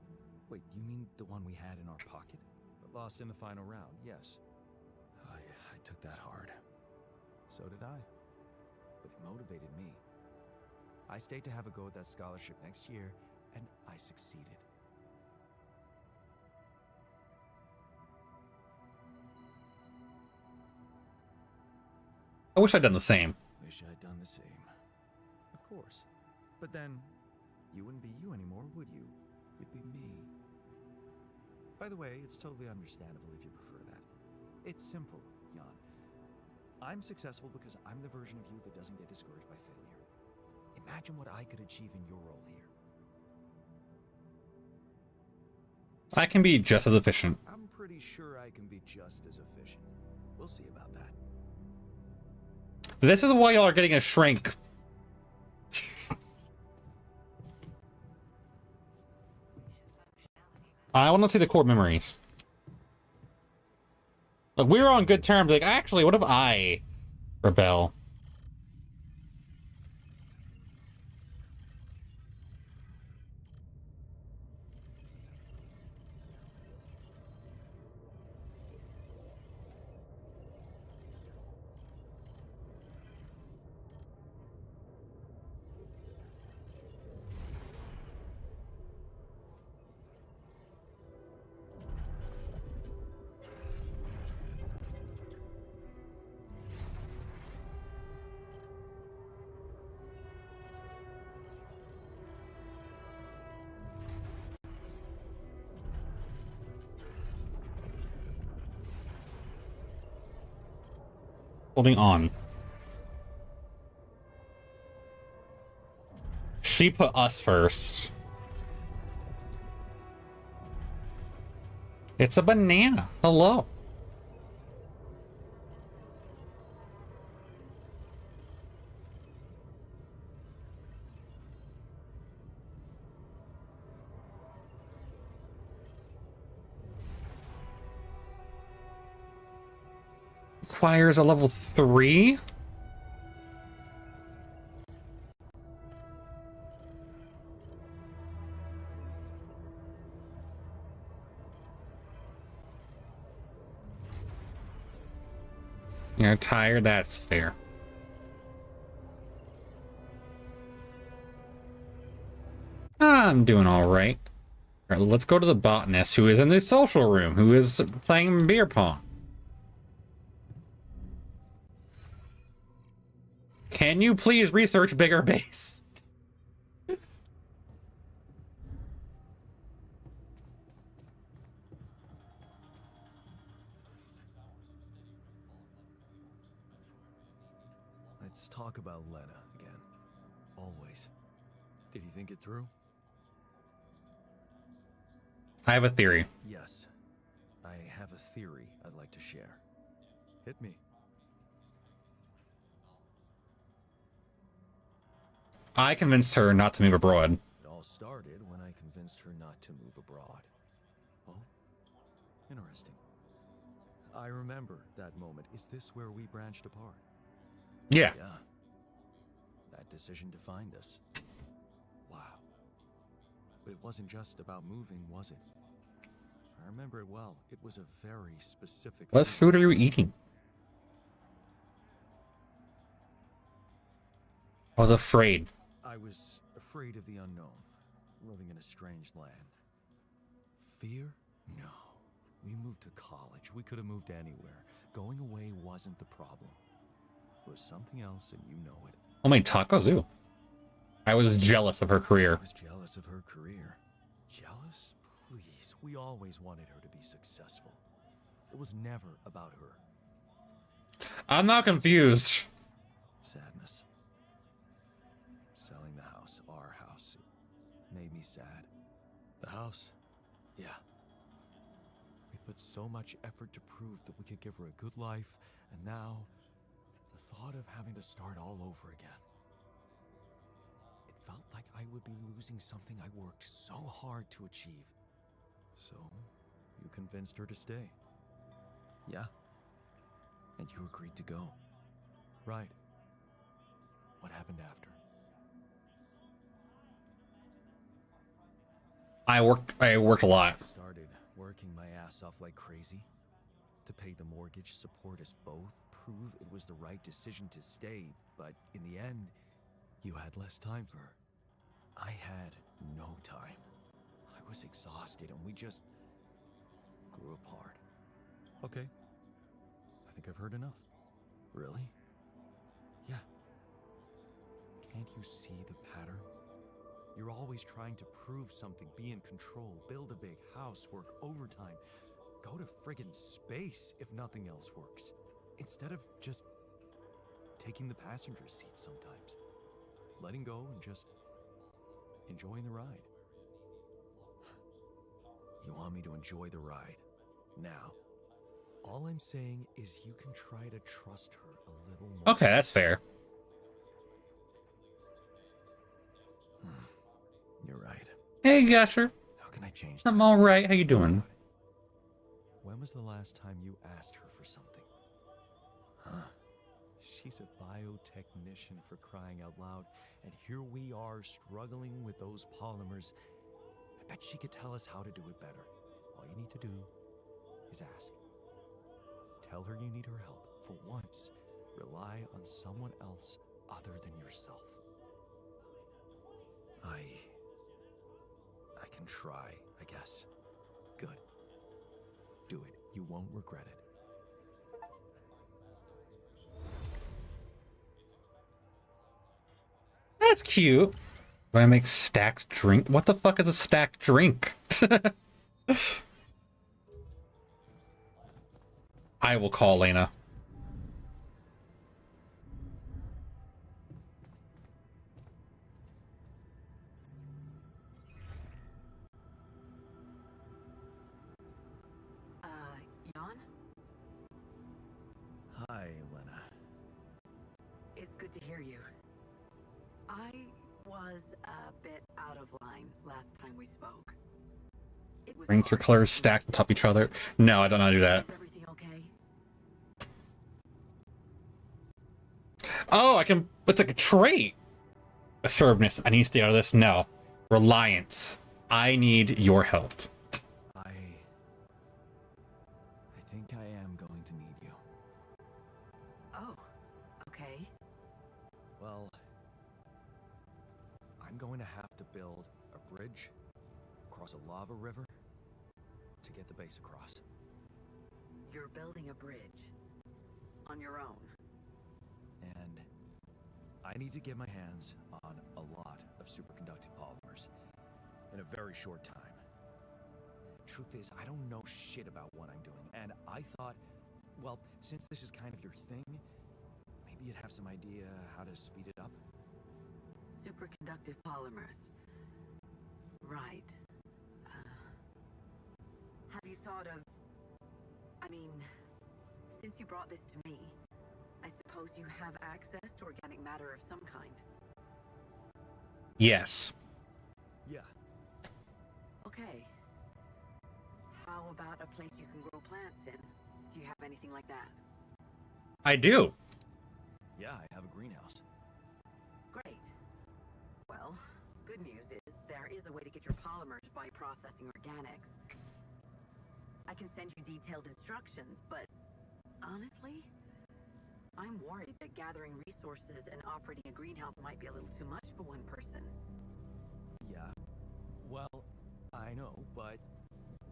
Wait, you mean the one we had in our pocket? But lost in the final round, yes. I took that hard. So did I. But it motivated me. I stayed to have a go at that scholarship next year, and I succeeded. I wish I'd done the same. Wish I'd done the same. Of course. But then, you wouldn't be you anymore, would you? You'd be me. By the way, it's totally understandable if you prefer that. It's simple, Jan. I'm successful because I'm the version of you that doesn't get discouraged by failure. Imagine what I could achieve in your role here. I can be just as efficient. I'm pretty sure I can be just as efficient. We'll see about that. This is why y'all are getting a shrink. I want to see the core memories. Like, we were on good terms. Like, actually, what if I rebel? Holding on. She put us first. It's a banana. Hello. Requires a level 3? You're tired? That's fair. I'm doing all right. All right, let's go to the botanist who is in the social room, who is playing beer pong. Can you please research bigger base? Let's talk about Lena again. Always. Did you think it through? I have a theory. Yes. I have a theory I'd like to share. Hit me. I convinced her not to move abroad. It all started when I convinced her not to move abroad. Oh, interesting. I remember that moment. Is this where we branched apart? Yeah. Yeah. That decision defined us. Wow. But it wasn't just about moving, was it? I remember it well. It was a very specific... What food are you eating? I was afraid. I was afraid of the unknown, living in a strange land. Fear? No. We moved to college. We could have moved anywhere. Going away wasn't the problem. It was something else, and you know it. Oh, my tacos, ooh. I was jealous of her career. I was jealous of her career. Jealous? Please. We always wanted her to be successful. It was never about her. I'm not confused. Sadness. Selling the house, our house, it made me sad. The house? Yeah. We put so much effort to prove that we could give her a good life, and now, the thought of having to start all over again. It felt like I would be losing something I worked so hard to achieve. So, you convinced her to stay. Yeah. And you agreed to go. Right. What happened after? I worked a lot. I started working my ass off like crazy to pay the mortgage, support us both, prove it was the right decision to stay, but in the end, you had less time for her. I had no time. I was exhausted and we just grew apart. Okay. I think I've heard enough. Really? Yeah. Can't you see the pattern? You're always trying to prove something, be in control, build a big house, work overtime, go to friggin' space if nothing else works, instead of just taking the passenger seat sometimes, letting go and just enjoying the ride. You want me to enjoy the ride now? All I'm saying is you can try to trust her a little more. Okay, that's fair. You're right. Hey, Gusher. How can I change I'm that? all right. How you doing? When was the last time you asked her for something? Huh? She's a biotechnician, for crying out loud, and here we are struggling with those polymers. I bet she could tell us how to do it better. All you need to do is ask. Tell her you need her help. For once, rely on someone else other than yourself. I can try, I guess. Good. Do it. You won't regret it. That's cute. Do I make stacked drink? What the fuck is a stacked drink? I will call Lena. Jan? Hi, Lena. It's good to hear you. I was a bit out of line last time we spoke. It was Rings or hard. colors stacked on top of each other. No, I don't know how to do that. Is everything okay? Oh, I can. It's like a trait. Assertiveness. I need to stay out of this. No. Reliance. I need your help. I think I am going to need you. Oh, okay. Well, I'm going to have to build a bridge across a lava river to get the base across. You're building a bridge. On your own. And I need to get my hands on a lot of superconducting polymers in a very short time. Truth is, I don't know shit about what I'm doing, and I thought, well, since this is kind of your thing, maybe you'd have some idea how to speed it up. Superconductive polymers. Right. Have you thought of... I mean, since you brought this to me, I suppose you have access to organic matter of some kind. Yes. Yeah. Okay. How about a place you can grow plants in? Do you have anything like that? I do. Yeah, I have a greenhouse. Great. Well, good news is there is a way to get your polymers by processing organics. I can send you detailed instructions, but honestly, I'm worried that gathering resources and operating a greenhouse might be a little too much for one person. Yeah. Well, I know, but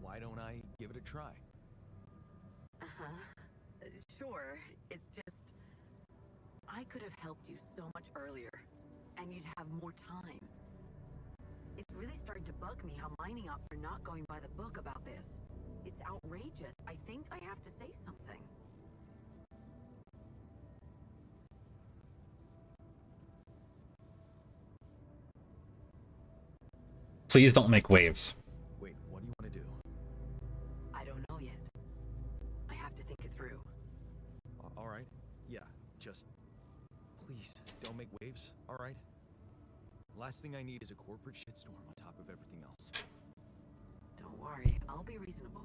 why don't I give it a try? Sure. It's just... I could have helped you so much earlier, and you'd have more time. It's really starting to bug me how mining ops are not going by the book about this. It's outrageous. I think I have to say something. Please don't make waves. Wait, what do you want to do? I don't know yet. I have to think it through. All right. Yeah, just please don't make waves, all right? Last thing I need is a corporate shitstorm on top of everything else. Don't worry, I'll be reasonable.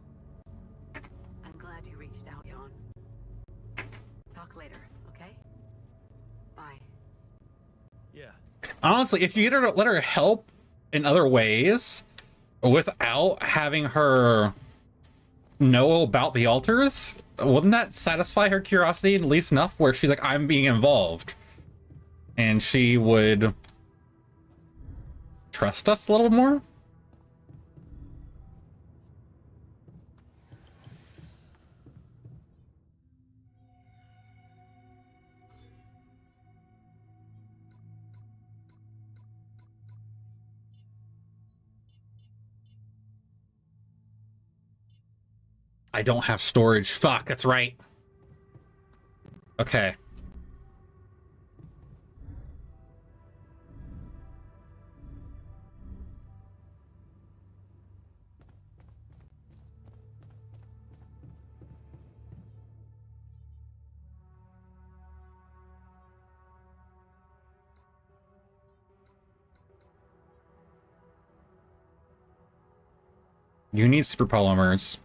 I'm glad you reached out, Jan. Talk later, okay? Bye. Yeah. Honestly, if you let her help in other ways without having her know about the altars, wouldn't that satisfy her curiosity at least enough where she's like, I'm being involved? And she would trust us a little more? I don't have storage. Fuck, that's right. Okay. You need super polymers.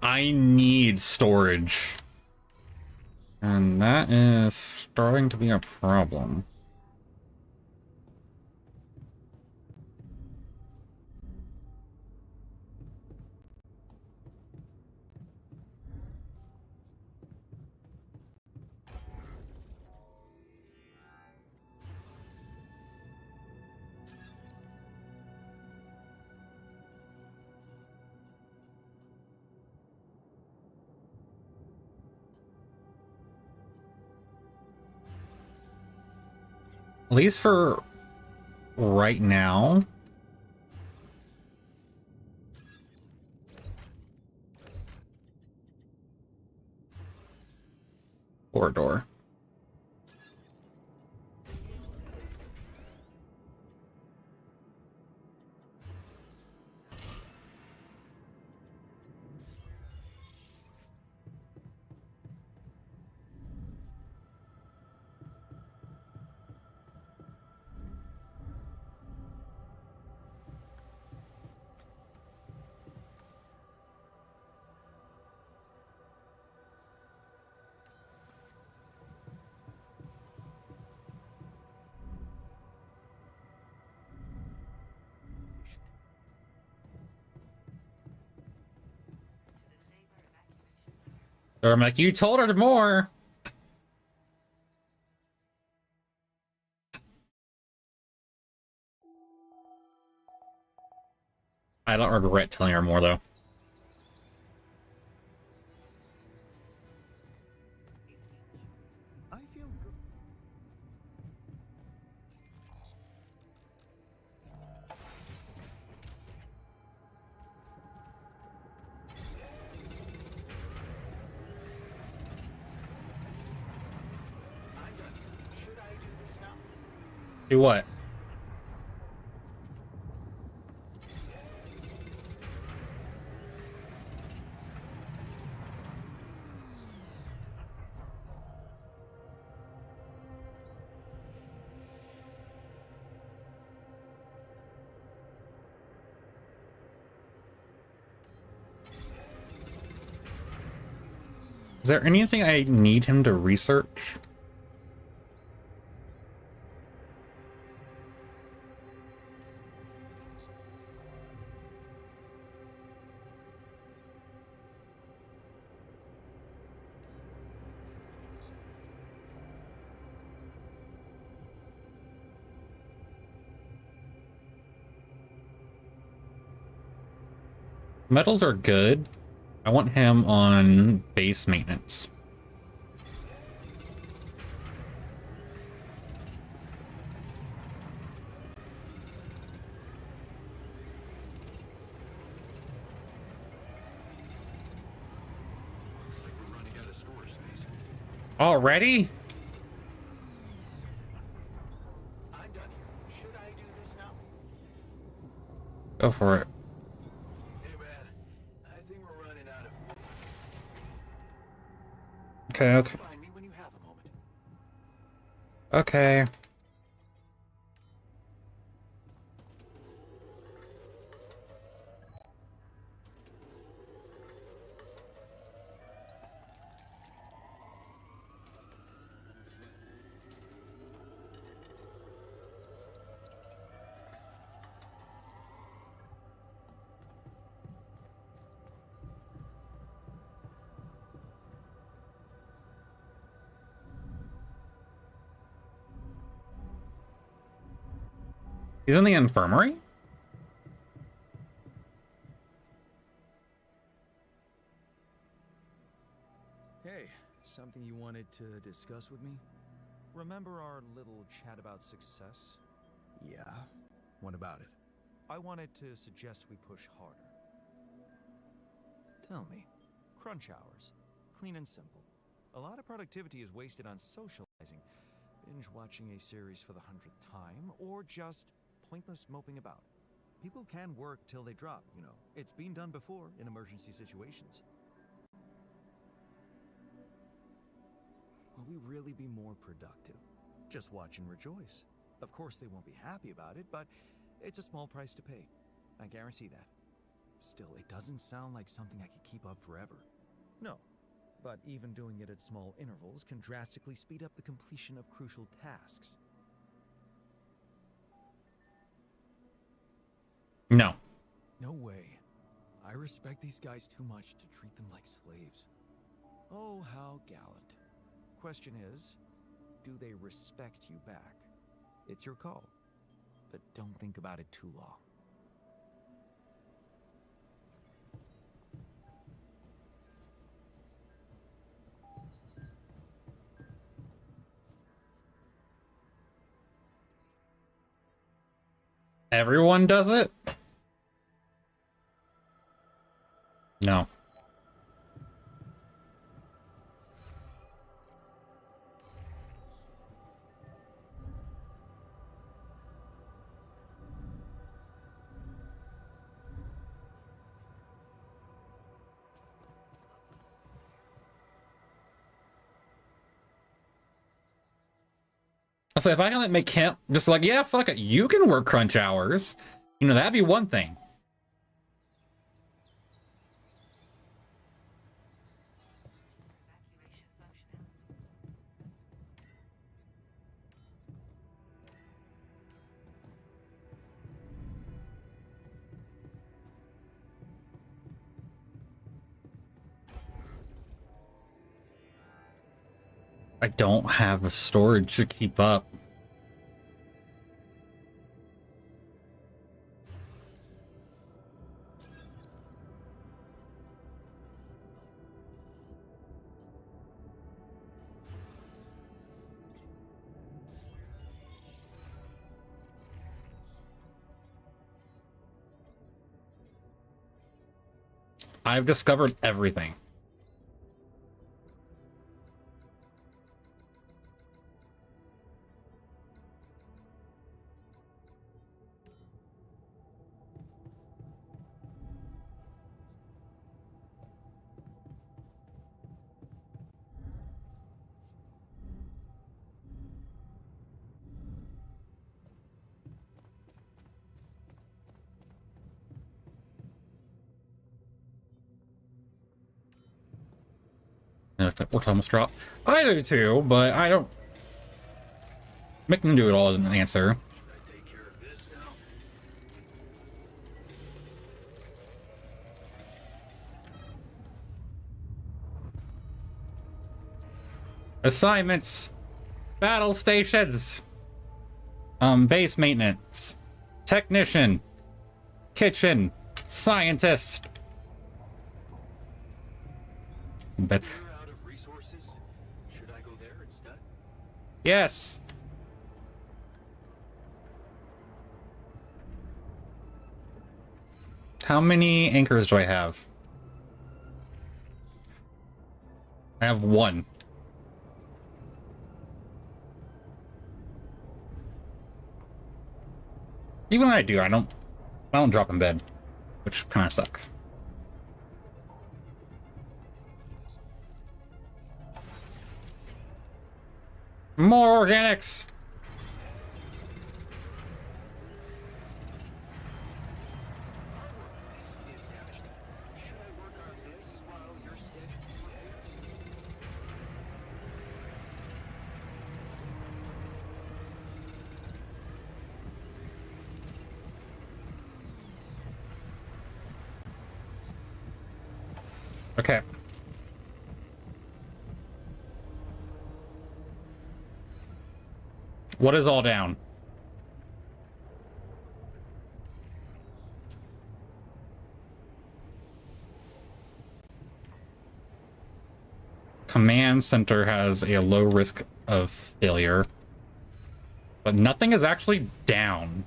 I need storage. And that is starting to be a problem. At least for right now. Corridor. Or I'm like, you told her more. I don't regret telling her more, though. I feel good. Should I do this now? Do what? Is there anything I need him to research? Metals are good. I want him on base maintenance. Looks like we're running out of storage space. Already? I'm done here. Should I do this now? Go for it. Hey man, I think we're running out of. Okay, okay. Find me when you have a moment. Okay. He's in the infirmary? Hey, something you wanted to discuss with me? Remember our little chat about success? Yeah. What about it? I wanted to suggest we push harder. Tell me, crunch hours, clean and simple. A lot of productivity is wasted on socializing, binge watching a series for the 100th time, or just pointless moping about. People can work till they drop, you know. It's been done before in emergency situations. Will we really be more productive? Just watch and rejoice. Of course they won't be happy about it, but it's a small price to pay. I guarantee that. Still, it doesn't sound like something I could keep up forever. No, but even doing it at small intervals can drastically speed up the completion of crucial tasks. No. No way. I respect these guys too much to treat them like slaves. Oh, how gallant. Question is, do they respect you back? It's your call. But don't think about it too long. Everyone does it? No. So if I can like make him just like, yeah, fuck it, you can work crunch hours. You know, that'd be one thing. I don't have the storage to keep up. I've discovered everything. What almost drop. I do too, but I don't. Making them do it all isn't the answer. Assignments, battle stations, base maintenance, technician, kitchen, scientist. But We're out of resources. Should I go there instead? yes. How many anchors do I have? I have one. Even when I do, I don't drop in bed, which kind of sucks. More organics. Okay. What is all down? Command center has a low risk of failure, but nothing is actually down.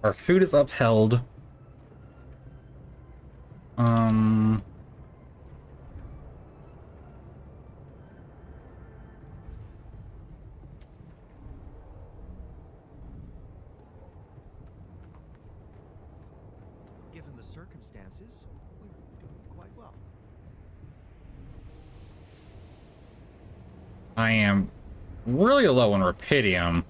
Our food is upheld. Given the circumstances, we're doing quite well. I am really low on Rapidium.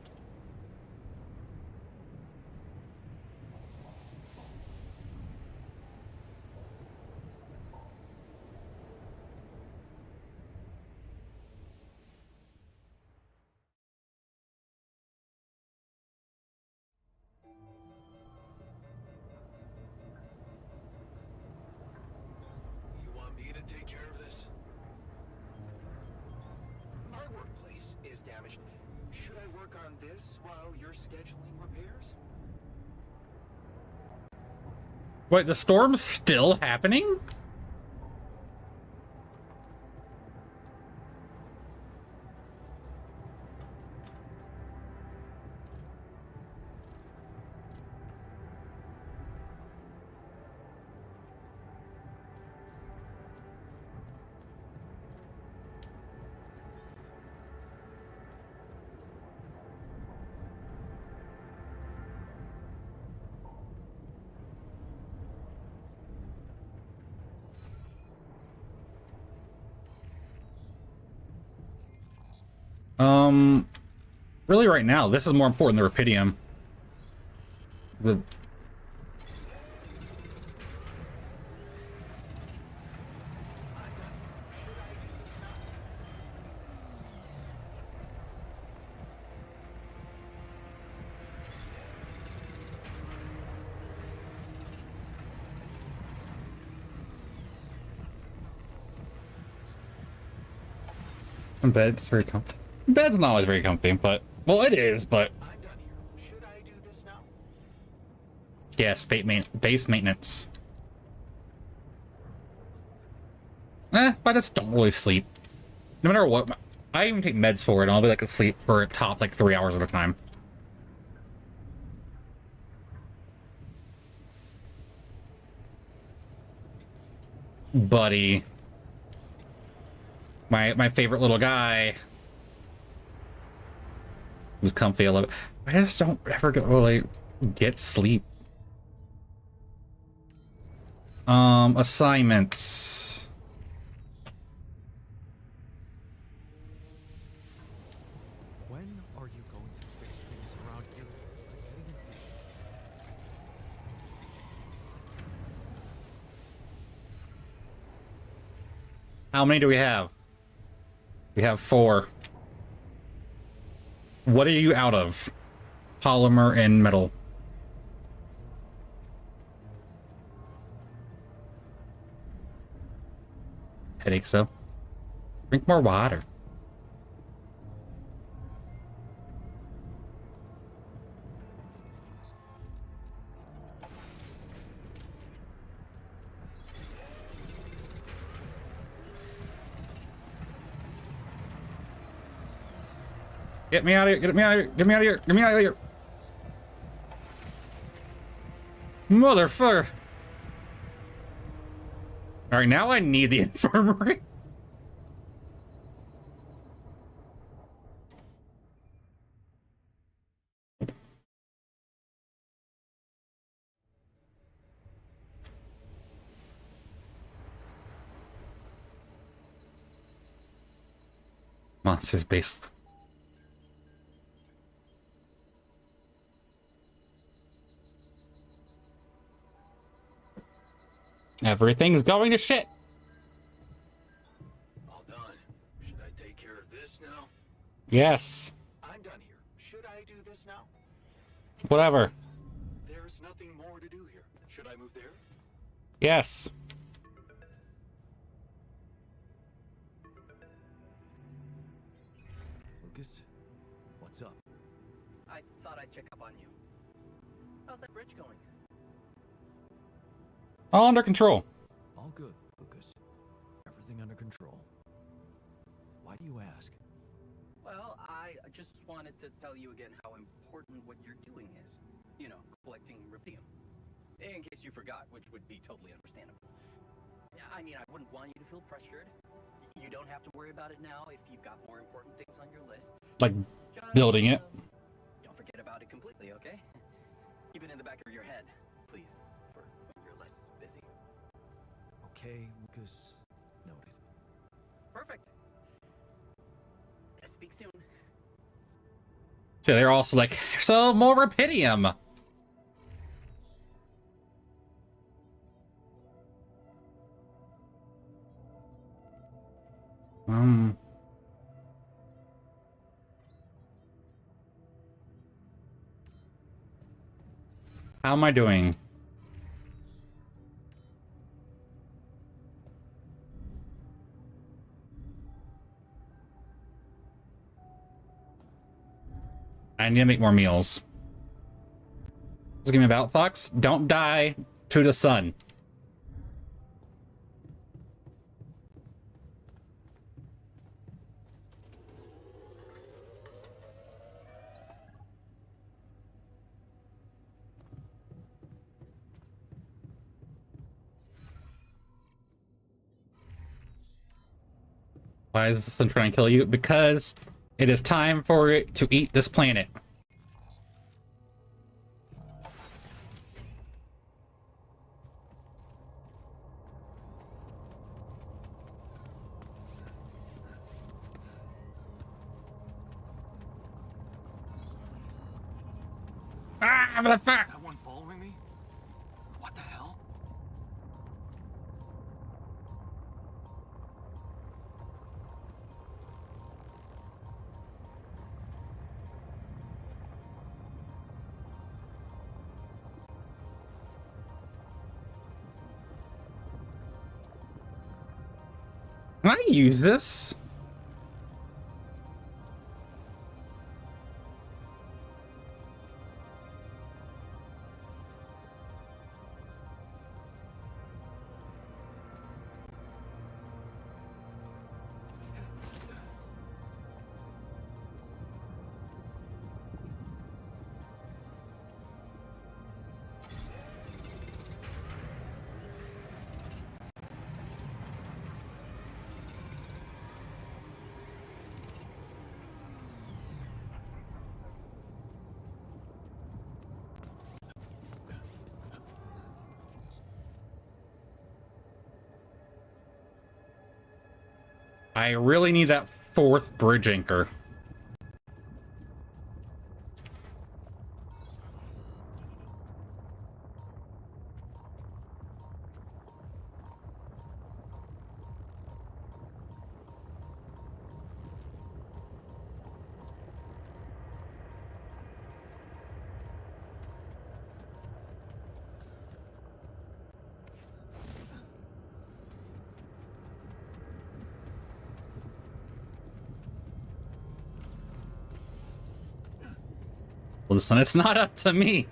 You want me to take care of this? My workplace is damaged. Should I work on this while you're scheduling repairs? Wait, the storm's still happening? Really right now, this is more important than Rapidium. The in bed. It's very comfy. Bed's not always very comfy, but well, it is. But I'm done here. Should I do this now? yes, base maintenance. But I just don't really sleep. No matter what, I even take meds for it, and I'll be like asleep for a top like 3 hours at a time. Buddy. My favorite little guy. Who's comfy, I love it. I just don't ever really get sleep. Assignments. When are you going to fix things around here? How many do we have? We have 4. What are you out of? Polymer and metal. Headaches though. Drink more water. Get me out of here! Get me out of here! Get me out of here! Get me out of here! Motherfucker! Alright, now I need the infirmary. Monsters based. Everything's going to shit. All done. Should I take care of this now? Yes. I'm done here. Should I do this now? Whatever. There's nothing more to do here. Should I move there? Yes. Lucas, what's up? I thought I'd check up on you. How's that bridge going? All under control. All good, Lucas. Everything under control. Why do you ask? Well, I just wanted to tell you again how important what you're doing is. You know, collecting rubidium. In case you forgot, which would be totally understandable. I mean, I wouldn't want you to feel pressured. You don't have to worry about it now if you've got more important things on your list. Like Just, building it. Don't forget about it completely, okay? Keep it in the back of your head, please, for when you're less busy. Okay, Lucas. Noted. Perfect. Speak soon. So they're also like, so more rubidium. How am I doing? I need to make more meals. Just give me about Fox. Don't die to the sun. Why is the sun trying to kill you? Because it is time for it to eat this planet. Ah, I'm gonna fire. Is that one following me? What the hell? Can I use this? I really need that 4th bridge anchor. Listen, it's not up to me.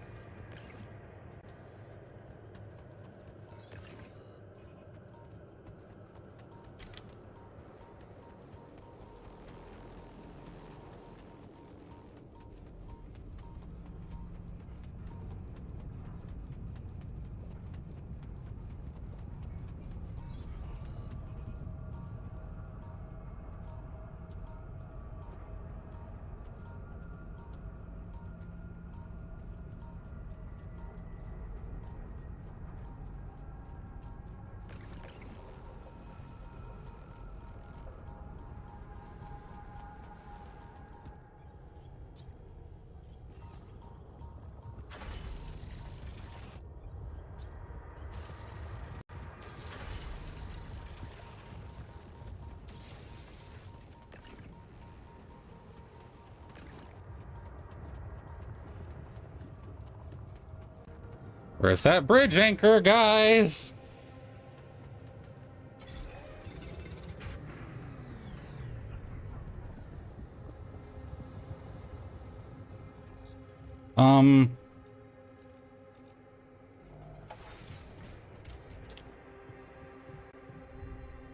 Where's that bridge anchor, guys?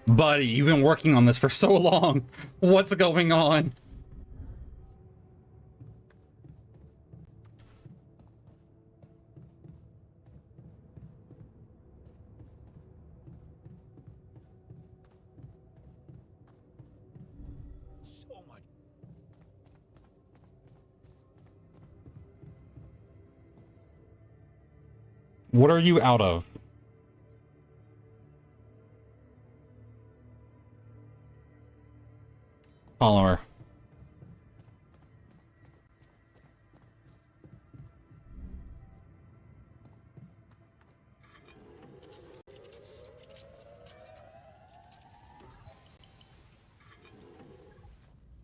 Buddy, you've been working on this for so long. What's going on? What are you out of? Polymer.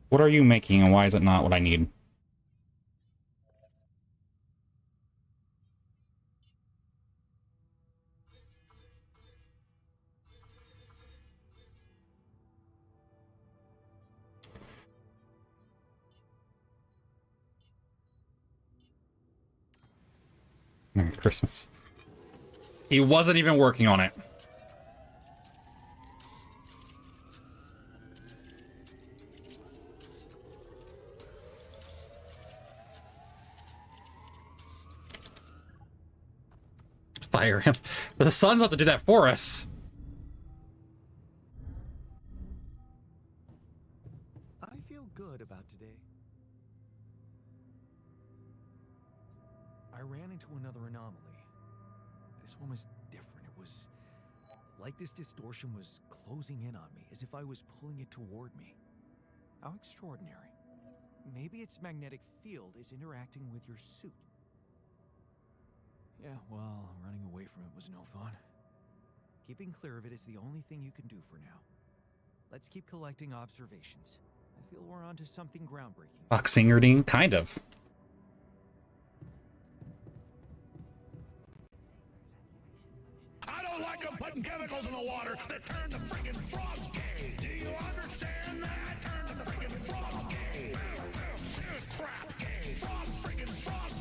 What are you making and why is it not what I need? Merry Christmas. He wasn't even working on it. Fire him. The sun's have to do that for us. I feel good about today. I ran into another anomaly. This one was different. It was like this distortion was closing in on me, as if I was pulling it toward me. How extraordinary. Maybe its magnetic field is interacting with your suit. Yeah, well, running away from it was no fun. Keeping clear of it is the only thing you can do for now. Let's keep collecting observations. I feel we're onto something groundbreaking. Oxingerding? Kind of. I don't like them putting chemicals in the water that turn the friggin' frogs gay. Do you understand that? Turn the friggin' frogs gay. Serious crap gay. Frog friggin' frogs.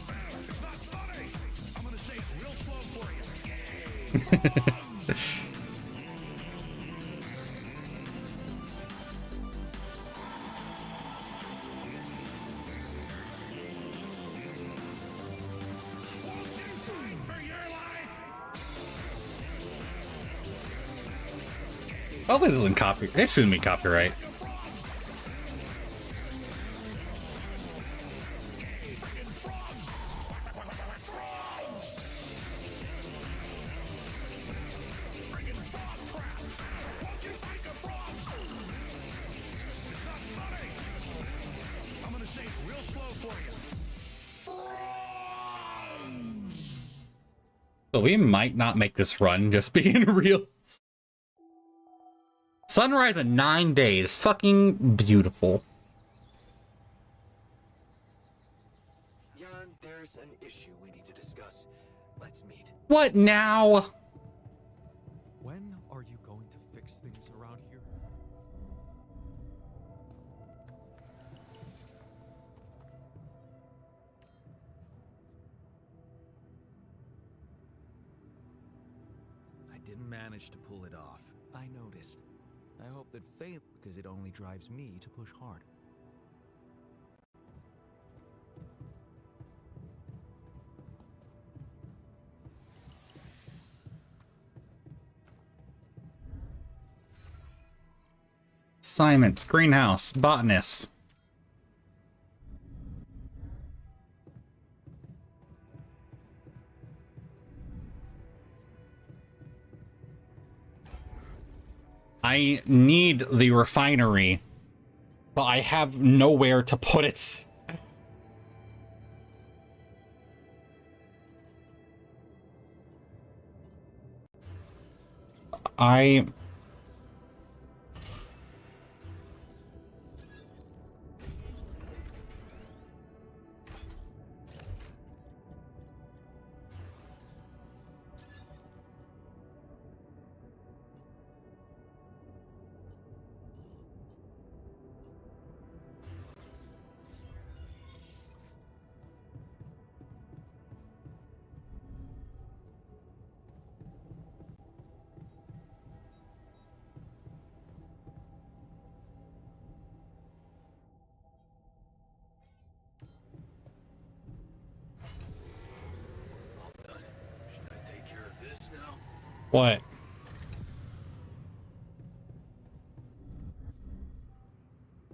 It's not funny. I'm gonna say it real slow for you. Gay. Hopefully this isn't copy. It shouldn't be copyright. So we might not make this run, just being real. Sunrise in 9 days. Fucking beautiful. Jan, there's an issue we need to discuss. Let's meet. What now? When are you going to fix things around here? I didn't manage to pull it off. I noticed. I hope that failed because it only drives me to push hard. Assignments, greenhouse, botanist. I need the refinery, but I have nowhere to put it. I... What?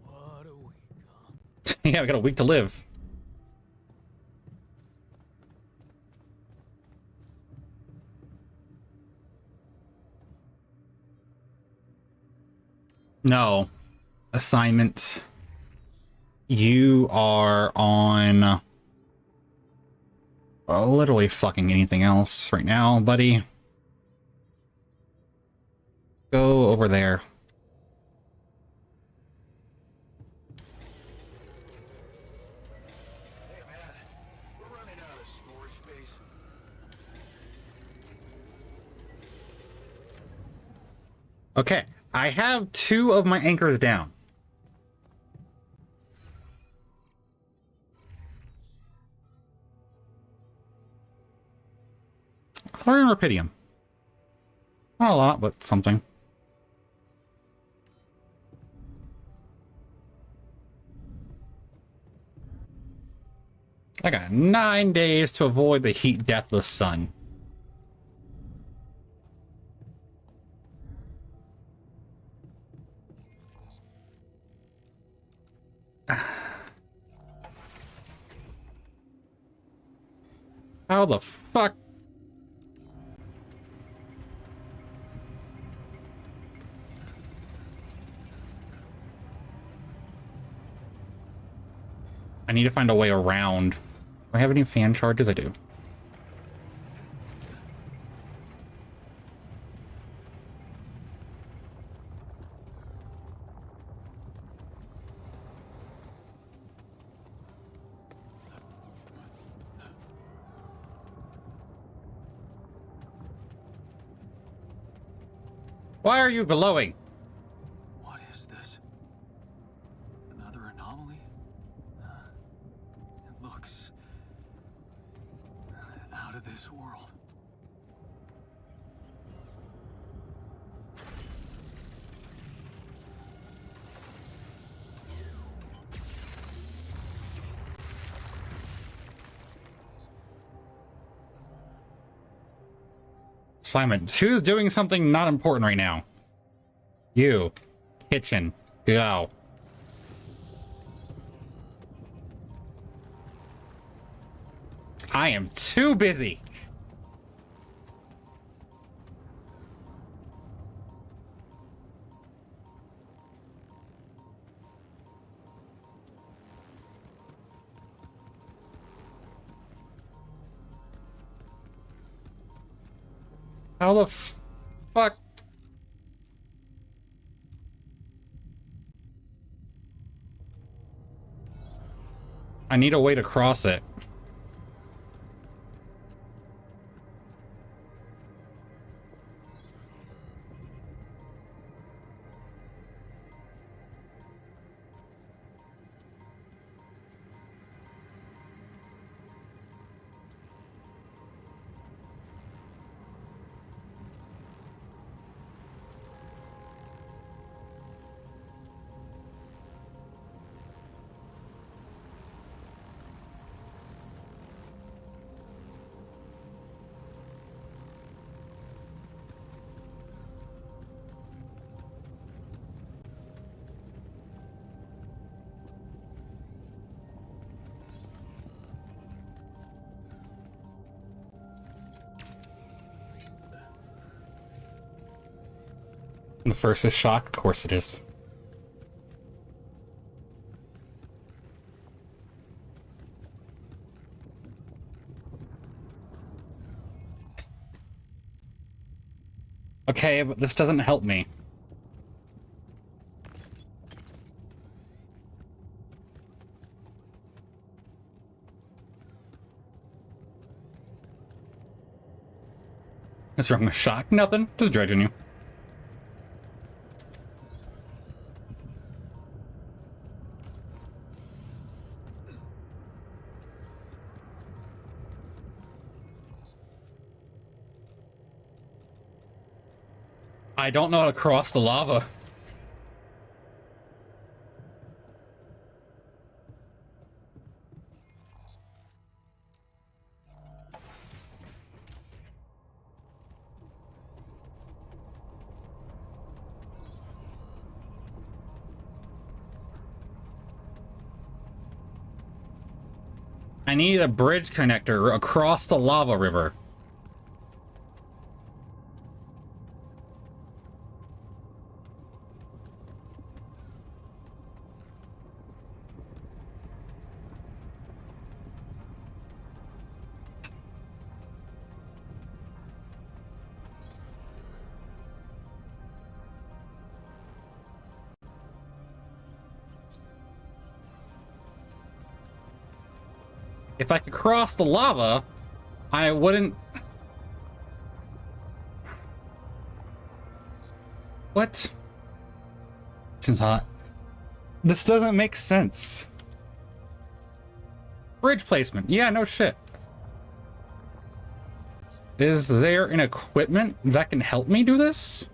What a week, huh? Yeah, we got a week to live. No. Assignment. You are on literally fucking anything else right now, buddy. Go over there. Hey man, we're running out of storage space. Okay, I have 2 of my anchors down. Thorium or Rupidium? Not a lot, but something. I got 9 days to avoid the heat deathless sun. How the fuck? I need to find a way around. Do I have any fan charges? I do. Why are you glowing? What is this? Another anomaly? It looks out of this world. Simon, who's doing something not important right now? You. Kitchen. Go. I am too busy. How the fuck? I need a way to cross it. The first is shock, of course it is. Okay, but this doesn't help me. What's wrong with shock? Nothing. Just dredging you. I don't know how to cross the lava. I need a bridge connector across the lava river. If I could cross the lava, I wouldn't... What? Seems hot. This doesn't make sense. Bridge placement. Yeah, no shit. Is there an equipment that can help me do this?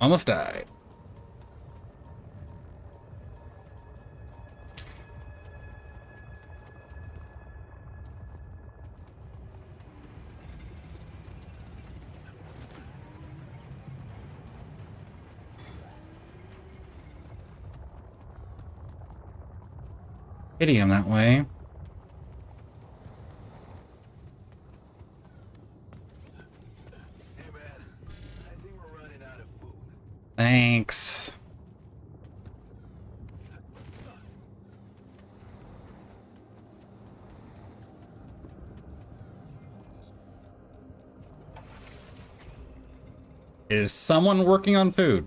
Almost died. Hitting him that way. Thanks. Is someone working on food?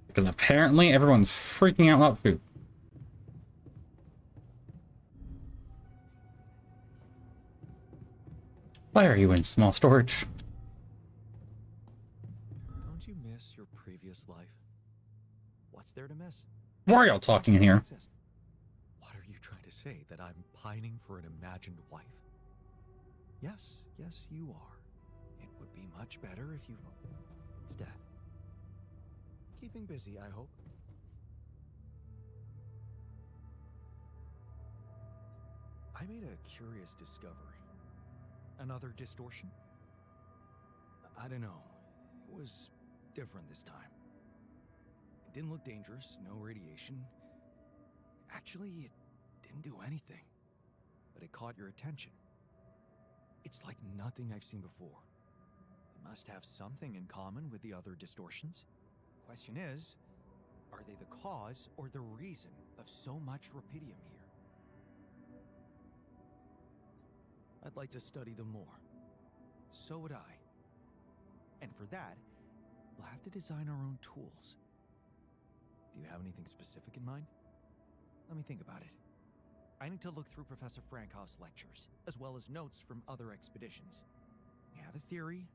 Because apparently everyone's freaking out about food. Why are you in small storage? Don't you miss your previous life? What's there to miss? Why are y'all talking in here? What are you trying to say? That I'm pining for an imagined wife? Yes, yes, you are. It would be much better if you... It's Dad. Keeping busy, I hope. I made a curious discovery. Another distortion? I don't know. It was different this time. It didn't look dangerous, no radiation. Actually, it didn't do anything. But it caught your attention. It's like nothing I've seen before. It must have something in common with the other distortions. Question is, are they the cause or the reason of so much rupidium here? I'd like to study them more. So would I. And for that, we'll have to design our own tools. Do you have anything specific in mind? Let me think about it. I need to look through Professor Frankov's lectures, as well as notes from other expeditions. We have a theory.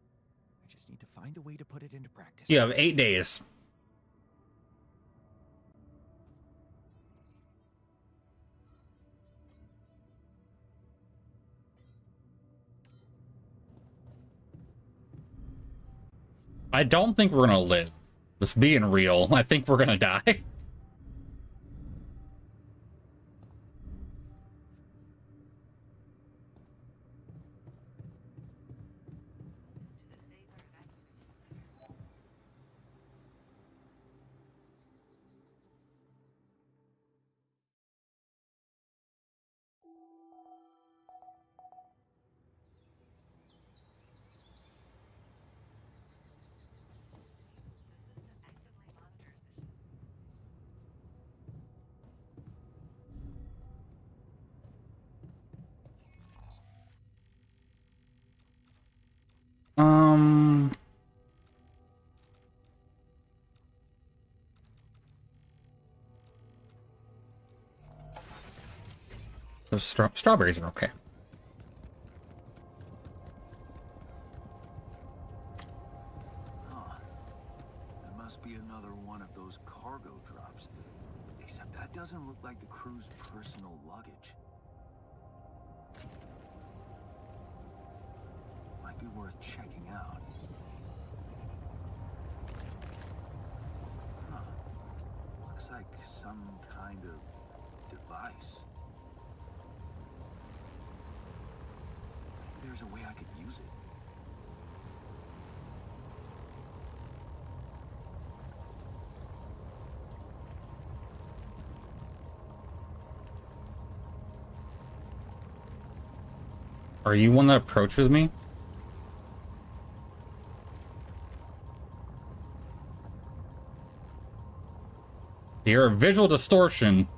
I just need to find a way to put it into practice. You have 8 days. I don't think we're gonna live. Just being real, I think we're gonna die. Those strawberries are okay. Huh. There must be another one of those cargo drops. Except that doesn't look like the crew's personal luggage. Might be worth checking out. Huh. Looks like some kind of device. There's a way I could use it. Are you one that approaches me? You're a visual distortion.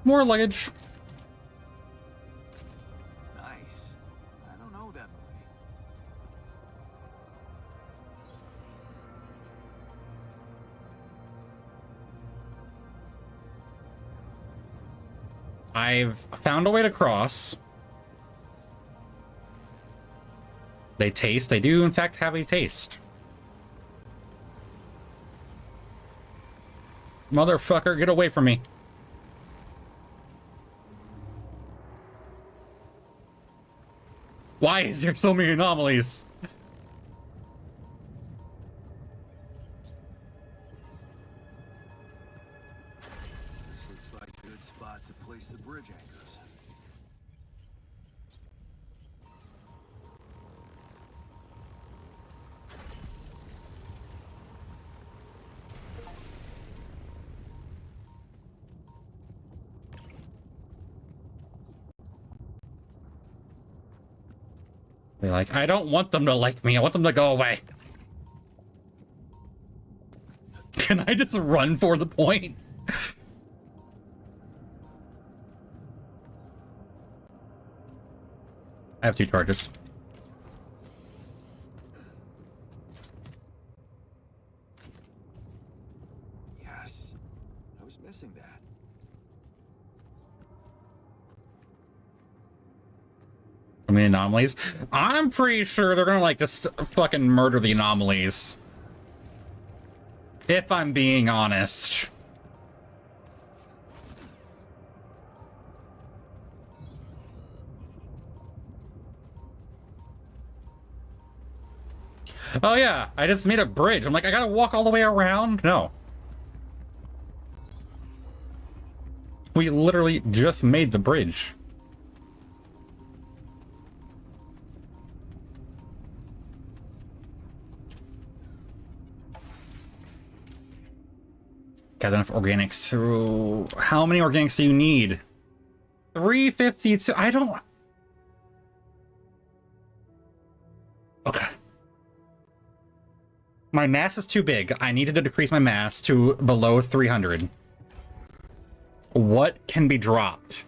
More luggage. Nice. I don't know that movie. I've found a way to cross. They taste. They do, in fact, have a taste. Motherfucker, get away from me. Why is there so many anomalies? This looks like a good spot to place the bridge anchors. They're like, I don't want them to like me. I want them to go away. Can I just run for the point? I have 2 charges. Yes. I was missing that. I mean, anomalies. I'm pretty sure they're gonna like just fucking murder the anomalies. If I'm being honest. Oh yeah, I just made a bridge. I'm like, I gotta walk all the way around? No. We literally just made the bridge. Got enough organics through... How many organics do you need? 352. I don't... Okay. My mass is too big. I needed to decrease my mass to below 300. What can be dropped?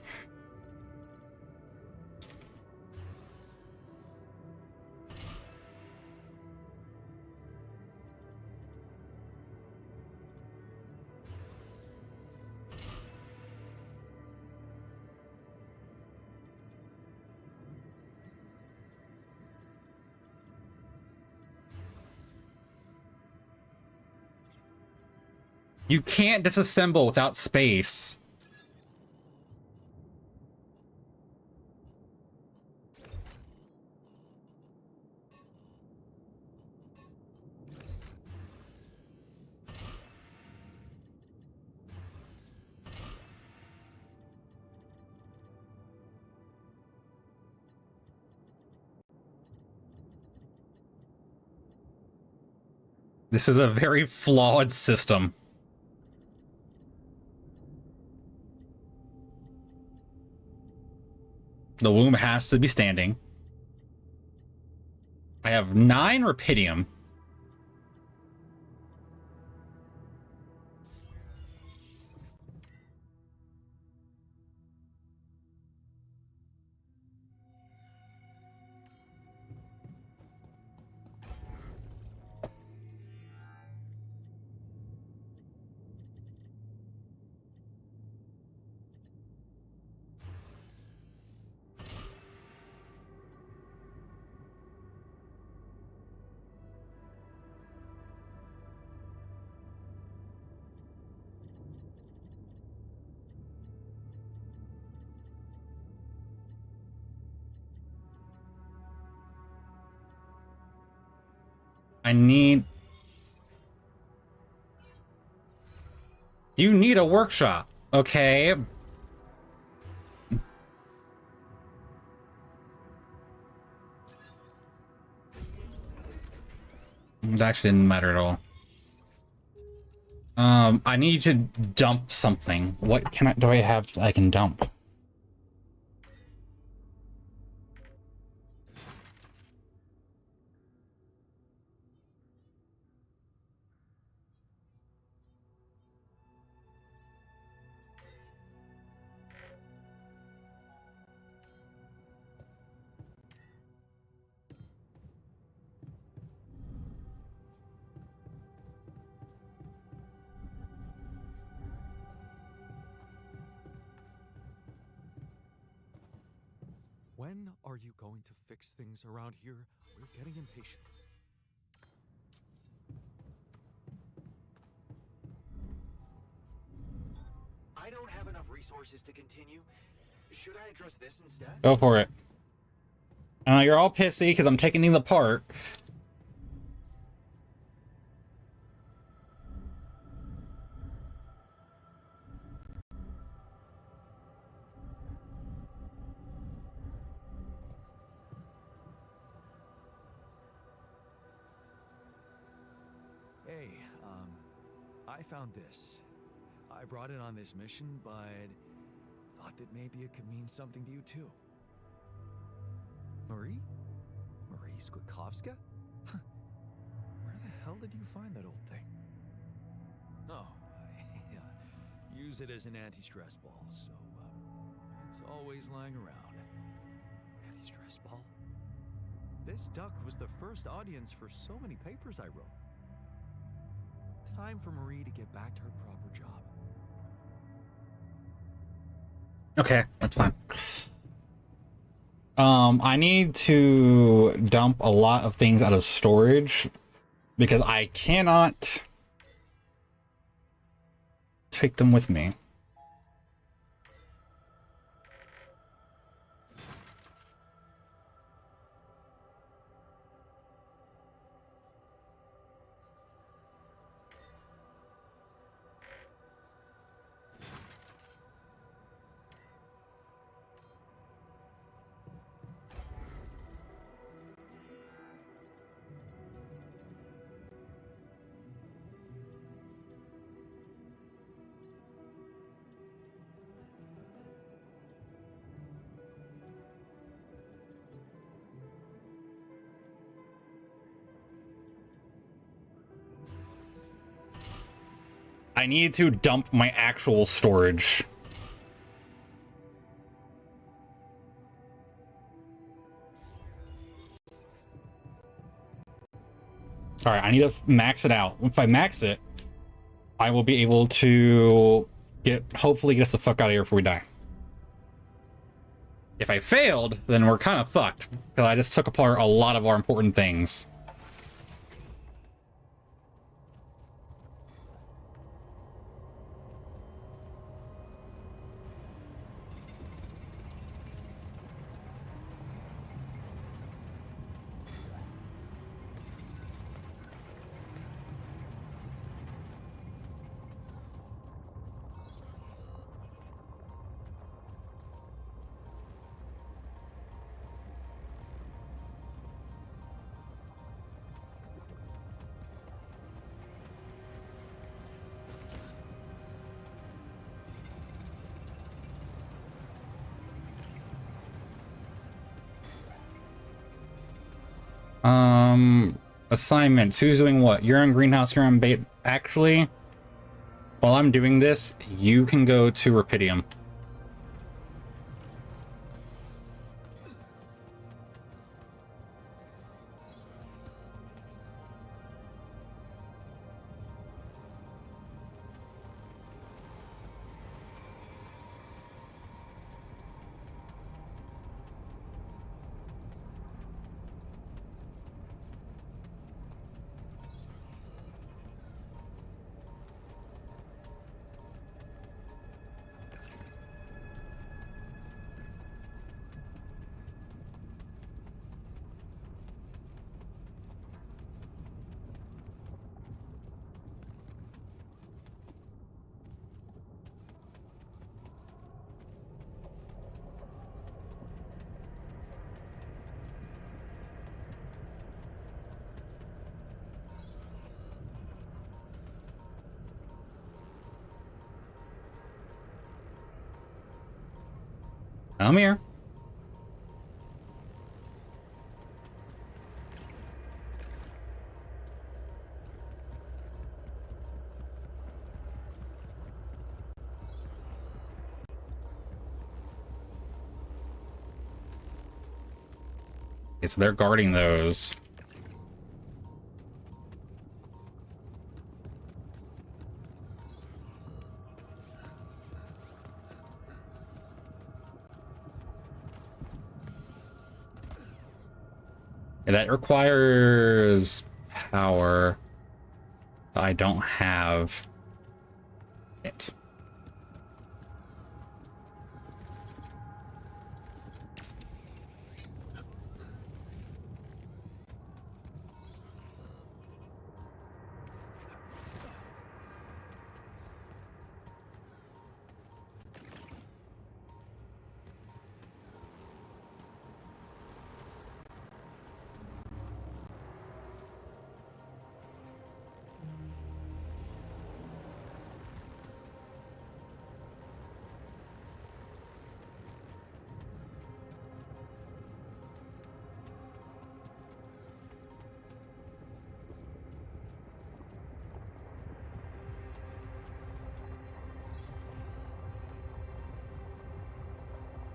You can't disassemble without space. This is a very flawed system. The womb has to be standing. I have 9 Rapidium. I need... You need a workshop, okay? That actually didn't matter at all. I need to dump something. What do I have I can dump? When are you going to fix things around here? We're getting impatient. I don't have enough resources to continue. Should I address this instead? Go for it. You're all pissy because I'm taking things apart. Hey, I found this. I brought it on this mission, but thought that maybe it could mean something to you too. Marie? Marie Skwitkowska? Where the hell did you find that old thing? Oh, I use it as an anti-stress ball, so it's always lying around. Anti-stress ball? This duck was the first audience for so many papers I wrote. Time for Marie to get back to her proper job. Okay, that's fine. I need to dump a lot of things out of storage because I cannot take them with me. I need to dump my actual storage. Alright, I need to max it out. If I max it, I will be able to hopefully get us the fuck out of here before we die. If I failed, then we're kind of fucked, because I just took apart a lot of our important things. Assignments. Who's doing what? You're on greenhouse, you're on bait. Actually, while I'm doing this, you can go to Rapidium. I'm here. Okay, so they're guarding those. That requires power. I don't have it.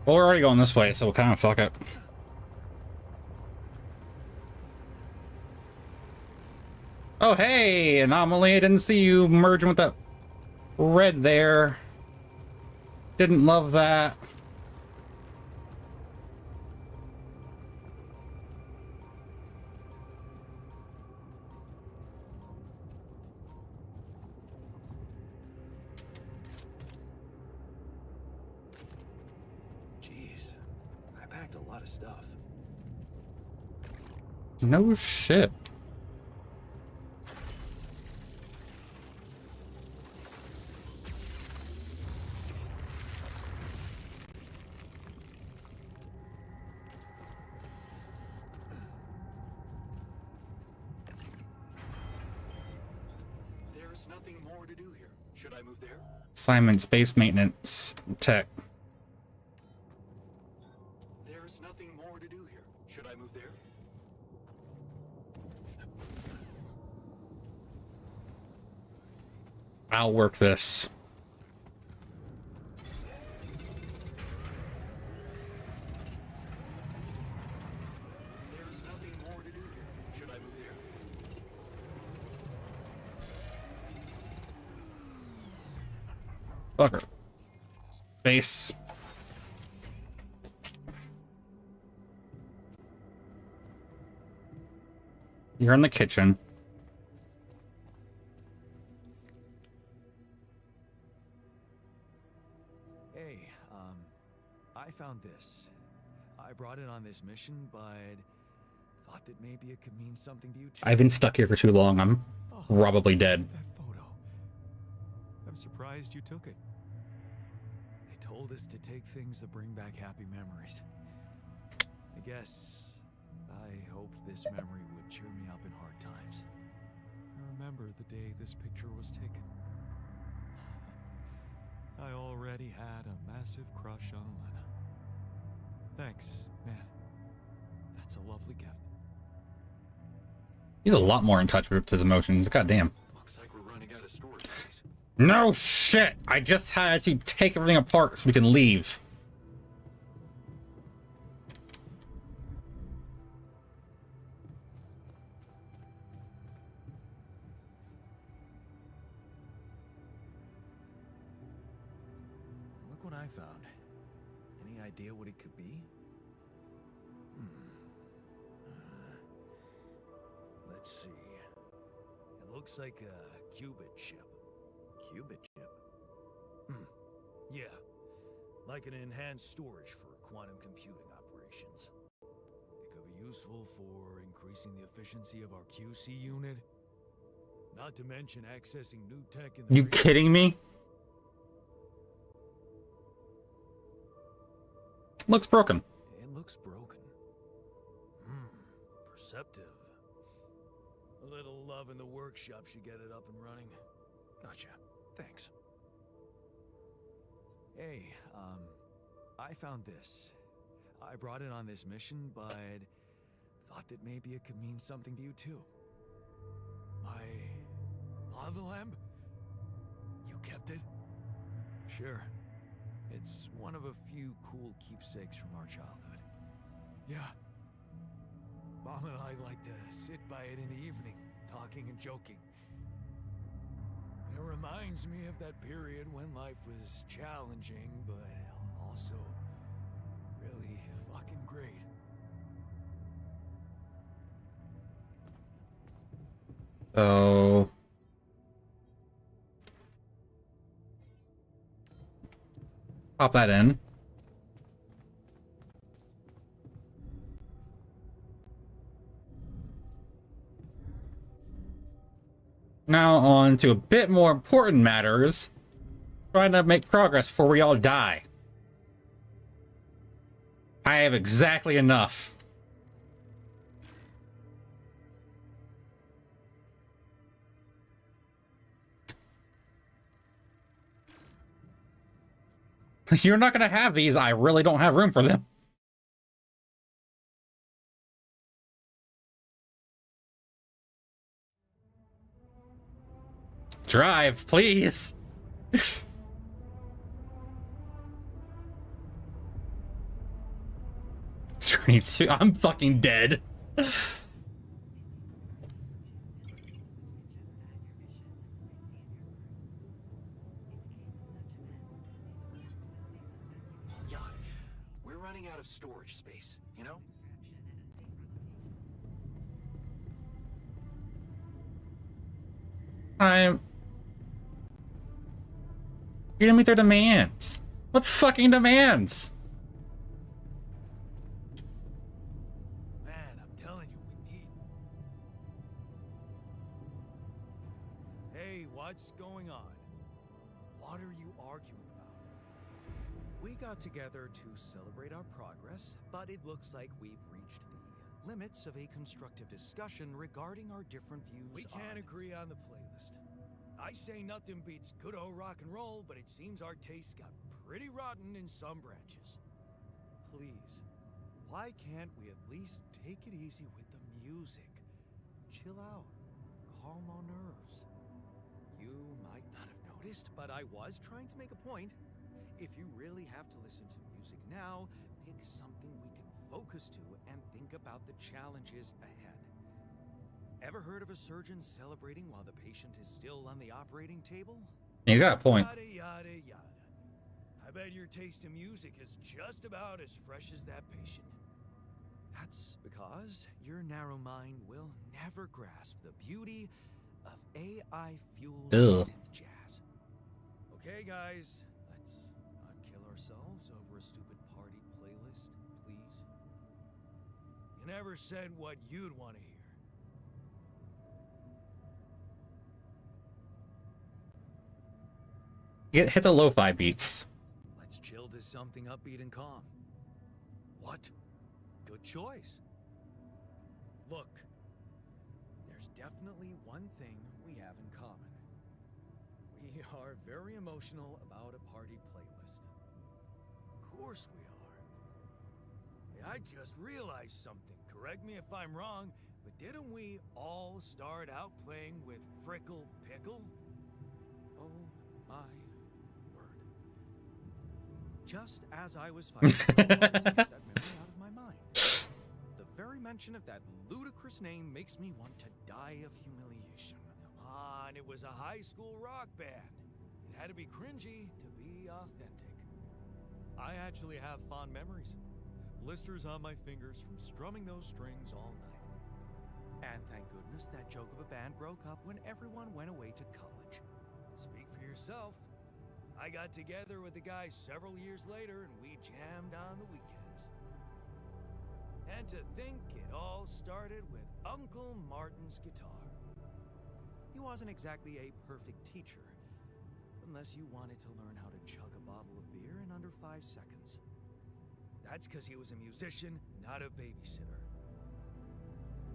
Well, we're already going this way, so we'll kind of fuck it. Oh, hey, Anomaly, I didn't see you merging with that red there. Didn't love that. Jeez, I packed a lot of stuff. No shit. There's nothing more to do here. Should I move there? Simon, space maintenance tech. There's nothing more to do here. Should I move there? I'll work this. There's nothing more to do here. Should I move here? Fucker. Base. You're in the kitchen. Hey, I found this. I brought it on this mission, but thought that maybe it could mean something to you too. I've been stuck here for too long. I'm probably dead. That photo. I'm surprised you took it. They told us to take things that bring back happy memories. I guess I hoped this memory would cheer me up in hard times. I remember the day this picture was taken. I already had a massive crush on Lena. Thanks, man. That's a lovely gift. He's a lot more in touch with his emotions. Goddamn. Looks like we're running out of storage space. No shit! I just had to take everything apart so we can leave. Look what I found. Any idea what it could be? Let's see. It looks like a qubit chip. Qubit chip? Yeah. Like an enhanced storage for quantum computing operations. It could be useful for increasing the efficiency of our QC unit. Not to mention accessing new tech in the You kidding me? Looks broken. It looks broken. Perceptive. A little love in the workshop should get it up and running. Gotcha. Thanks. Hey, I found this. I brought it on this mission, but thought that maybe it could mean something to you too. My lava lamp? You kept it? Sure. It's one of a few cool keepsakes from our childhood. Yeah. Mom and I like to sit by it in the evening, talking and joking. It reminds me of that period when life was challenging, but also really fucking great. So... pop that in. Now on to a bit more important matters. Trying to make progress before we all die. I have exactly enough. You're not gonna have these. I really don't have room for them. Drive, please. Journey 2. I'm fucking dead. Yeah, we're running out of storage space, you know? I'm... You didn't meet their demands. What fucking demands? Man, I'm telling you, we need... Hey, what's going on? What are you arguing about? We got together to celebrate our progress, but it looks like we've reached the limits of a constructive discussion regarding our different views. We can't agree on the playlist. I say nothing beats good old rock and roll, but it seems our tastes got pretty rotten in some branches. Please, why can't we at least take it easy with the music? Chill out, calm our nerves. You might not have noticed, but I was trying to make a point. If you really have to listen to music now, pick something we can focus to and think about the challenges ahead. Ever heard of a surgeon celebrating while the patient is still on the operating table? You got a point. Yada, yada, yada. I bet your taste in music is just about as fresh as that patient. That's because your narrow mind will never grasp the beauty of AI-fueled synth jazz. Okay, guys, let's not kill ourselves over a stupid party playlist, please. You never said what you'd want to hear. Hit the lo-fi beats. Let's chill to something upbeat and calm. What? Good choice. Look, there's definitely one thing we have in common. We are very emotional about a party playlist. Of course we are. Hey, I just realized something. Correct me if I'm wrong, but didn't we all start out playing with Frickle Pickle? Oh my word. Just as I was fighting so hard to get that memory out of my mind. The very mention of that ludicrous name makes me want to die of humiliation. Come on, it was a high school rock band. It had to be cringy to be authentic. I actually have fond memories. Blisters on my fingers from strumming those strings all night. And thank goodness that joke of a band broke up when everyone went away to college. Speak for yourself. I got together with the guys several years later and we jammed on the weekends. And to think it all started with Uncle Martin's guitar. He wasn't exactly a perfect teacher, unless you wanted to learn how to chug a bottle of beer in under 5 seconds. That's because he was a musician, not a babysitter.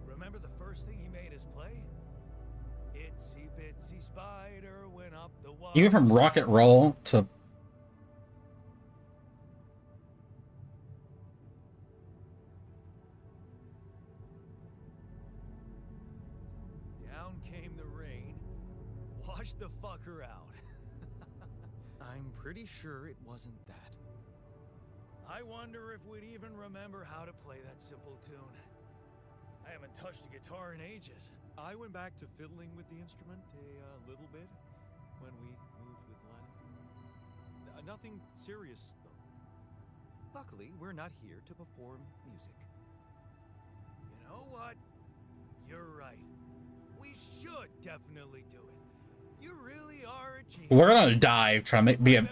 Remember the first thing he made us play? Itsy bitsy spider went up the wall. Even from rock and roll to Down came the rain. Washed the fucker out. I'm pretty sure it wasn't that. I wonder if we'd even remember how to play that simple tune. I haven't touched a guitar in ages. I went back to fiddling with the instrument a little bit when we moved with Len. Nothing serious, though. Luckily, we're not here to perform music. You know what? You're right. We should definitely do it. You really are a genius. we're gonna die trying to be an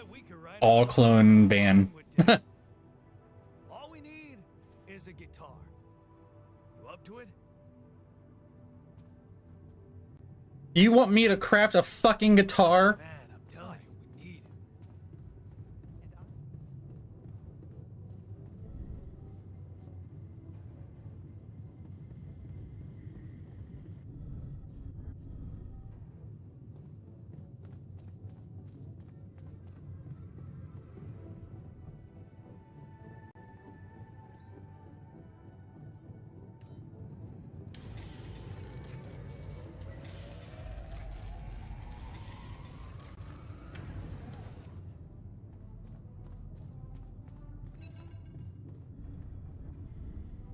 all clone band. All we need is a guitar. You up to it? You want me to craft a fucking guitar? Man, I'm telling you, we need it.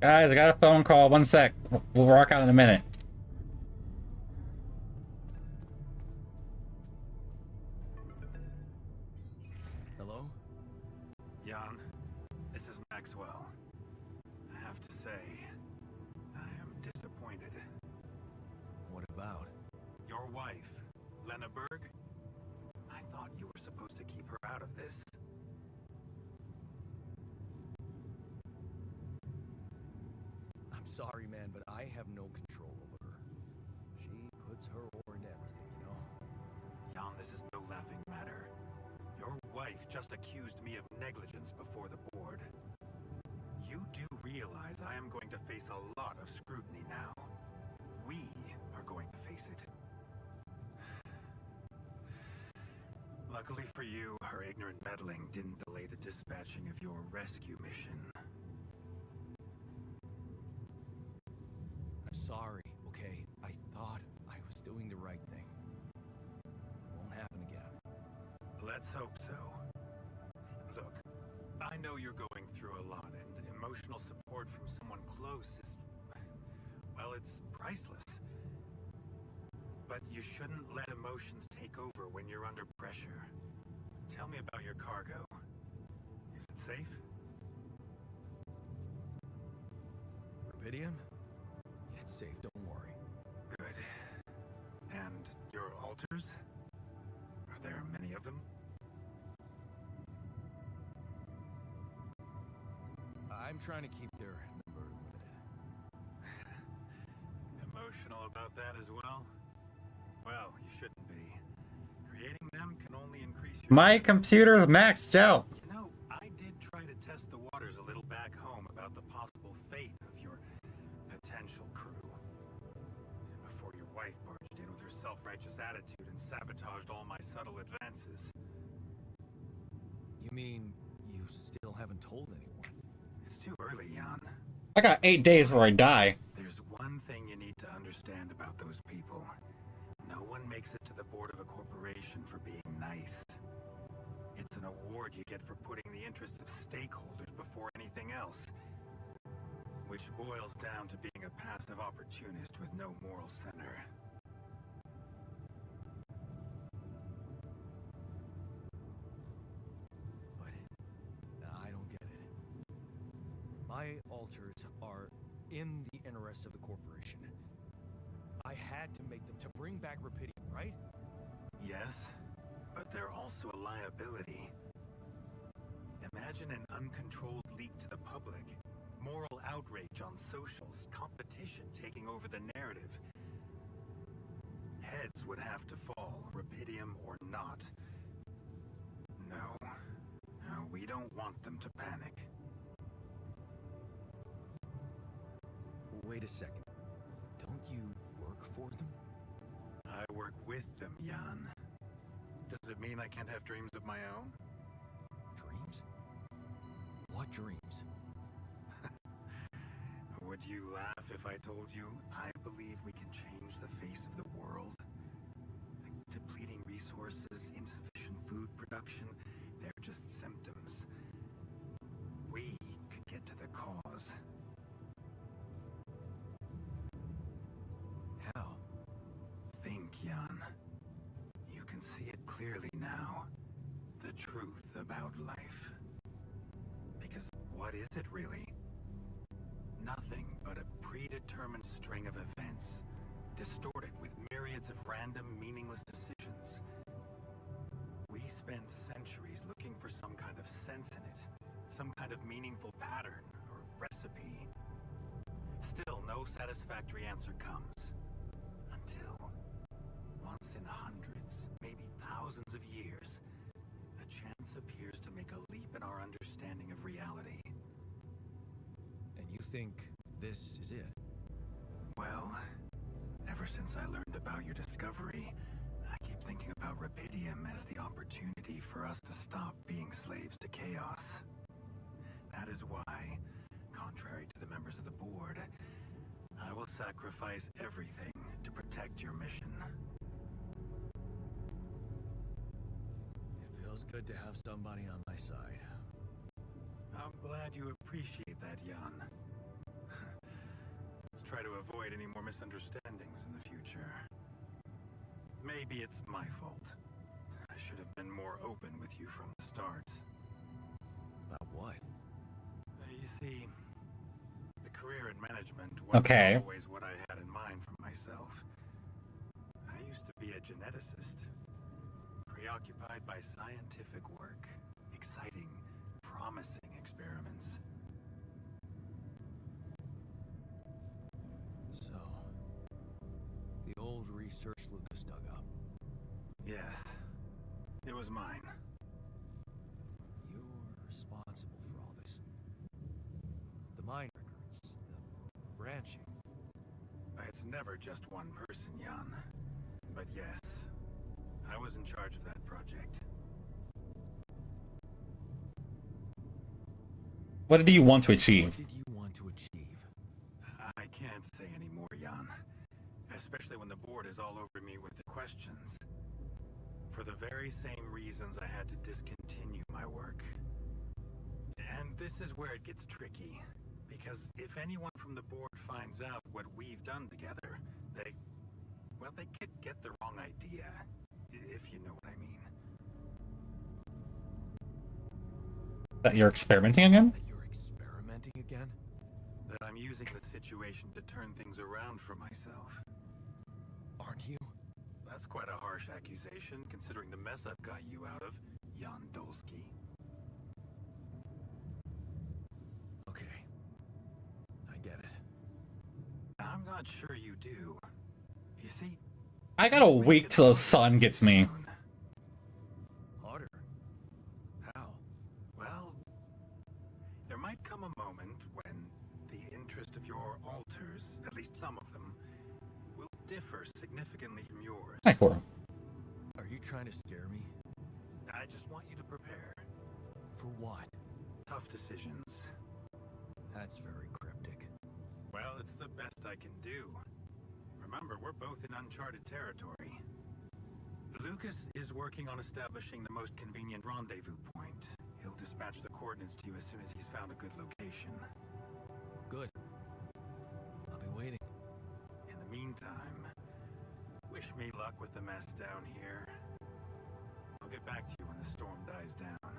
Guys, I got a phone call. 1 sec. We'll rock out in a minute. Hello? Jan, this is Maxwell. I have to say, I am disappointed. What about? Your wife, Lena Berg? I thought you were supposed to keep her out of this. I'm sorry, man, but I have no control over her. She puts her oar into everything, you know? Jan, this is no laughing matter. Your wife just accused me of negligence before the board. You do realize I am going to face a lot of scrutiny now. We are going to face it. Luckily for you, her ignorant meddling didn't delay the dispatching of your rescue mission. I'm sorry, okay? I thought I was doing the right thing. It won't happen again. Let's hope so. Look, I know you're going through a lot, and emotional support from someone close is, well, it's priceless. But you shouldn't let emotions take over when you're under pressure. Tell me about your cargo. Is it safe? Rubidium? It's safe, don't worry. Good. And your altars? Are there many of them? I'm trying to keep their number limited. Emotional about that as well? Well, you shouldn't be. Creating them can only increase your... My computer's maxed out. You know, I did try to test the waters a little back home about the possible fate of your potential crew. Before your wife barged in with her self-righteous attitude and sabotaged all my subtle advances. You mean you still haven't told anyone? It's too early, Jan. I got 8 days before I die. There's one thing you need to understand about those people. No one makes it to the board of a corporation for being nice. It's an award you get for putting the interests of stakeholders before anything else. Which boils down to being a passive opportunist with no moral center. But I don't get it. My altars are in the interest of the corporation. I had to make them to bring back Rapidium, right? Yes, but they're also a liability. Imagine an uncontrolled leak to the public. Moral outrage on socials, competition taking over the narrative. Heads would have to fall, Rapidium or not. No. No, we don't want them to panic. Wait a second. Don't you work for them? I work with them, Jan. Does it mean I can't have dreams of my own? Dreams? What dreams? Would you laugh if I told you I believe we can change the face of the world? Like depleting resources, insufficient food production, they're just symptoms. We could get to the cause. How? Think, Jan. You can see it clearly now. The truth about life. Because what is it really? Nothing but a predetermined string of events, distorted with myriads of random, meaningless decisions. We spend centuries looking for some kind of sense in it, some kind of meaningful pattern or recipe. Still, no satisfactory answer comes. Until, once in hundreds, maybe thousands of years, a chance appears to make a leap in our understanding of reality. And you think this is it? Well, ever since I learned about your discovery, I keep thinking about Rapidium as the opportunity for us to stop being slaves to chaos. That is why, contrary to the members of the board, I will sacrifice everything to protect your mission. It feels good to have somebody on my side. I'm glad you appreciate that, Jan. Let's try to avoid any more misunderstandings in the future. Maybe it's my fault. I should have been more open with you from the start. About what? You see, the career in management wasn't always what I had in mind for myself. I used to be a geneticist, preoccupied by scientific work, exciting, promising experiments. So, the old research Lucas dug up. Yes, it was mine. You're responsible for all this. The mine records, the branching. It's never just one person, Jan. But yes, I was in charge of that project. What did you want to achieve? What did you want to achieve? I can't say any more, Jan. Especially when the board is all over me with the questions. For the very same reason reasons I had to discontinue my work. And this is where it gets tricky. Because if anyone from the board finds out what we've done together, they could get the wrong idea, if you know what I mean. That you're experimenting again? That you're experimenting again? That I'm using the situation to turn things around for myself. Aren't you? That's quite a harsh accusation, considering the mess I've got you out of, Jan Dolsky. Okay. I get it. I'm not sure you do. You see, I gotta wait till the sun gets me. Harder? How? Well, there might come a moment when the interest of your alters, at least some of them, will differ significantly from yours. Hi, Cora. Are you trying to scare me? I just want you to prepare. For what? Tough decisions. That's very cryptic. Well, it's the best I can do. Remember, we're both in uncharted territory. Lucas is working on establishing the most convenient rendezvous point. He'll dispatch the coordinates to you as soon as he's found a good location. Good. I'll be waiting. In the meantime, wish me luck with the mess down here. I'll get back to you when the storm dies down.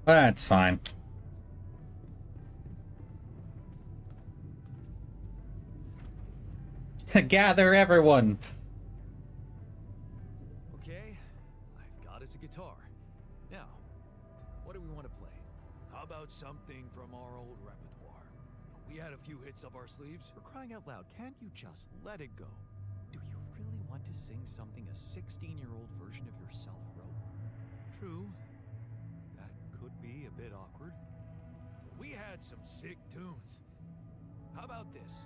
That's fine. Gather everyone. Okay, I've got us a guitar. Now, what do we want to play? How about something from our old repertoire? We had a few hits up our sleeves. For crying out loud, can't you just let it go? Do you really want to sing something a 16-year-old version of yourself wrote? True. That could be a bit awkward. But we had some sick tunes. How about this?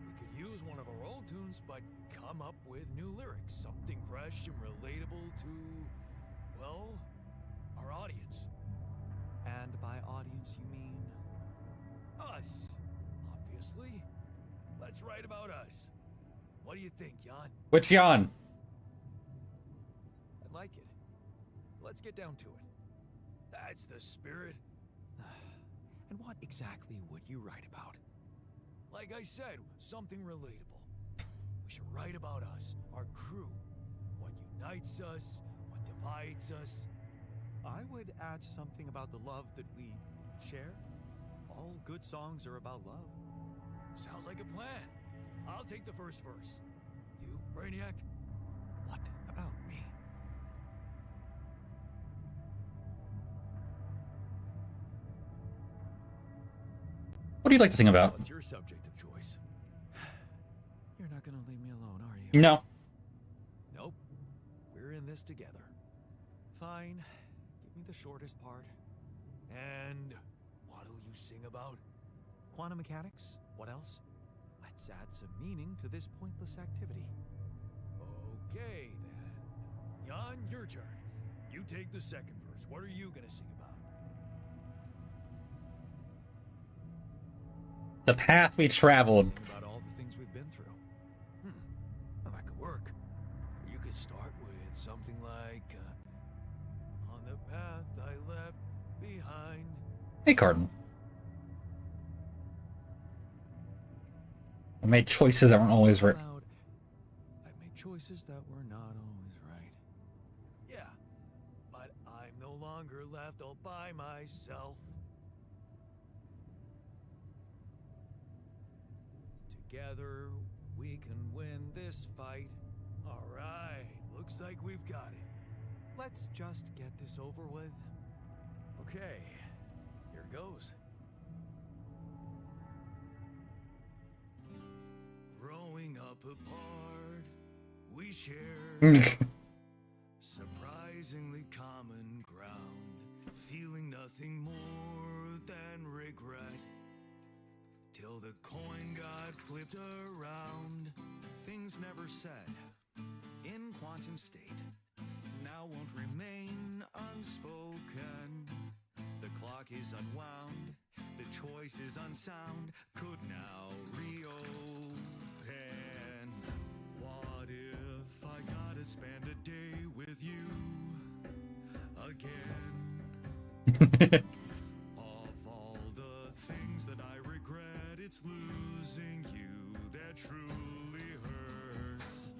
We could use one of our old tunes, but come up with new lyrics. Something fresh and relatable to, well, our audience. And by audience, you mean? Us. Obviously. Let's write about us. What do you think, Jan? Which Jan? I like it. Let's get down to it. That's the spirit. And what exactly would you write about? Like I said, something relatable. We should write about us, our crew. What unites us, what divides us. I would add something about the love that we share. All good songs are about love. Sounds like a plan. I'll take the first verse. You, Brainiac? What about me? What do you like to sing about? What's your subject of choice? You're not gonna leave me alone, are you? No. Nope. We're in this together. Fine. Give me the shortest part. And what'll you sing about? Quantum mechanics? What else? Let's add some meaning to this pointless activity. Okay, then. Jan, your turn. You take the second verse. What are you gonna sing about? The path we traveled. Sing about all the things we've been through. Well, that could work. You could start with something like, on the path I left behind. Hey, Cardinal. I made choices that weren't always right. I made choices that were not always right. Yeah, but I'm no longer left all by myself. Together, we can win this fight. All right, looks like we've got it. Let's just get this over with. Okay, here goes. Growing up apart, we shared surprisingly common ground, feeling nothing more than regret. Till the coin got flipped around. Things never said in quantum state now won't remain unspoken. The clock is unwound, the choice is unsound, could now reopen. Of all the things that I regret, it's losing you that truly hurts.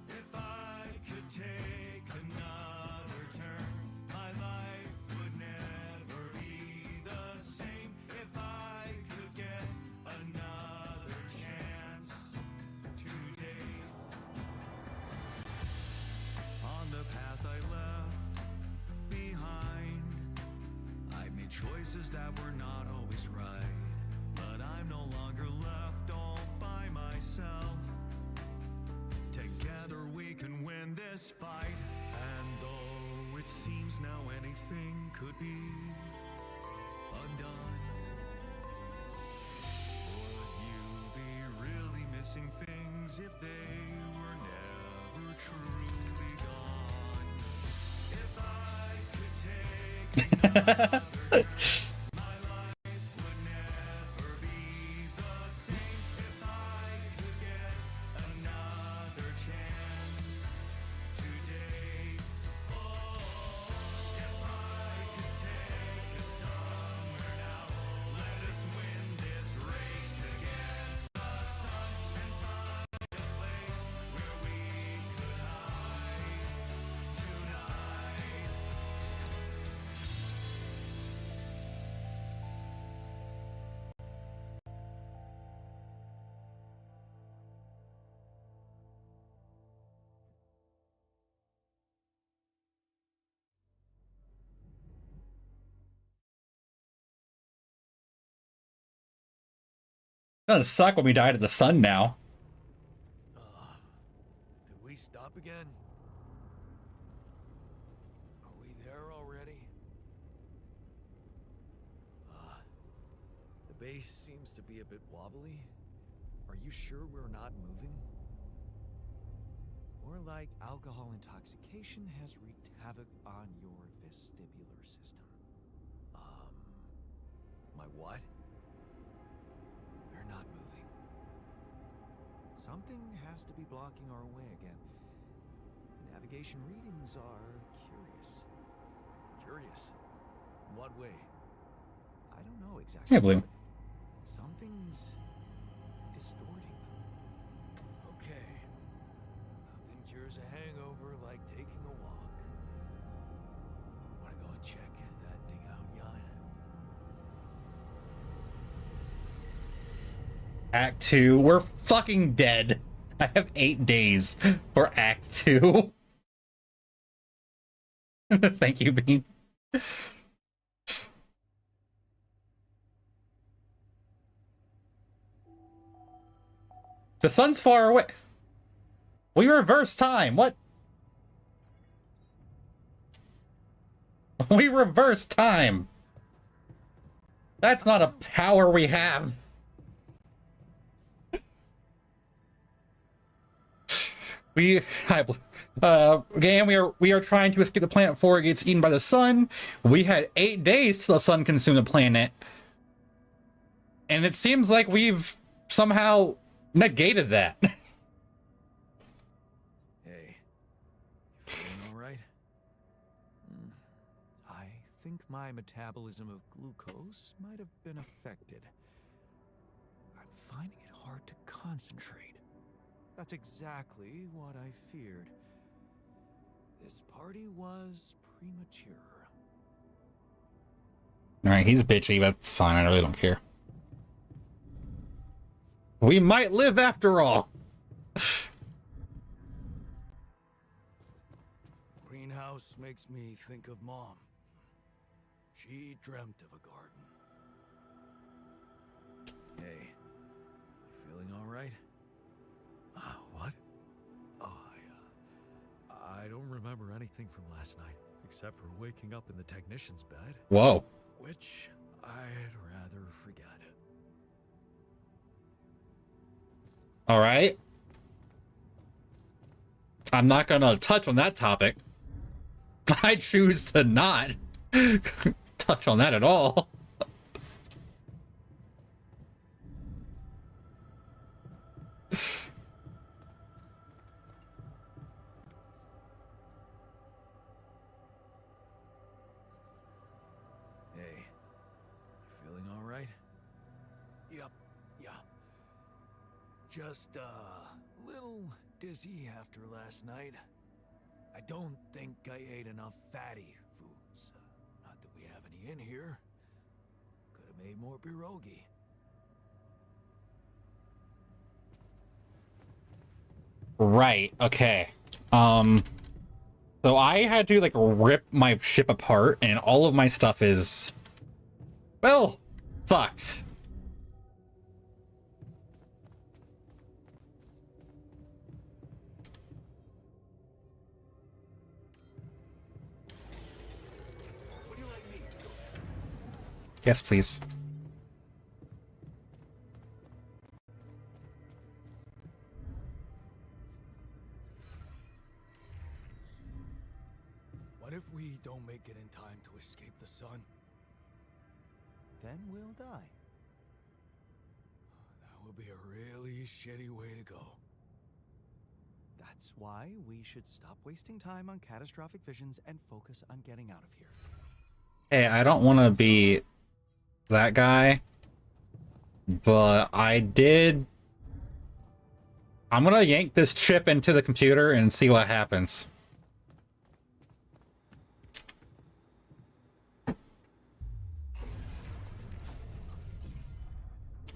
If I could take another turn, my life would never be the same. If I could get another chance today. On the path I left behind, I made choices that were not always right, but I'm no longer left all by myself. Together we can win this fight, and though it seems now anything could be undone, would you be really missing things if they were never truly gone? If I could take another my life would never be the same. If I could get another chance today. Oh, if I could take us somewhere now, let us win this race against the sun and find a place where we could hide tonight. Doesn't suck when we died in the sun now. Did we stop again? Are we there already? The base seems to be a bit wobbly. Are you sure we're not moving? More like alcohol intoxication has wreaked havoc on your vestibular system. My what? We're not moving. Something has to be blocking our way again. The navigation readings are curious. Curious? In what way? I don't know exactly. Yeah, Blue. Something's distorting them. Okay. Nothing cures a hangover like taking a walk. Wanna go and check that thing out, Jan? Act 2. We're fucking dead. I have 8 days for Act 2. Thank you, Bean. The sun's far away. We reverse time. What? We reverse time. That's not a power we have. Again, we are trying to escape the planet before it gets eaten by the sun. We had 8 days till the sun consumed the planet, and it seems like we've somehow negated that. Hey, you feeling all right? I think my metabolism of glucose might have been affected. I'm finding it hard to concentrate. That's exactly what I feared. This party was premature. Alright, he's bitchy, but it's fine. I really don't care. We might live after all. Greenhouse makes me think of Mom. She dreamt of a garden. Hey, you feeling all right? What? Oh, I don't remember anything from last night, except for waking up in the technician's bed. Whoa. Which I'd rather forget. Alright. I'm not gonna touch on that topic. I choose to not touch on that at all. just a little dizzy after last night. I don't think I ate enough fatty foods. Not that we have any in here. Could have made more pierogi. Right, okay. So I had to like rip my ship apart and all of my stuff is, well, fucked. Yes, please. What if we don't make it in time to escape the sun? Then we'll die. That would be a really shitty way to go. That's why we should stop wasting time on catastrophic visions and focus on getting out of here. Hey, I don't want to be that guy, but I'm gonna yank this chip into the computer and see what happens.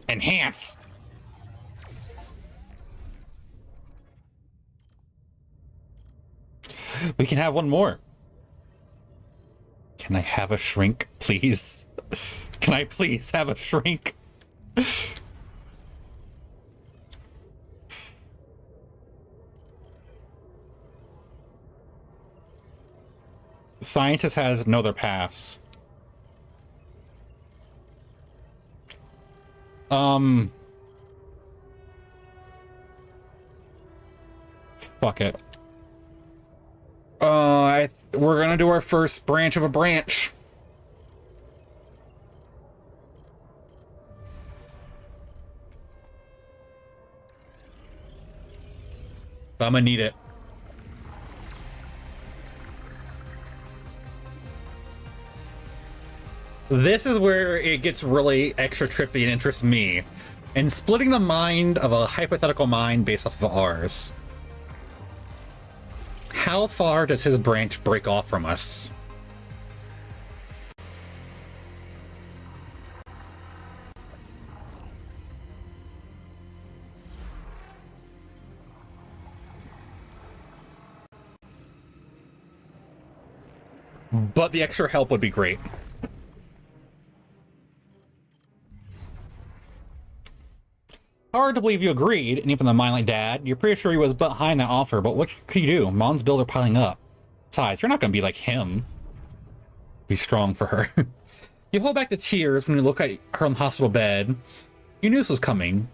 Enhance. We can have one more. Can I have a shrink, please? Can I please have a shrink? Scientist has no other paths. Fuck it. We're gonna do our first branch of a branch. I'm gonna need it. This is where it gets really extra trippy and interests me. In splitting the mind of a hypothetical mind based off of ours. How far does his branch break off from us? But the extra help would be great. Hard to believe you agreed, and even a mind like Dad, you're pretty sure he was behind that offer, but what could you do? Mom's bills are piling up. Besides, you're not gonna be like him. Be strong for her. You hold back the tears when you look at her on the hospital bed. You knew this was coming.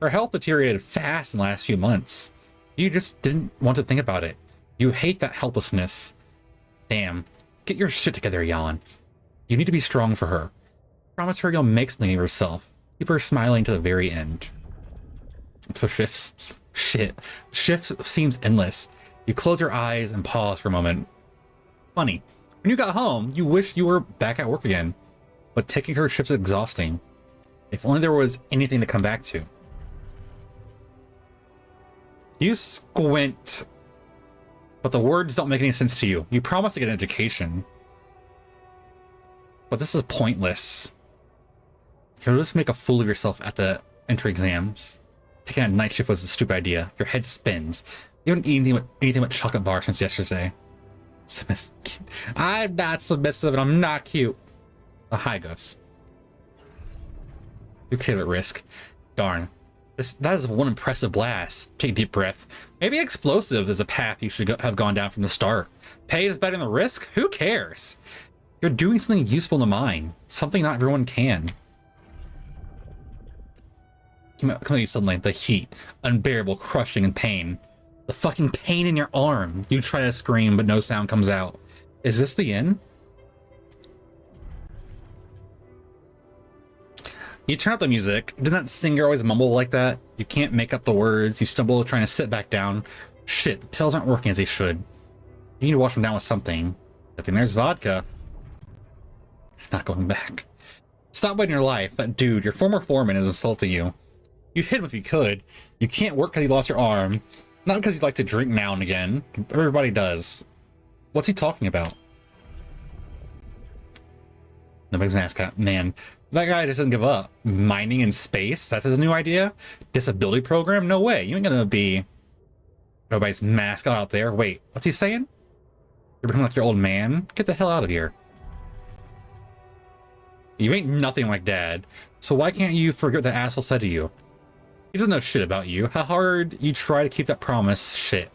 Her health deteriorated fast in the last few months. You just didn't want to think about it. You hate that helplessness. Damn. Get your shit together, Jan. You need to be strong for her. Promise her you'll make something of yourself. Keep her smiling to the very end. So shifts seems endless. You close your eyes and pause for a moment. Funny, when you got home, you wished you were back at work again, but taking her shifts is exhausting. If only there was anything to come back to. You squint, but the words don't make any sense to you. You promise to get an education, but this is pointless. You'll just make a fool of yourself at the entry exams. Taking a night shift was a stupid idea. Your head spins. You haven't eaten anything but chocolate bar since yesterday. I'm not submissive and I'm not cute. Hi, Ghost. You take that risk. Darn. That is one impressive blast. Take a deep breath. Maybe explosive is a path you should have gone down from the start. Pay is better than the risk? Who cares? You're doing something useful in the mine. Something not everyone can. Come at you suddenly, the heat, unbearable, crushing, and pain. The fucking pain in your arm. You try to scream, but no sound comes out. Is this the end? You turn up the music. Didn't that singer always mumble like that? You can't make up the words. You stumble trying to sit back down. Shit, the pills aren't working as they should. You need to wash them down with something. I think there's vodka. Not going back. Stop waiting your life. That dude, your former foreman, is insulting you. You hit him if you could. You can't work because you lost your arm. Not because you like to drink now and again. Everybody does. What's he talking about? Nobody's mascot. Man, that guy just doesn't give up. Mining in space? That's his new idea? Disability program? No way. You ain't gonna be nobody's mascot out there. Wait, what's he saying? You're becoming like your old man? Get the hell out of here. You ain't nothing like Dad. So why can't you forget what the asshole said to you? He doesn't know shit about you. How hard you try to keep that promise, shit.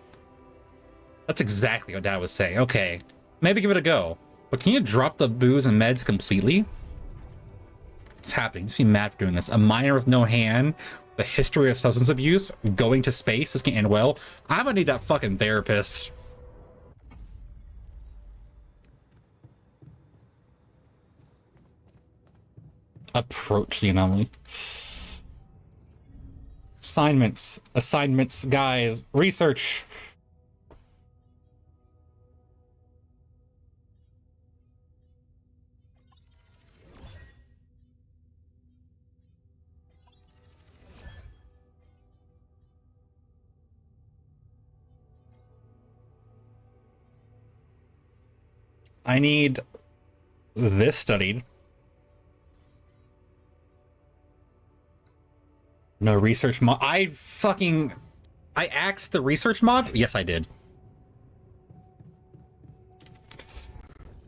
That's exactly what Dad was saying. Okay, maybe give it a go. But can you drop the booze and meds completely? What's happening? Just be mad for doing this. A minor with no hand, the history of substance abuse, going to space. This can't end well. I'm gonna need that fucking therapist. Approach the anomaly. Assignments, guys. Research. I need this studied. No research mod. I axed the research mod? Yes, I did.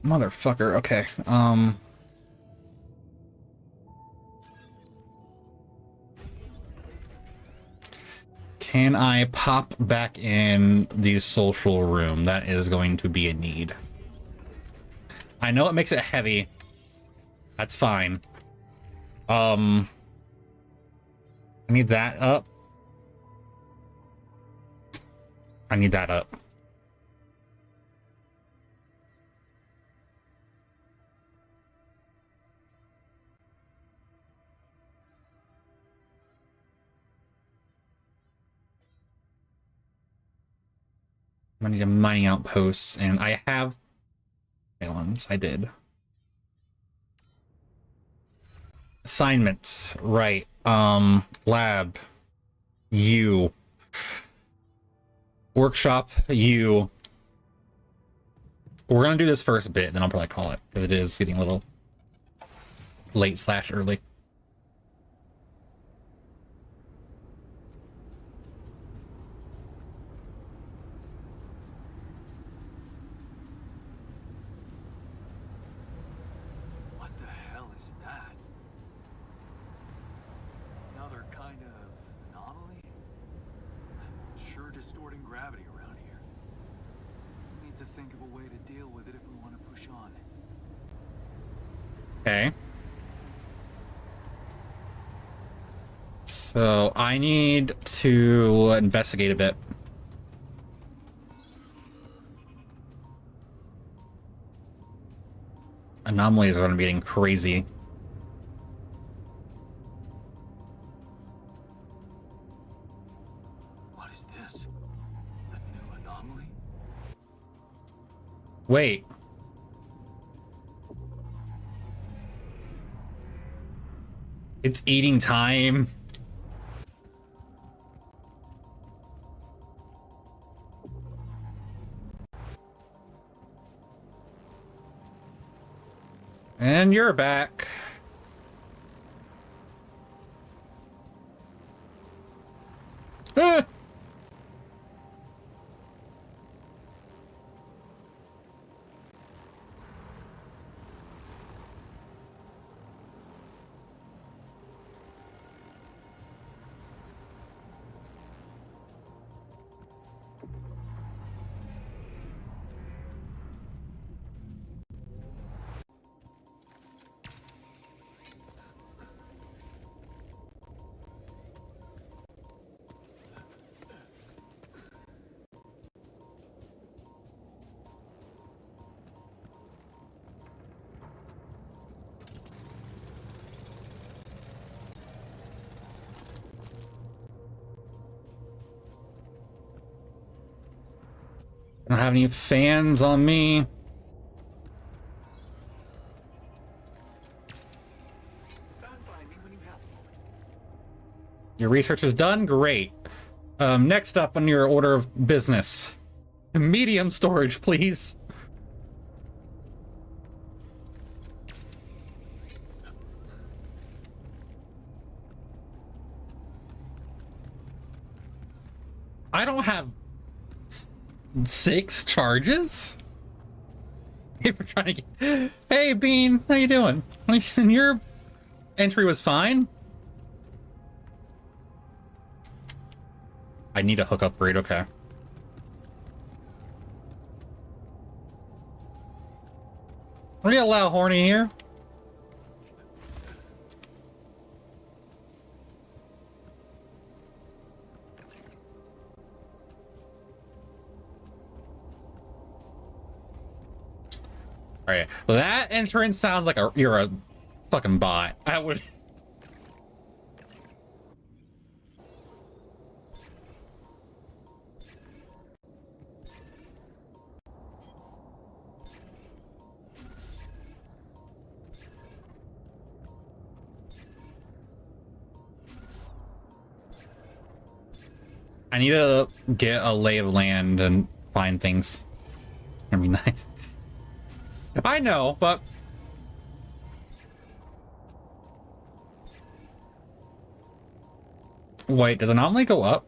Motherfucker. Okay. Can I pop back in the social room? That is going to be a need. I know it makes it heavy. That's fine. I need that up. I need that up. I need a mining outpost, and I have ones. I did. Assignments, right. Lab, you. Workshop, you. We're gonna do this first bit, then I'll probably call it, because it is getting a little late/early. Distorting gravity around here. We need to think of a way to deal with it if we want to push on. Okay. So I need to investigate a bit. Anomalies are going to be getting crazy. Wait. It's eating time. And you're back. Ah! I don't have any fans on me. Your research is done? Great. Next up on your order of business. Medium storage, please. I don't have 6 charges? If we're trying to get... Hey, Bean, how you doing? Your entry was fine? I need a hook upgrade, okay. Are we allow horny here? Alright, well, that entrance sounds like you're a fucking bot. I would... I need to get a lay of land and find things. That'd be nice. I know, but... Wait, does anomaly go up?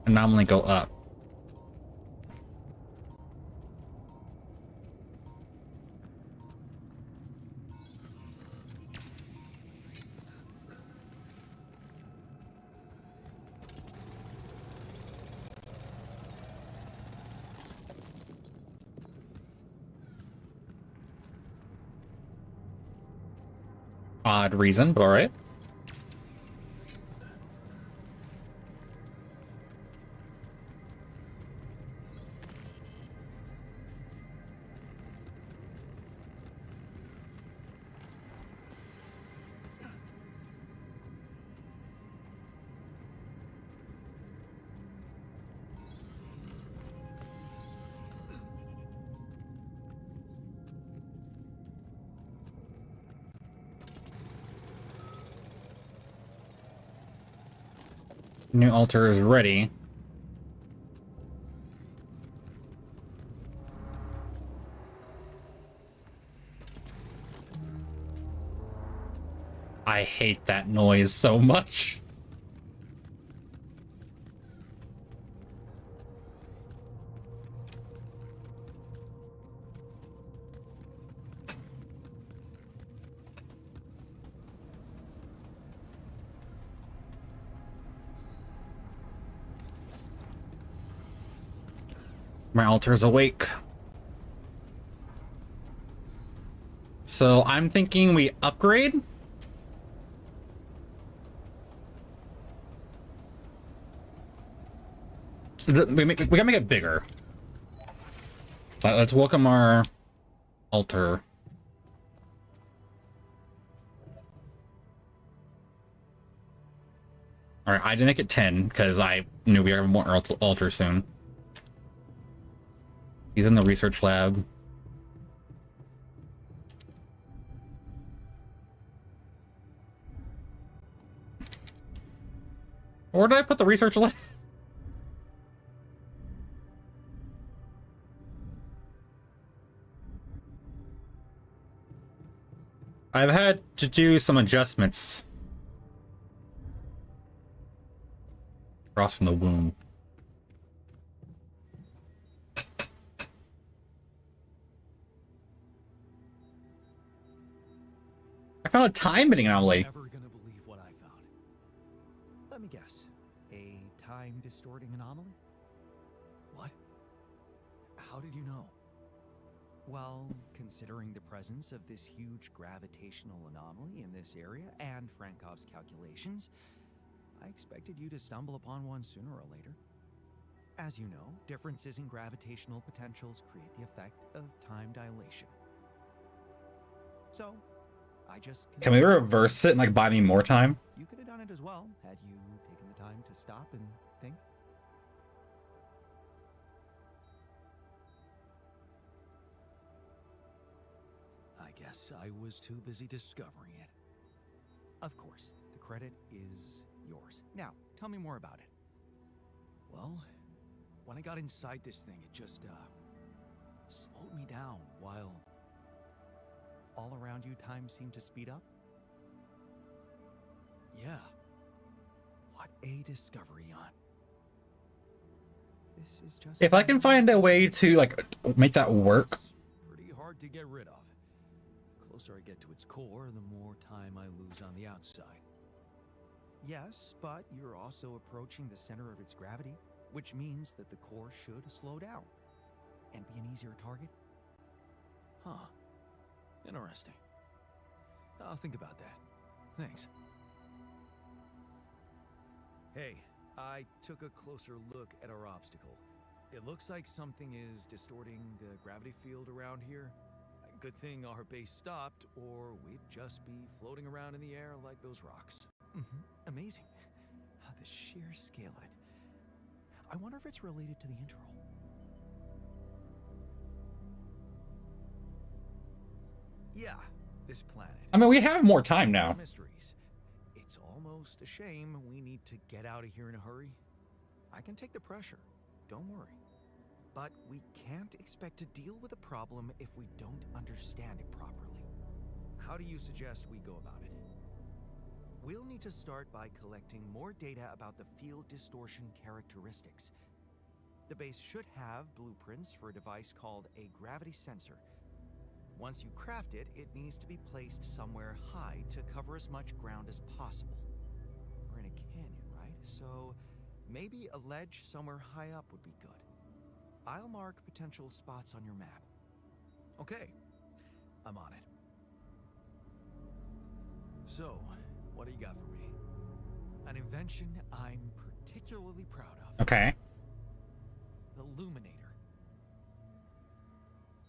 Anomaly go up. Odd reason, but alright. New altar is ready. I hate that noise so much. My altar is awake. So I'm thinking we upgrade. We gotta make it bigger. Let's welcome our altar. All right, I didn't make it 10 because I knew we were gonna have more altar soon. He's in the research lab. Where did I put the research lab? I've had to do some adjustments. Across from the womb. I found a time-bending anomaly. Never gonna believe what I found. Let me guess. A time-distorting anomaly? What? How did you know? Well, considering the presence of this huge gravitational anomaly in this area and Frankov's calculations, I expected you to stumble upon one sooner or later. As you know, differences in gravitational potentials create the effect of time dilation. So, I just... Can we reverse it and like buy me more time? You could have done it as well, had you taken the time to stop and think. guess I was too busy discovering it. Of course, the credit is yours. Now, tell me more about it. Well, when I got inside this thing, it just, slowed me down while all around you time seemed to speed up. Yeah. What a discovery, Jan. This is just... If I can find a way to, like, make that work. It's pretty hard to get rid of. The closer I get to its core, the more time I lose on the outside. Yes, but you're also approaching the center of its gravity, which means that the core should slow down and be an easier target. Huh. Interesting. I'll think about that. Thanks. Hey, I took a closer look at our obstacle. It looks like something is distorting the gravity field around here. Good thing our base stopped, or we'd just be floating around in the air like those rocks. Amazing. The sheer scale of it. I wonder if it's related to the interval. Yeah, this planet. I mean, we have more time now. Mysteries. It's almost a shame we need to get out of here in a hurry. I can take the pressure, don't worry. But we can't expect to deal with a problem if we don't understand it properly. How do you suggest we go about it? We'll need to start by collecting more data about the field distortion characteristics. The base should have blueprints for a device called a gravity sensor. Once you craft it, it needs to be placed somewhere high to cover as much ground as possible. We're in a canyon, right? So maybe a ledge somewhere high up would be good. I'll mark potential spots on your map. Okay, I'm on it. So, what do you got for me? An invention I'm particularly proud of. Okay. The Luminator.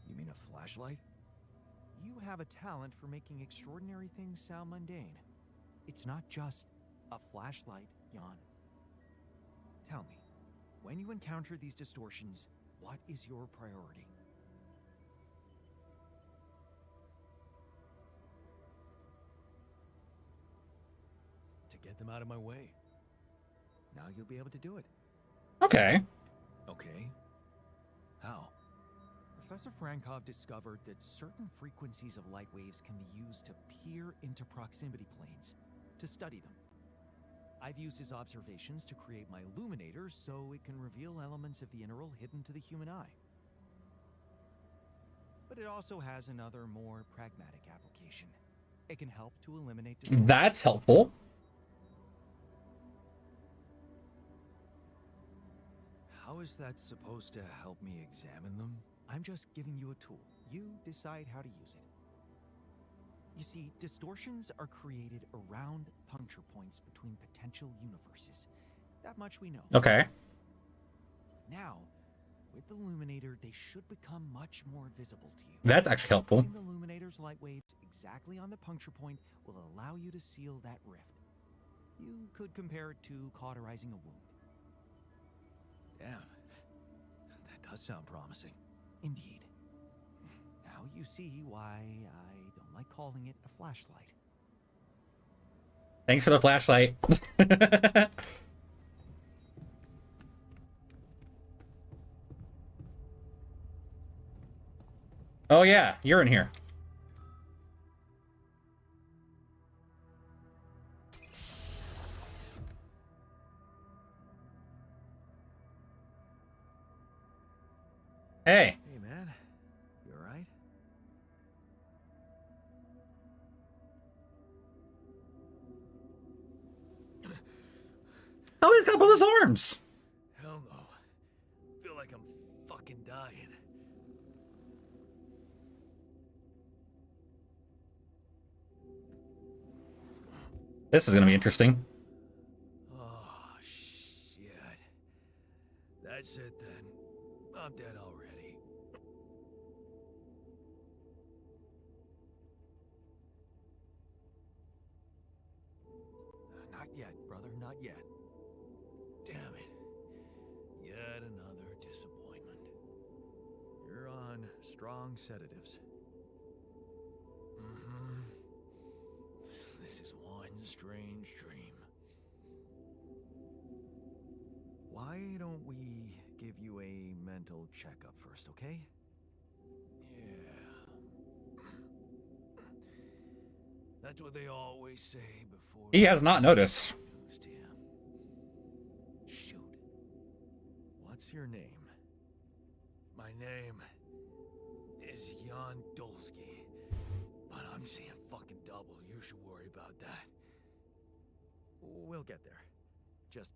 You mean a flashlight? You have a talent for making extraordinary things sound mundane. It's not just a flashlight, Jan. Tell me, when you encounter these distortions, what is your priority? To get them out of my way. Now you'll be able to do it. Okay. Okay. How? Professor Frankov discovered that certain frequencies of light waves can be used to peer into proximity planes, to study them. I've used his observations to create my illuminator so it can reveal elements of the interval hidden to the human eye. But it also has another, more pragmatic application. It can help to eliminate distortion. That's helpful. How is that supposed to help me examine them? I'm just giving you a tool. You decide how to use it. You see, distortions are created around puncture points between potential universes. That much we know. Okay. Now, with the Luminator, they should become much more visible to you. That's actually helpful. Using the Luminator's light waves exactly on the puncture point will allow you to seal that rift. You could compare it to cauterizing a wound. Damn. That does sound promising. Indeed. Now you see why I don't like calling it a flashlight. Thanks for the flashlight. Oh yeah, you're in here. Hey. Hey man, you alright? Oh, he's got both his arms. Hell no. Feel like I'm fucking dying. This is gonna be interesting. Oh shit. That's it then. I'm dead already. Not yet, brother, not yet. Damn it. Yet another disappointment. You're on strong sedatives. strange dream. Why don't we give you a mental checkup first, okay? Yeah. That's what they always say before. He has not noticed. Shoot. What's your name? My name is Jan Dolsky, but I'm seeing fucking double. You should worry about that. We'll get there. Just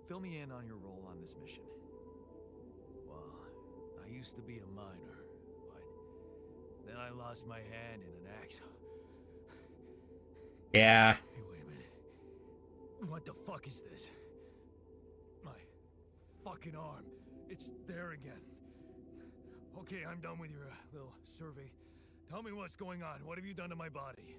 fill me in on your role on this mission. Well, I used to be a miner, but then I lost my hand in an accident. Yeah. Hey, wait a minute. What the fuck is this? My fucking arm. It's there again. Okay, I'm done with your little survey. Tell me what's going on. What have you done to my body?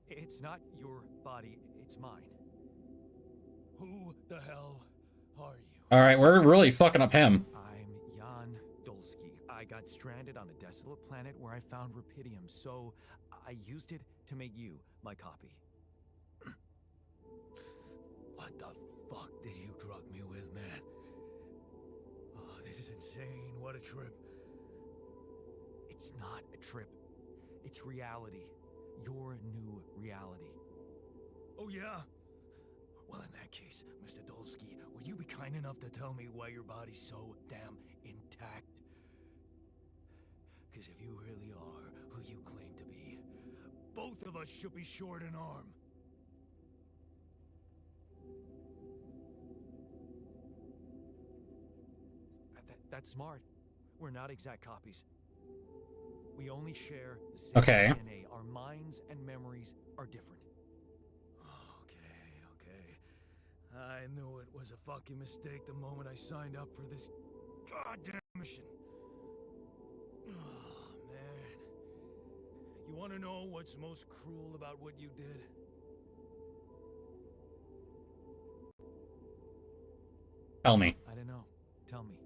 It's not your body, it's mine. Who the hell are you? All right, we're really fucking up him. I'm Jan Dolsky. I got stranded on a desolate planet where I found rupidium, so I used it to make you my copy. What the fuck did you drug me with, man? Oh, this is insane. What a trip. It's not a trip. It's reality. Your new reality. Oh, yeah? Well, in that case, Mr. Dolsky, would you be kind enough to tell me why your body's so damn intact? Because if you really are who you claim to be, both of us should be short an arm. That's smart. We're not exact copies. We only share the same DNA. Our minds and memories are different. Okay. I knew it was a fucking mistake the moment I signed up for this goddamn mission. Oh, man. You want to know what's most cruel about what you did? Tell me. I don't know. Tell me.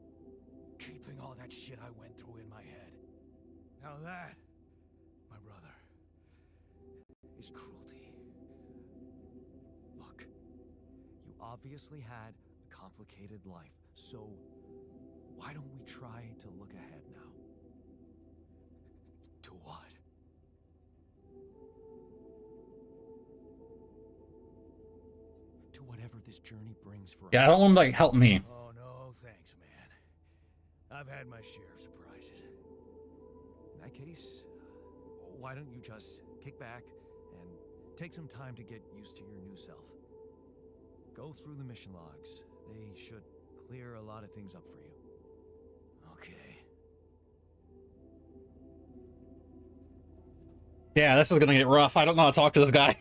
Keeping all that shit I went through in my head. Now that, my brother, is cruelty. Look, you obviously had a complicated life, so why don't we try to look ahead now? To what? To whatever this journey brings for us. Yeah, I don't want him to, like, help me. Oh, no, thanks, man. I've had my share of surprises. In that case, why don't you just kick back and take some time to get used to your new self? Go through the mission logs. They should clear a lot of things up for you. Okay. Yeah, this is gonna get rough. I don't know how to talk to this guy.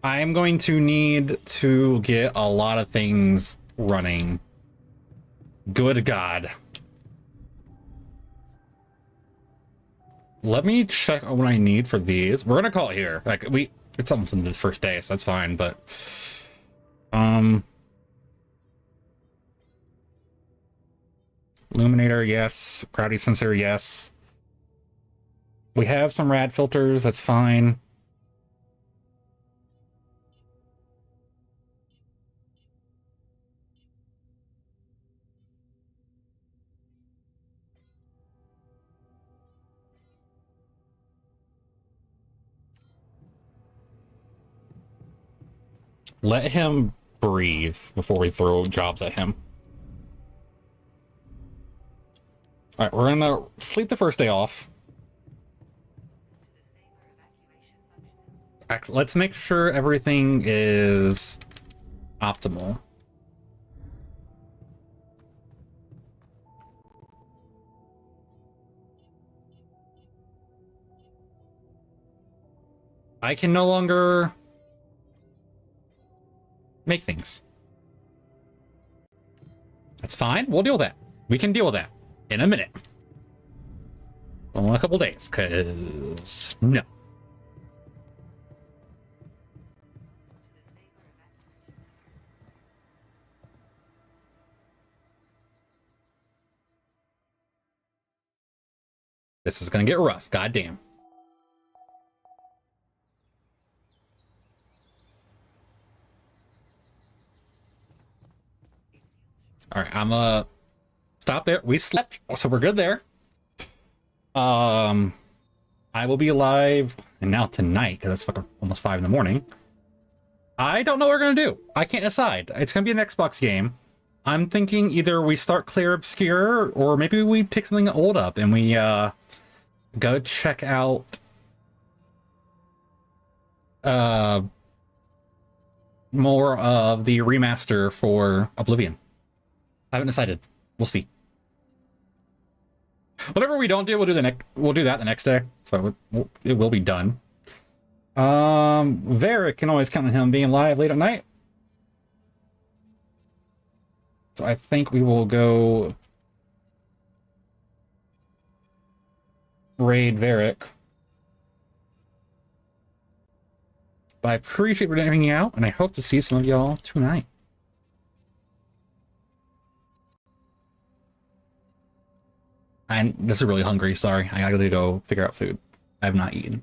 I'm going to need to get a lot of things running. Good God. Let me check what I need for these. We're gonna call it here. Like, it's almost into the first day, so that's fine, but Illuminator, yes. Gravity sensor, yes. We have some rad filters, that's fine. Let him breathe before we throw jobs at him. Alright, we're gonna sleep the first day off. Let's make sure everything is optimal. I can no longer make things. That's fine. We'll deal with that. We can deal with that in a minute. Well, in a couple days, because no. This is gonna get rough. Goddamn. All right, I'm stop there. We slept, so we're good there. I will be live and now tonight because it's fucking almost 5 in the morning. I don't know what we're gonna do. I can't decide. It's gonna be an Xbox game. I'm thinking either we start Clair Obscur or maybe we pick something old up and we go check out more of the remaster for Oblivion. I haven't decided. We'll see. Whatever we don't do, we'll do that the next day. So it will be done. Varric can always count on him being live late at night. So I think we will go raid Varric. But I appreciate for hanging out, and I hope to see some of y'all tonight. I'm just really hungry, sorry. I gotta go figure out food. I have not eaten.